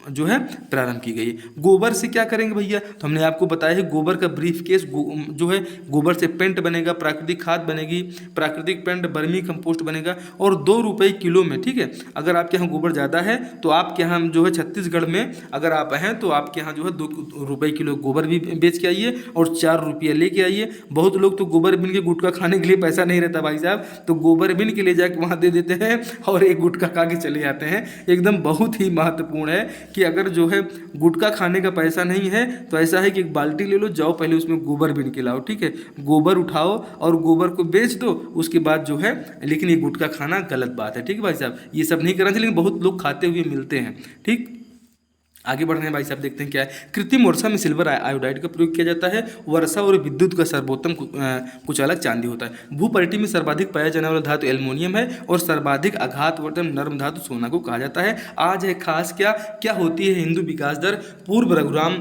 जो है प्रारंभ की गई। गोबर से क्या करेंगे भैया, तो हमने आपको बताया है गोबर का ब्रीफ केस जो है गोबर से पेंट बनेगा, प्राकृतिक खाद बनेगी, प्राकृतिक पेंट वर्मी कंपोस्ट बनेगा और 2 रुपये किलो में, ठीक है। अगर आपके यहाँ गोबर ज़्यादा है तो आपके यहाँ जो है छत्तीसगढ़ में अगर आप हैं तो आपके यहाँ जो है 2 रुपये किलो गोबर भी बेच के आइए और 4 रुपये लेके आइए। बहुत लोग तो गोबर बिन के गुटखा खाने के लिए पैसा नहीं रहता भाई साहब, तो गोबर बिन के ले जाके वहाँ दे देते हैं और एक गुटखा खा के चले जाते हैं। एकदम बहुत ही महत्वपूर्ण है कि अगर जो है गुटखा खाने का पैसा नहीं है तो ऐसा है कि एक बाल्टी ले लो, जाओ पहले उसमें गोबर बिन के लाओ, ठीक है। गोबर उठाओ और गोबर को बेच दो, उसके बाद जो है, लेकिन ये गुटखा खाना गलत बात है, ठीक है भाई साहब। ये सब नहीं करना चाहिए, लेकिन बहुत लोग खाते हुए मिलते हैं, ठीक। आगे बढ़ रहे हैं भाई साहब, देखते हैं क्या है। कृत्रिम वर्षा में सिल्वर आयोडाइड का प्रयोग किया जाता है। वर्षा और विद्युत का सर्वोत्तम कुछ अलग चांदी होता है। भूपरिटि में सर्वाधिक पाया जाने वाला धातु एल्युमिनियम है और सर्वाधिक आघातवर्धक नर्म धातु सोना को कहा जाता है। आज है खास क्या होती है हिंदू विकास दर। पूर्व रघुराम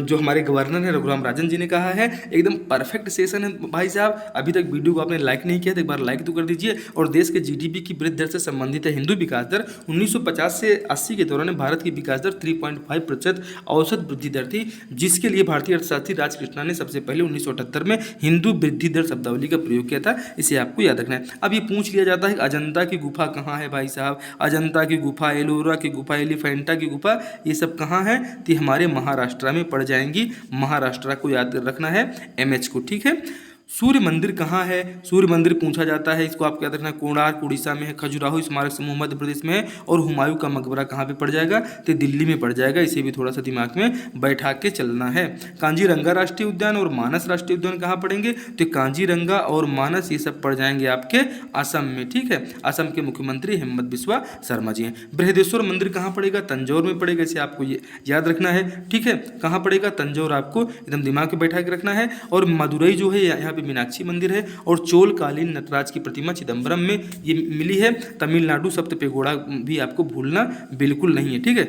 जो हमारे गवर्नर है रघुराम राजन जी ने कहा है। एकदम परफेक्ट सेशन है भाई साहब। अभी तक वीडियो को आपने लाइक नहीं किया तो एक बार लाइक तो कर दीजिए। और देश के जीडीपी की वृद्धि दर से संबंधित है हिंदू विकास दर। 1950 से 80 के दौरान भारत की विकास दर 3.5% औसत वृद्धि दर थी, जिसके लिए भारतीय अर्थशास्त्री राजकृष्णा ने सबसे पहले 1978 में हिंदू वृद्धि दर शब्दावली का प्रयोग किया था। इसे आपको याद रखना है। अब ये पूछ लिया जाता है कि अजंता की गुफा कहाँ है भाई साहब। अजंता की गुफा, एलोरा की गुफा, एलिफेंटा की गुफा, ये सब कहाँ है, तो हमारे महाराष्ट्र में पड़ जाएंगी। महाराष्ट्र को याद रखना है, MH को, ठीक है। सूर्य मंदिर कहाँ है, सूर्य मंदिर पूछा जाता है, इसको आपको याद रखना है। कोणार्क उड़ीसा में है, खजुराहो स्मारक समूह मध्य प्रदेश में है और हुमायूं का मकबरा कहाँ पे पड़ जाएगा, तो दिल्ली में पड़ जाएगा। इसे भी थोड़ा सा दिमाग में बैठा के चलना है। कांजीरंगा राष्ट्रीय उद्यान और मानस राष्ट्रीय उद्यान कहाँ पड़ेंगे, तो कांजीरंगा और मानस ये सब पड़ जाएंगे आपके असम में, ठीक है। असम के मुख्यमंत्री हेमंत बिस्वा शर्मा जी हैं। बृहदेश्वर मंदिर कहाँ पड़ेगा, तंजौर में पड़ेगा। इसे आपको ये याद रखना है, ठीक है। कहाँ पड़ेगा, तंजौर, आपको एकदम दिमाग में बैठा के रखना है। और मदुरई जो है यहाँ मीनाक्षी मंदिर है और चोलकालीन नटराज की प्रतिमा चिदम्बरम में ये मिली है। तमिलनाडु सप्त पेगोड़ा भी आपको भूलना बिल्कुल नहीं है, ठीक है।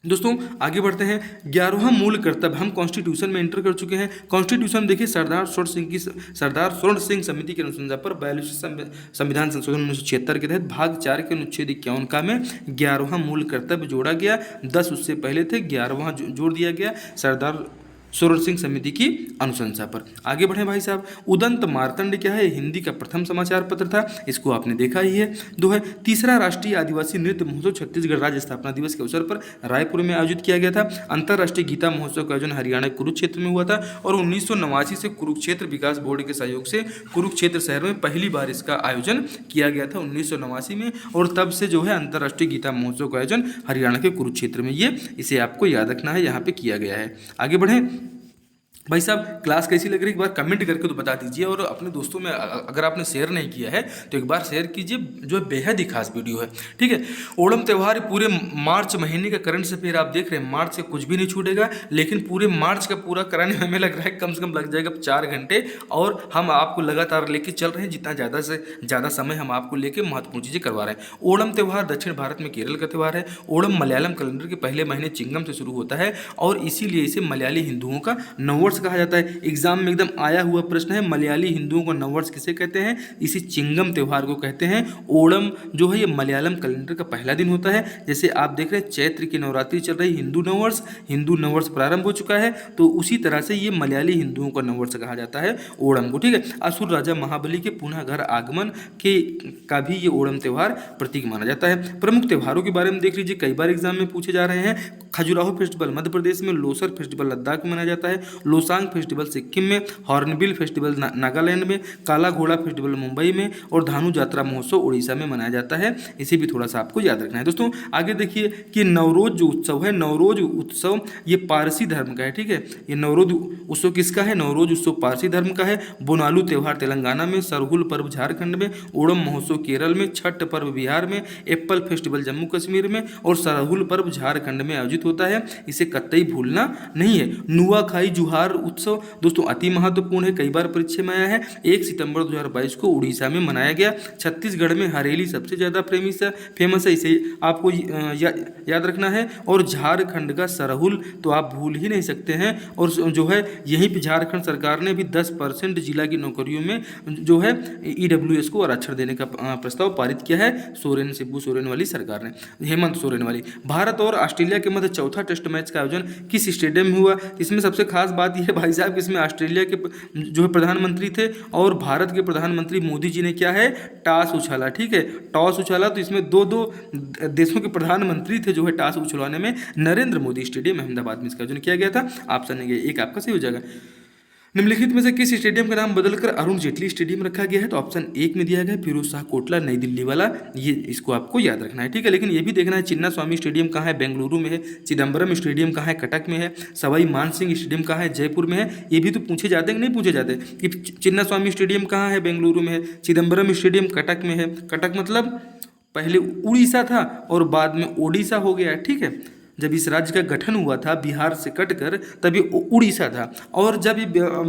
दोस्तों आगे बढ़ते हैं। 11वां मूल कर्तव्य हम कॉन्स्टिट्यूशन में एंटर कर चुके हैं। कॉन्स्टिट्यूशन देखिए सरदार स्वर्ण सिंह समिति के अनुशंसा पर 42वें संविधान संशोधन 1976 के तहत भाग 4 के अनुच्छेद 51 का में 11वां मूल कर्तव्य जोड़ा गया। 10 उससे पहले थे, 11वां जोड़ दिया गया सरदार स्वर्ण सिंह समिति की अनुशंसा पर। आगे बढ़े भाई साहब। उदंत मार्तंड क्या है? हिंदी का प्रथम समाचार पत्र था, इसको आपने देखा ही है। दो है तीसरा राष्ट्रीय आदिवासी नृत्य महोत्सव छत्तीसगढ़ राज्य स्थापना दिवस के अवसर पर रायपुर में आयोजित किया गया था। अंतर्राष्ट्रीय गीता महोत्सव का आयोजन हरियाणा कुरुक्षेत्र में हुआ था और 1989 से कुरुक्षेत्र विकास बोर्ड के सहयोग से कुरुक्षेत्र शहर में पहली बार इसका आयोजन किया गया था 1989 में, और तब से जो है अंतर्राष्ट्रीय गीता महोत्सव का आयोजन हरियाणा के कुरुक्षेत्र में, ये इसे आपको याद रखना है, यहाँ पे किया गया है। आगे बढ़ें भाई साहब। क्लास कैसी लग रही है एक बार कमेंट करके तो बता दीजिए, और अपने दोस्तों में अगर आपने शेयर नहीं किया है तो एक बार शेयर कीजिए, जो है बेहद ही खास वीडियो है, ठीक है। ओणम त्यौहार पूरे मार्च महीने का करंट अफेयर आप देख रहे हैं। मार्च से कुछ भी नहीं छूटेगा, लेकिन पूरे मार्च का पूरा कराने में हमें लग रहा है कम से कम लग जाएगा 4 घंटे, और हम आपको लगातार लेके चल रहे हैं, जितना ज़्यादा से ज़्यादा समय हम आपको लेके महत्वपूर्ण चीज़ें करवा रहे हैं। ओणम त्यौहार दक्षिण भारत में केरल का त्यौहार है। ओणम मलयालम कैलेंडर के पहले महीने चिंगम से शुरू होता है, और इसीलिए इसे मलयाली हिंदुओं का नववर्ष कहा जाता है। एग्जाम में एकदम आया हुआ प्रश्न है, मलयाली हिंदुओं को नववर्ष किसे कहते हैं? इसी चिंगम त्योहार को कहते हैं। ओणम जो है ये मलयालम कैलेंडर का पहला दिन होता है। जैसे आप देख रहे हैं चैत्र की नवरात्रि चल रही, हिंदू नववर्ष प्रारंभ हो चुका है, तो उसी तरह से ये मलयाली हिंदुओं का नववर्ष कहा जाता है ओणम को, ठीक है। असुर राजा महाबली के पुनः घर आगमन के का भी ये ओणम त्यौहार प्रतीक माना जाता है। प्रमुख त्योहारों के बारे में देख लीजिए, कई बार एग्जाम में पूछे जा रहे हैं। खजुराहो फेस्टिवल मध्य प्रदेश में, लोसर फेस्टिवल लद्दाख में मनाया जाता है, लोसांग फेस्टिवल सिक्किम में, हॉर्नबिल फेस्टिवल नागालैंड में, काला घोड़ा फेस्टिवल मुंबई में, और धानु यात्रा महोत्सव उड़ीसा में मनाया जाता है। इसे भी थोड़ा सा आपको याद रखना है। दोस्तों आगे देखिए कि नवरोज जो उत्सव है, नवरोज उत्सव ये पारसी धर्म का है, ठीक है। ये नवरोज उत्सव किसका है? नवरोज उत्सव पारसी धर्म का है। बोनालू त्यौहार तेलंगाना में, सरहुल पर्व झारखंड में, ओणम महोत्सव केरल में, छठ पर्व बिहार में, एप्पल फेस्टिवल जम्मू कश्मीर में, और सरहुल पर्व झारखंड में आयोजित होता है। इसे कतई भूलना नहीं है। नुआखाई जुहार उत्सव दोस्तों अति महत्वपूर्ण है, कई बार परीक्षा में आया है। 1 सितंबर 2022 को उड़ीसा में मनाया गया। छत्तीसगढ़ में हरेली सबसे ज़्यादा फेमस है, इसे आपको याद रखना है। और झारखंड का सरहुल तो आप भूल ही नहीं सकते हैं। और जो है यहीं पे झारखंड सरकार ने भी 10% जिला की नौकरियों में जो है EWS को आरक्षण देने का प्रस्ताव पारित किया है। शिबू सोरेन वाली सरकार ने, हेमंत सोरेन वाली। भारत और ऑस्ट्रेलिया के मध्य चौथा टेस्ट मैच का आयोजन किस स्टेडियम में हुआ? इसमें सबसे खास बात यह है भाई साहब, इसमें ऑस्ट्रेलिया के जो है प्रधानमंत्री थे और भारत के प्रधानमंत्री मोदी जी ने क्या है, टॉस उछाला, ठीक है। टॉस उछाला तो इसमें दो देशों के प्रधानमंत्री थे जो है टॉस उछलवाने में। नरेंद्र मोदी स्टेडियम अहमदाबाद में इसका आयोजन किया गया था। ऑप्शन एक आपका सही हो जाएगा। निम्नलिखित में से किस स्टेडियम का नाम बदलकर अरुण जेटली स्टेडियम रखा गया है? तो ऑप्शन 1 में दिया गया है फिरोज शाह कोटला नई दिल्ली वाला, ये इसको आपको याद रखना है, ठीक है। लेकिन ये भी देखना है चिन्ना स्वामी स्टेडियम कहाँ है? बेंगलुरु में है। चिदम्बरम स्टेडियम कहाँ है? कटक में है। सवाई मानसिंह स्टेडियम कहाँ है? जयपुर में है। ये भी तो पूछे जाते हैं कि नहीं पूछे जाते कि चिन्ना स्वामी स्टेडियम कहाँ है? बेंगलुरु में है। चिदम्बरम स्टेडियम कटक में है। कटक मतलब पहले उड़ीसा था और बाद में ओडिशा हो गया, ठीक है। जब इस राज्य का गठन हुआ था बिहार से कटकर, तभी उड़ीसा था, और जब ये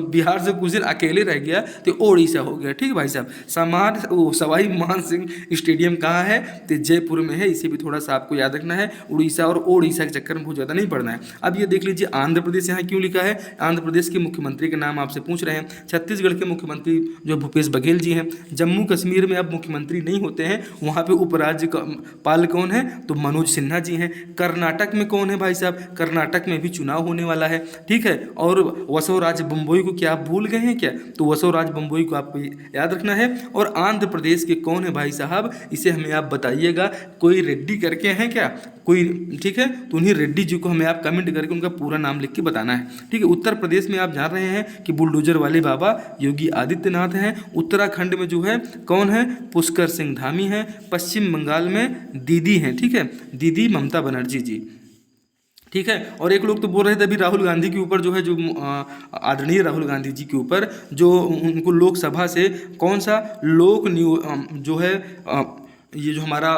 बिहार से कुछ दिन अकेले रह गया तो ओडिशा हो गया, ठीक है भाई साहब। सवाई मान सिंह स्टेडियम कहाँ है? तो जयपुर में है। इसे भी थोड़ा सा आपको याद रखना है, उड़ीसा और ओडिशा के चक्कर में बहुत ज़्यादा नहीं पड़ना है। अब ये देख लीजिए आंध्र प्रदेश यहाँ क्यों लिखा है? आंध्र प्रदेश के मुख्यमंत्री का नाम आपसे पूछ रहे हैं। छत्तीसगढ़ के मुख्यमंत्री जो भूपेश बघेल जी हैं। जम्मू कश्मीर में अब मुख्यमंत्री नहीं होते हैं, वहाँ पर उपराज्यपाल कौन है? तो मनोज सिन्हा जी हैं। कर्नाटक में कौन है भाई साहब? कर्नाटक में भी चुनाव होने वाला है, ठीक है। और वसोराज बम्बोई को क्या आप भूल गए हैं क्या? तो वसोराज बम्बोई को आपको याद रखना है। और आंध्र प्रदेश के कौन है भाई साहब? इसे हमें आप बताइएगा। कोई रेड्डी करके हैं क्या कोई? ठीक है, तो उन्हीं रेड्डी जी को हमें आप कमेंट करके उनका पूरा नाम लिख के बताना है, ठीक है। उत्तर प्रदेश में आप जान रहे हैं कि बुलडोजर वाले बाबा योगी आदित्यनाथ हैं। उत्तराखंड में जो है कौन है? पुष्कर सिंह धामी हैं। पश्चिम बंगाल में दीदी हैं, ठीक है, दीदी ममता बनर्जी जी, ठीक है। और एक लोग तो बोल रहे थे अभी राहुल गांधी के ऊपर जो है, जो आदरणीय राहुल गांधी जी के ऊपर जो उनको लोकसभा से कौन सा जो है ये जो हमारा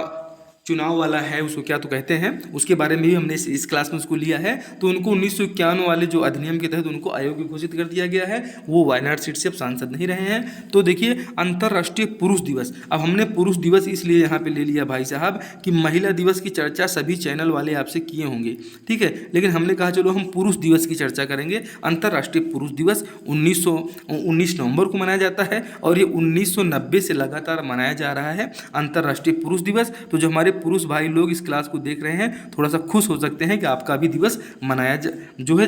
चुनाव वाला है, उसको क्या तो कहते हैं, उसके बारे में भी हमने इस क्लास में उसको लिया है। तो उनको 1951 वाले जो अधिनियम के तहत उनको अयोग्य घोषित कर दिया गया है, वो वायनाड सीट से अब सांसद नहीं रहे हैं। तो देखिए अंतर्राष्ट्रीय पुरुष दिवस, अब हमने पुरुष दिवस इसलिए यहाँ पे ले लिया भाई साहब कि महिला दिवस की चर्चा सभी चैनल वाले आपसे किए होंगे, ठीक है, लेकिन हमने कहा चलो हम पुरुष दिवस की चर्चा करेंगे। अंतर्राष्ट्रीय पुरुष दिवस 19 नवंबर को मनाया जाता है और ये 1990 से लगातार मनाया जा रहा है अंतर्राष्ट्रीय पुरुष दिवस। तो जो हमारे पुरुष भाई लोग इस क्लास को देख रहे हैं थोड़ा सा खुश हो सकते हैं कि आपका भी दिवस मनाया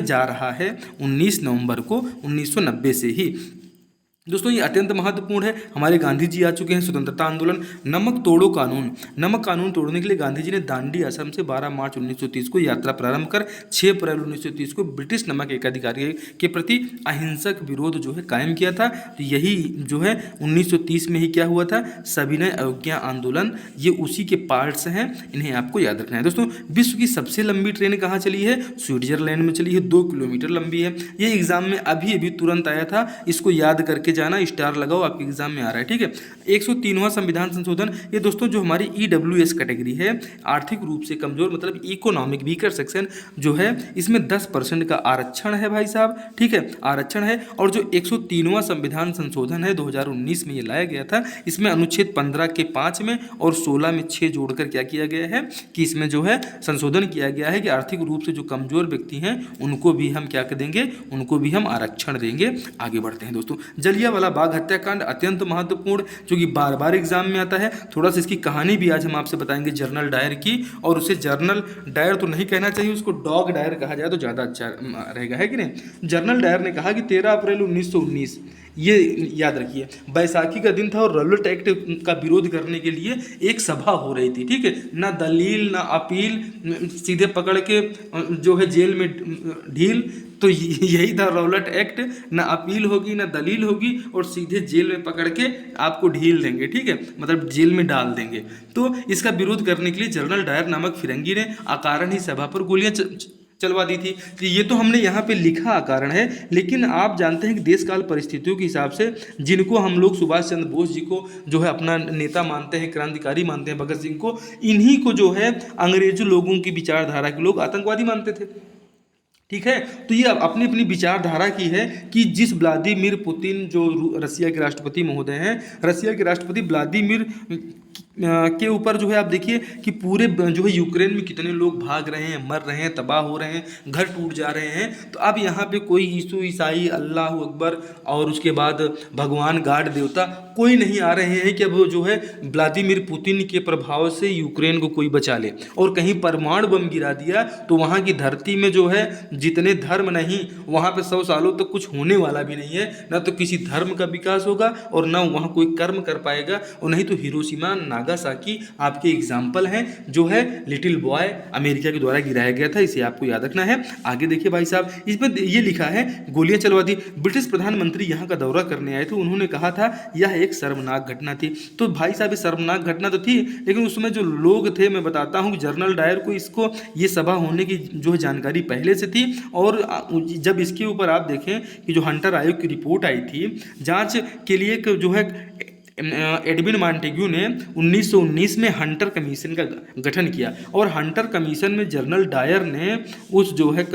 जा रहा है 19 नवंबर को 1990 से ही। दोस्तों ये अत्यंत महत्वपूर्ण है, हमारे गांधी जी आ चुके हैं। स्वतंत्रता आंदोलन, नमक तोड़ो कानून, नमक कानून तोड़ने के लिए गांधी जी ने दांडी असम से 12 मार्च 1930 को यात्रा प्रारंभ कर 6 अप्रैल 1930 को ब्रिटिश नमक एकाधिकारी के प्रति अहिंसक विरोध जो है कायम किया था। तो यही जो है 1930 में ही क्या हुआ था, सविनय अवज्ञा आंदोलन, ये उसी के पार्ट्स हैं, इन्हें आपको याद रखना है। दोस्तों विश्व की सबसे लंबी ट्रेन कहाँ चली है, स्विट्जरलैंड में चली है, 2 किलोमीटर लंबी है। ये एग्जाम में अभी तुरंत आया था, इसको याद करके जाना, स्टार लगाओ, आपके एग्जाम में आ रहा है, ठीक है। 103वां संविधान संशोधन, ये दोस्तों जो हमारी EWS कैटेगरी है, आर्थिक रूप से कमजोर मतलब इकोनॉमिक वीकर सेक्शन जो है, इसमें 10% का आरक्षण है भाई साहब, ठीक है, आरक्षण है। और जो 103वां संविधान संशोधन है 2019 में ये लाया गया था, इसमें अनुच्छेद 15 के 5 में और 16 में 6 जोड़कर क्या किया गया है कि इसमें जो है संशोधन किया गया है कि आर्थिक रूप से जो कमजोर व्यक्ति हैं उनको भी हम क्या देंगे, उनको भी हम आरक्षण देंगे। आगे बढ़ते हैं दोस्तों, जलियांवाला बाग हत्याकांड अत्यंत महत्वपूर्ण, जो कि बार बार एग्जाम में आता है। थोड़ा सा इसकी कहानी भी आज हम आपसे बताएंगे जनरल डायर की, और उसे जनरल डायर तो नहीं कहना चाहिए, उसको डॉग डायर कहा जाए तो ज़्यादा अच्छा रहेगा, है कि नहीं। जनरल डायर ने कहा कि 13 अप्रैल 1919, ये याद रखिए, बैसाखी का दिन था और रॉलेट एक्ट का विरोध करने के लिए एक सभा हो रही थी, ठीक है, ना दलील ना अपील, सीधे पकड़ के जो है जेल में ढील। तो यही था रॉलेट एक्ट, ना अपील होगी ना दलील होगी और सीधे जेल में पकड़ के आपको ढील देंगे, ठीक है, मतलब जेल में डाल देंगे। तो इसका विरोध करने के लिए जनरल डायर नामक फिरंगी ने अकारण ही सभा पर गोलियां चलवा दी थी। तो ये तो हमने यहाँ पे लिखा कारण है, लेकिन आप जानते हैं कि देश काल परिस्थितियों के हिसाब से जिनको हम लोग सुभाष चंद्र बोस जी को जो है अपना नेता मानते हैं, क्रांतिकारी मानते हैं, भगत सिंह को, इन्हीं को जो है अंग्रेजों लोगों की विचारधारा के लोग आतंकवादी मानते थे, ठीक है। तो ये अपनी अपनी विचारधारा की है कि जिस व्लादिमीर पुतिन जो रसिया के राष्ट्रपति महोदय हैं, रसिया के राष्ट्रपति व्लादिमीर के ऊपर जो है आप देखिए कि पूरे जो है यूक्रेन में कितने लोग भाग रहे हैं, मर रहे हैं, तबाह हो रहे हैं, घर टूट जा रहे हैं। तो अब यहाँ पे कोई यीशु ईसाई, अल्लाह अकबर और उसके बाद भगवान गाड देवता कोई नहीं आ रहे हैं कि अब जो है व्लादिमीर पुतिन के प्रभाव से यूक्रेन को कोई बचा ले। और कहीं परमाणु बम गिरा दिया तो वहाँ की धरती में जो है जितने धर्म नहीं, वहाँ पे 100 सालों तक कुछ होने वाला भी नहीं है, ना तो किसी धर्म का विकास होगा और ना वहाँ कोई कर्म कर पाएगा। और नहीं तो हिरोशिमा नागासाकी आपके एग्जाम्पल हैं, जो है लिटिल बॉय अमेरिका के द्वारा गिराया गया था, इसे आपको याद रखना है। आगे देखिए भाई साहब, इसमें ये लिखा है गोलियां चलवा दी। ब्रिटिश प्रधानमंत्री यहाँ का दौरा करने आए थे, उन्होंने कहा था यह एक शर्मनाक घटना थी। तो भाई साहब ये शर्मनाक घटना तो थी, लेकिन उसमें जो लोग थे, मैं बताता हूँ कि जनरल डायर को इसको ये सभा होने की जो है जानकारी पहले से थी। और जब इसके ऊपर आप देखें कि जो हंटर आयोग की रिपोर्ट आई थी जांच के लिए, जो है एडविन मॉन्टेग्यू ने 1919 में हंटर कमीशन का गठन किया। और हंटर कमीशन में जनरल डायर ने उस जो है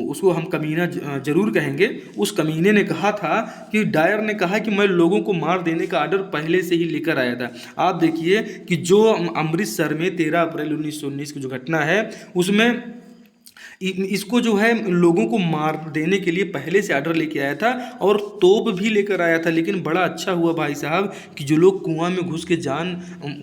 उसको हम कमीना जरूर कहेंगे, उस कमीने ने कहा था कि डायर ने कहा कि मैं लोगों को मार देने का आर्डर पहले से ही लेकर आया था। आप देखिए कि जो अमृतसर में 13 अप्रैल 1919 की जो घटना है उसमें इसको जो है लोगों को मार देने के लिए पहले से आर्डर लेके आया था और तोप भी लेकर आया था। लेकिन बड़ा अच्छा हुआ भाई साहब कि जो लोग कुआं में घुस के जान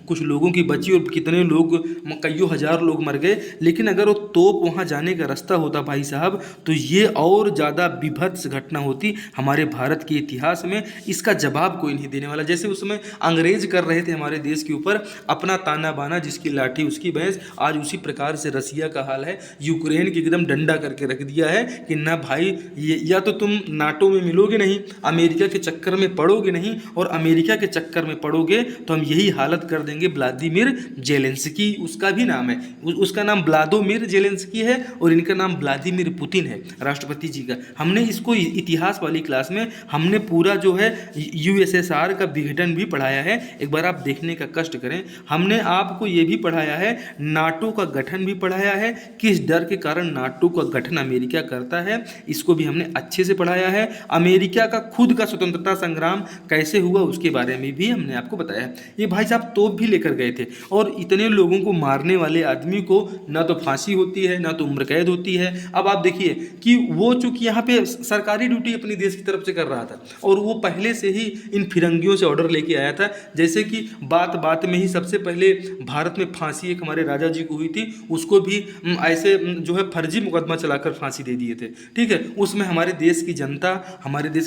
कुछ लोगों की बची और कितने लोग, कईयों हजार लोग मर गए। लेकिन अगर वो तोप वहां जाने का रास्ता होता भाई साहब तो ये और ज़्यादा विभत्स घटना होती हमारे भारत के इतिहास में। इसका जवाब कोई नहीं देने वाला। जैसे उसमें अंग्रेज कर रहे थे हमारे देश के ऊपर अपना ताना बाना, जिसकी लाठी उसकी भैंस, आज उसी प्रकार से रसिया का हाल है, यूक्रेन की एकदम डंडा करके रख दिया है कि ना भाई या तो तुम नाटो में मिलोगे नहीं, अमेरिका के चक्कर में पड़ोगे नहीं, और अमेरिका के चक्कर में पड़ोगे तो हम यही हालत कर देंगे व्लादिमीर जेलेंस्की, उसका भी नाम है, उसका नाम व्लादिमीर जेलेंस्की है और इनका नाम व्लादिमीर पुतिन है, राष्ट्रपति जी का। हमने इसको इतिहास वाली क्लास में हमने पूरा जो है यूएसएसआर का विघटन भी पढ़ाया है, एक बार आप देखने का कष्ट करें। हमने आपको ये भी पढ़ाया है, नाटो का गठन भी पढ़ाया है, किस डर के कारण नाटो का गठन अमेरिका करता है, इसको भी हमने अच्छे से पढ़ाया है। अमेरिका का खुद का स्वतंत्रता संग्राम कैसे हुआ उसके बारे में भी हमने आपको बताया। ये भाई साहब तोप भी लेकर गए थे, और इतने लोगों को मारने वाले आदमी को ना तो फांसी होती है ना तो उम्र कैद होती है। अब आप देखिए कि वो चूंकि यहाँ पे सरकारी ड्यूटी अपनी देश की तरफ से कर रहा था, और वो पहले से ही इन फिरंगियों से ऑर्डर लेके आया था, जैसे कि बात बात में ही सबसे पहले भारत में फांसी एक हमारे राजा जी को हुई थी, उसको भी ऐसे जो है फर्जी मुकदमा चलाकर फांसी दे दिए थे, ठीक है। उसमें हमारे देश की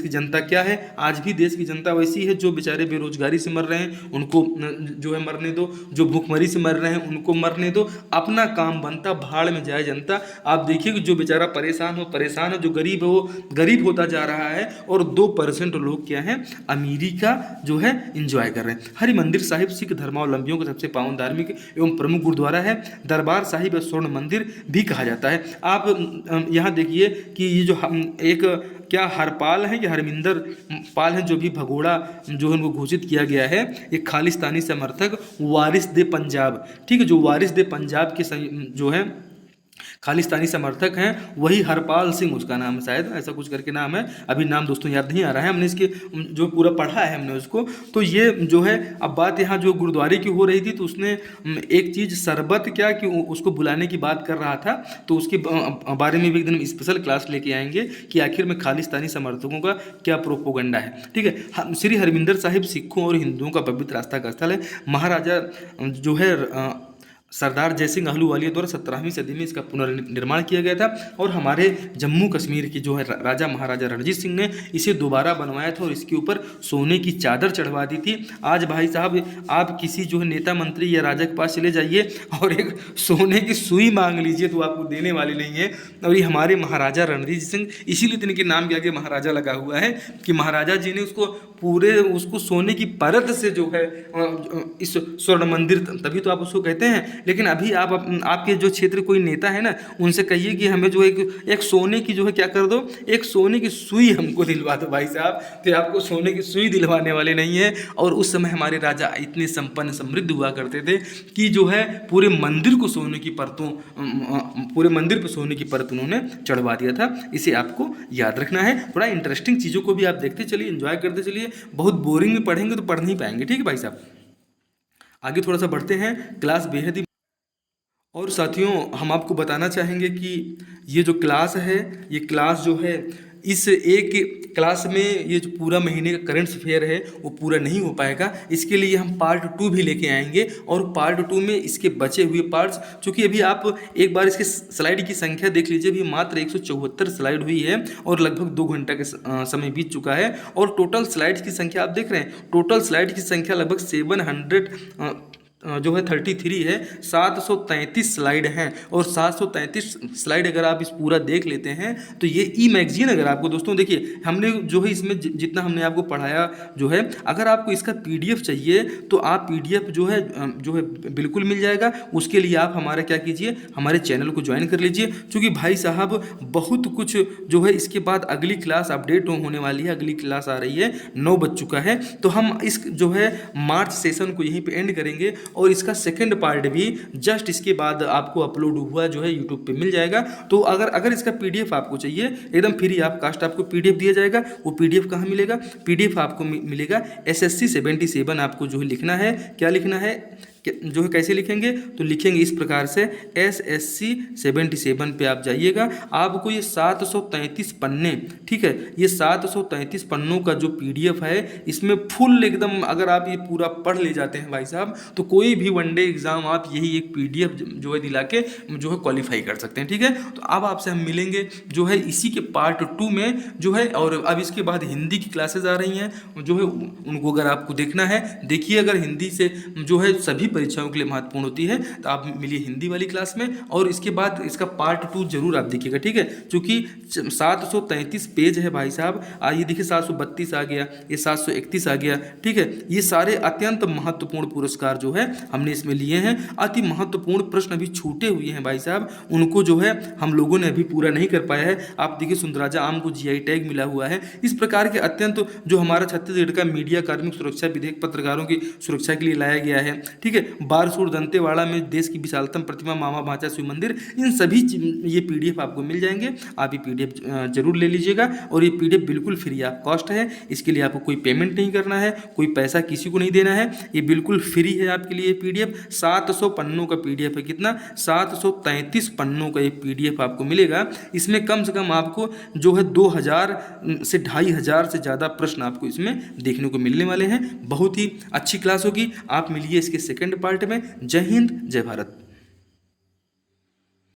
जनता क्या है, आज भी देश की जनता वैसी है, जो बेचारे बेरोजगारी से मर रहे हैं उनको जो है मरने दो, जो भूखमरी से मर रहे हैं उनको मरने दो, अपना काम बनता, भाड़ में जाए जनता। आप देखिए कि जो बेचारा परेशान है, जो गरीब है वो गरीब होता जा रहा है, और 2% लोग क्या हैं, अमीरी का जो है इंजॉय कर रहे हैं। हरिमंदिर साहिब सिख धर्मावलंबियों का सबसे पावन धार्मिक एवं प्रमुख गुरुद्वारा है, दरबार साहिब या स्वर्ण मंदिर भी कहा जाता है। आप यहाँ देखिए कि ये जो एक क्या हरपाल है कि हरमिंदर पाल है, जो भी भगोड़ा जो है उनको घोषित किया गया है, ये खालिस्तानी समर्थक वारिस दे पंजाब, ठीक है, जो वारिस दे पंजाब के जो है खालिस्तानी समर्थक हैं, वही हरपाल सिंह उसका नाम, शायद ऐसा कुछ करके नाम है, अभी नाम दोस्तों याद नहीं आ रहा है, हमने इसके जो पूरा पढ़ा है हमने उसको। तो ये जो है अब बात यहाँ जो गुरुद्वारे की हो रही थी, तो उसने एक चीज़ शरबत क्या कि उसको बुलाने की बात कर रहा था, तो उसके बारे में भी एकदम स्पेशल क्लास लेके आएंगे कि आखिर में खालिस्तानी समर्थकों का क्या प्रोपोगंडा है, ठीक है। श्री हरमिंदर साहिब सिखों और हिंदुओं का पवित्र आस्था का स्थल है। महाराजा जो है सरदार जयसिंह आहलूवालिया द्वारा 17वीं सदी में इसका पुनर्निर्माण किया गया था, और हमारे जम्मू कश्मीर की जो है राजा महाराजा रणजीत सिंह ने इसे दोबारा बनवाया था और इसके ऊपर सोने की चादर चढ़वा दी थी। आज भाई साहब आप किसी जो है नेता मंत्री या राजा के पास चले जाइए और एक सोने की सुई मांग लीजिए तो आपको देने वाले नहीं है। और ये हमारे महाराजा रणजीत सिंह, इसीलिए तो इनके नाम के आगे महाराजा लगा हुआ है कि महाराजा जी ने उसको सोने की परत से जो है इस स्वर्ण मंदिर, तभी तो आप उसको कहते हैं। लेकिन अभी आपके जो क्षेत्र कोई नेता है ना, उनसे कहिए कि हमें जो एक सोने की जो है क्या कर दो, एक सोने की सुई हमको दिलवा दो भाई साहब, तो आपको सोने की सुई दिलवाने वाले नहीं है। और उस समय हमारे राजा इतने संपन्न समृद्ध हुआ करते थे कि जो है पूरे मंदिर को सोने की परतों, पूरे मंदिर पर सोने की परत उन्होंने चढ़वा दिया था। इसे आपको याद रखना है। थोड़ा इंटरेस्टिंग चीज़ों को भी आप देखते चलिए, एंजॉय करते चलिए, बहुत बोरिंग में पढ़ेंगे तो पढ़ नहीं पाएंगे, ठीक है भाई साहब। आगे थोड़ा सा बढ़ते हैं, क्लास बेहद ही। और साथियों हम आपको बताना चाहेंगे कि ये जो क्लास है, ये क्लास जो है इस एक क्लास में ये जो पूरा महीने का करंट अफेयर है वो पूरा नहीं हो पाएगा। इसके लिए हम पार्ट 2 भी लेके आएंगे, और पार्ट 2 में इसके बचे हुए पार्ट्स, चूँकि अभी आप एक बार इसके स्लाइड की संख्या देख लीजिए, अभी मात्र 174 स्लाइड हुई है और लगभग 2 घंटा का समय बीत चुका है। और टोटल स्लाइड्स की संख्या आप देख रहे हैं, टोटल स्लाइड की संख्या लगभग 700 जो है 33 है, 733 स्लाइड हैं। और 733 स्लाइड अगर आप इस पूरा देख लेते हैं तो ये ई मैगजीन, अगर आपको दोस्तों देखिए हमने जो है इसमें जितना हमने आपको पढ़ाया जो है, अगर आपको इसका PDF चाहिए तो आप PDF जो है बिल्कुल मिल जाएगा। उसके लिए आप हमारा क्या कीजिए, हमारे चैनल को ज्वाइन कर लीजिए, क्योंकि भाई साहब बहुत कुछ जो है इसके बाद अगली क्लास अपडेट होने वाली है, अगली क्लास आ रही है, 9 बज चुका है। तो हम इस जो है मार्च सेशन को यहीं पे एंड करेंगे, और इसका सेकंड पार्ट भी जस्ट इसके बाद आपको अपलोड हुआ जो है यूट्यूब पे मिल जाएगा। तो अगर इसका PDF आपको चाहिए, एकदम फ्री ऑफ कास्ट आपको PDF दिया जाएगा। वो PDF कहाँ मिलेगा? PDF आपको मिलेगा SSC 77। आपको जो है लिखना है, क्या लिखना है जो है, कैसे लिखेंगे तो लिखेंगे इस प्रकार से SSC 77 पे आप जाइएगा। आपको ये 733 पन्ने, ठीक है, ये 733 पन्नों का जो PDF है, इसमें फुल एकदम अगर आप ये पूरा पढ़ ले जाते हैं भाई साहब, तो कोई भी वनडे एग्जाम आप यही एक PDF जो है दिला के जो है क्वालिफाई कर सकते हैं, ठीक है। तो अब आपसे हम मिलेंगे जो है इसी के पार्ट 2 में जो है। और अब इसके बाद हिंदी की क्लासेज आ रही हैं जो है, उनको अगर आपको देखना है देखिए। अगर हिंदी से जो है सभी परीक्षाओं के लिए महत्वपूर्ण होती है। तो आप मिलिए हिंदी वाली क्लास में, और इसके बाद इसका पार्ट 2 जरूर आप देखिएगा, ठीक है। क्योंकि 733 पेज है भाई साहब। ये देखिए 732 आ गया, ये 731 आ गया, ठीक है। ये सारे अत्यंत महत्वपूर्ण पुरस्कार जो है हमने इसमें लिए हैं। अति महत्वपूर्ण प्रश्न अभी छूटे हुए हैं भाई साहब, उनको जो है हम लोगों ने अभी पूरा नहीं कर पाया है। आप देखिए सुंदराजा आम को जीआई टैग मिला हुआ है। इस प्रकार के अत्यंत जो हमारा छत्तीसगढ़ का मीडिया कार्मिक सुरक्षा विधेयक पत्रकारों की सुरक्षा के लिए लाया गया है, ठीक है। बारसूर दंतेवाड़ा में देश की विशालतम प्रतिमा मामा भांचा शिव मंदिर, इन सभी ये पीडीएफ आपको मिल जाएंगे। आप ये पीडीएफ जरूर ले लीजिएगा, और ये पीडीएफ बिल्कुल फ्री ऑफ कॉस्ट है। इसके लिए आपको कोई पेमेंट नहीं करना है, कोई पैसा किसी को नहीं देना है, ये बिल्कुल फ्री है आपके लिए पीडीएफ। 700 पन्नों का पीडीएफ है। कितना? 733 पन्नों का ये पीडीएफ आपको मिलेगा। इसमें कम से कम आपको जो है 2000 से 2500 से ज़्यादा प्रश्न आपको इसमें देखने को मिलने वाले हैं। बहुत ही अच्छी क्लास होगी। आप मिलिए इसके सेकंड पार्ट में। जय हिंद, जय भारत।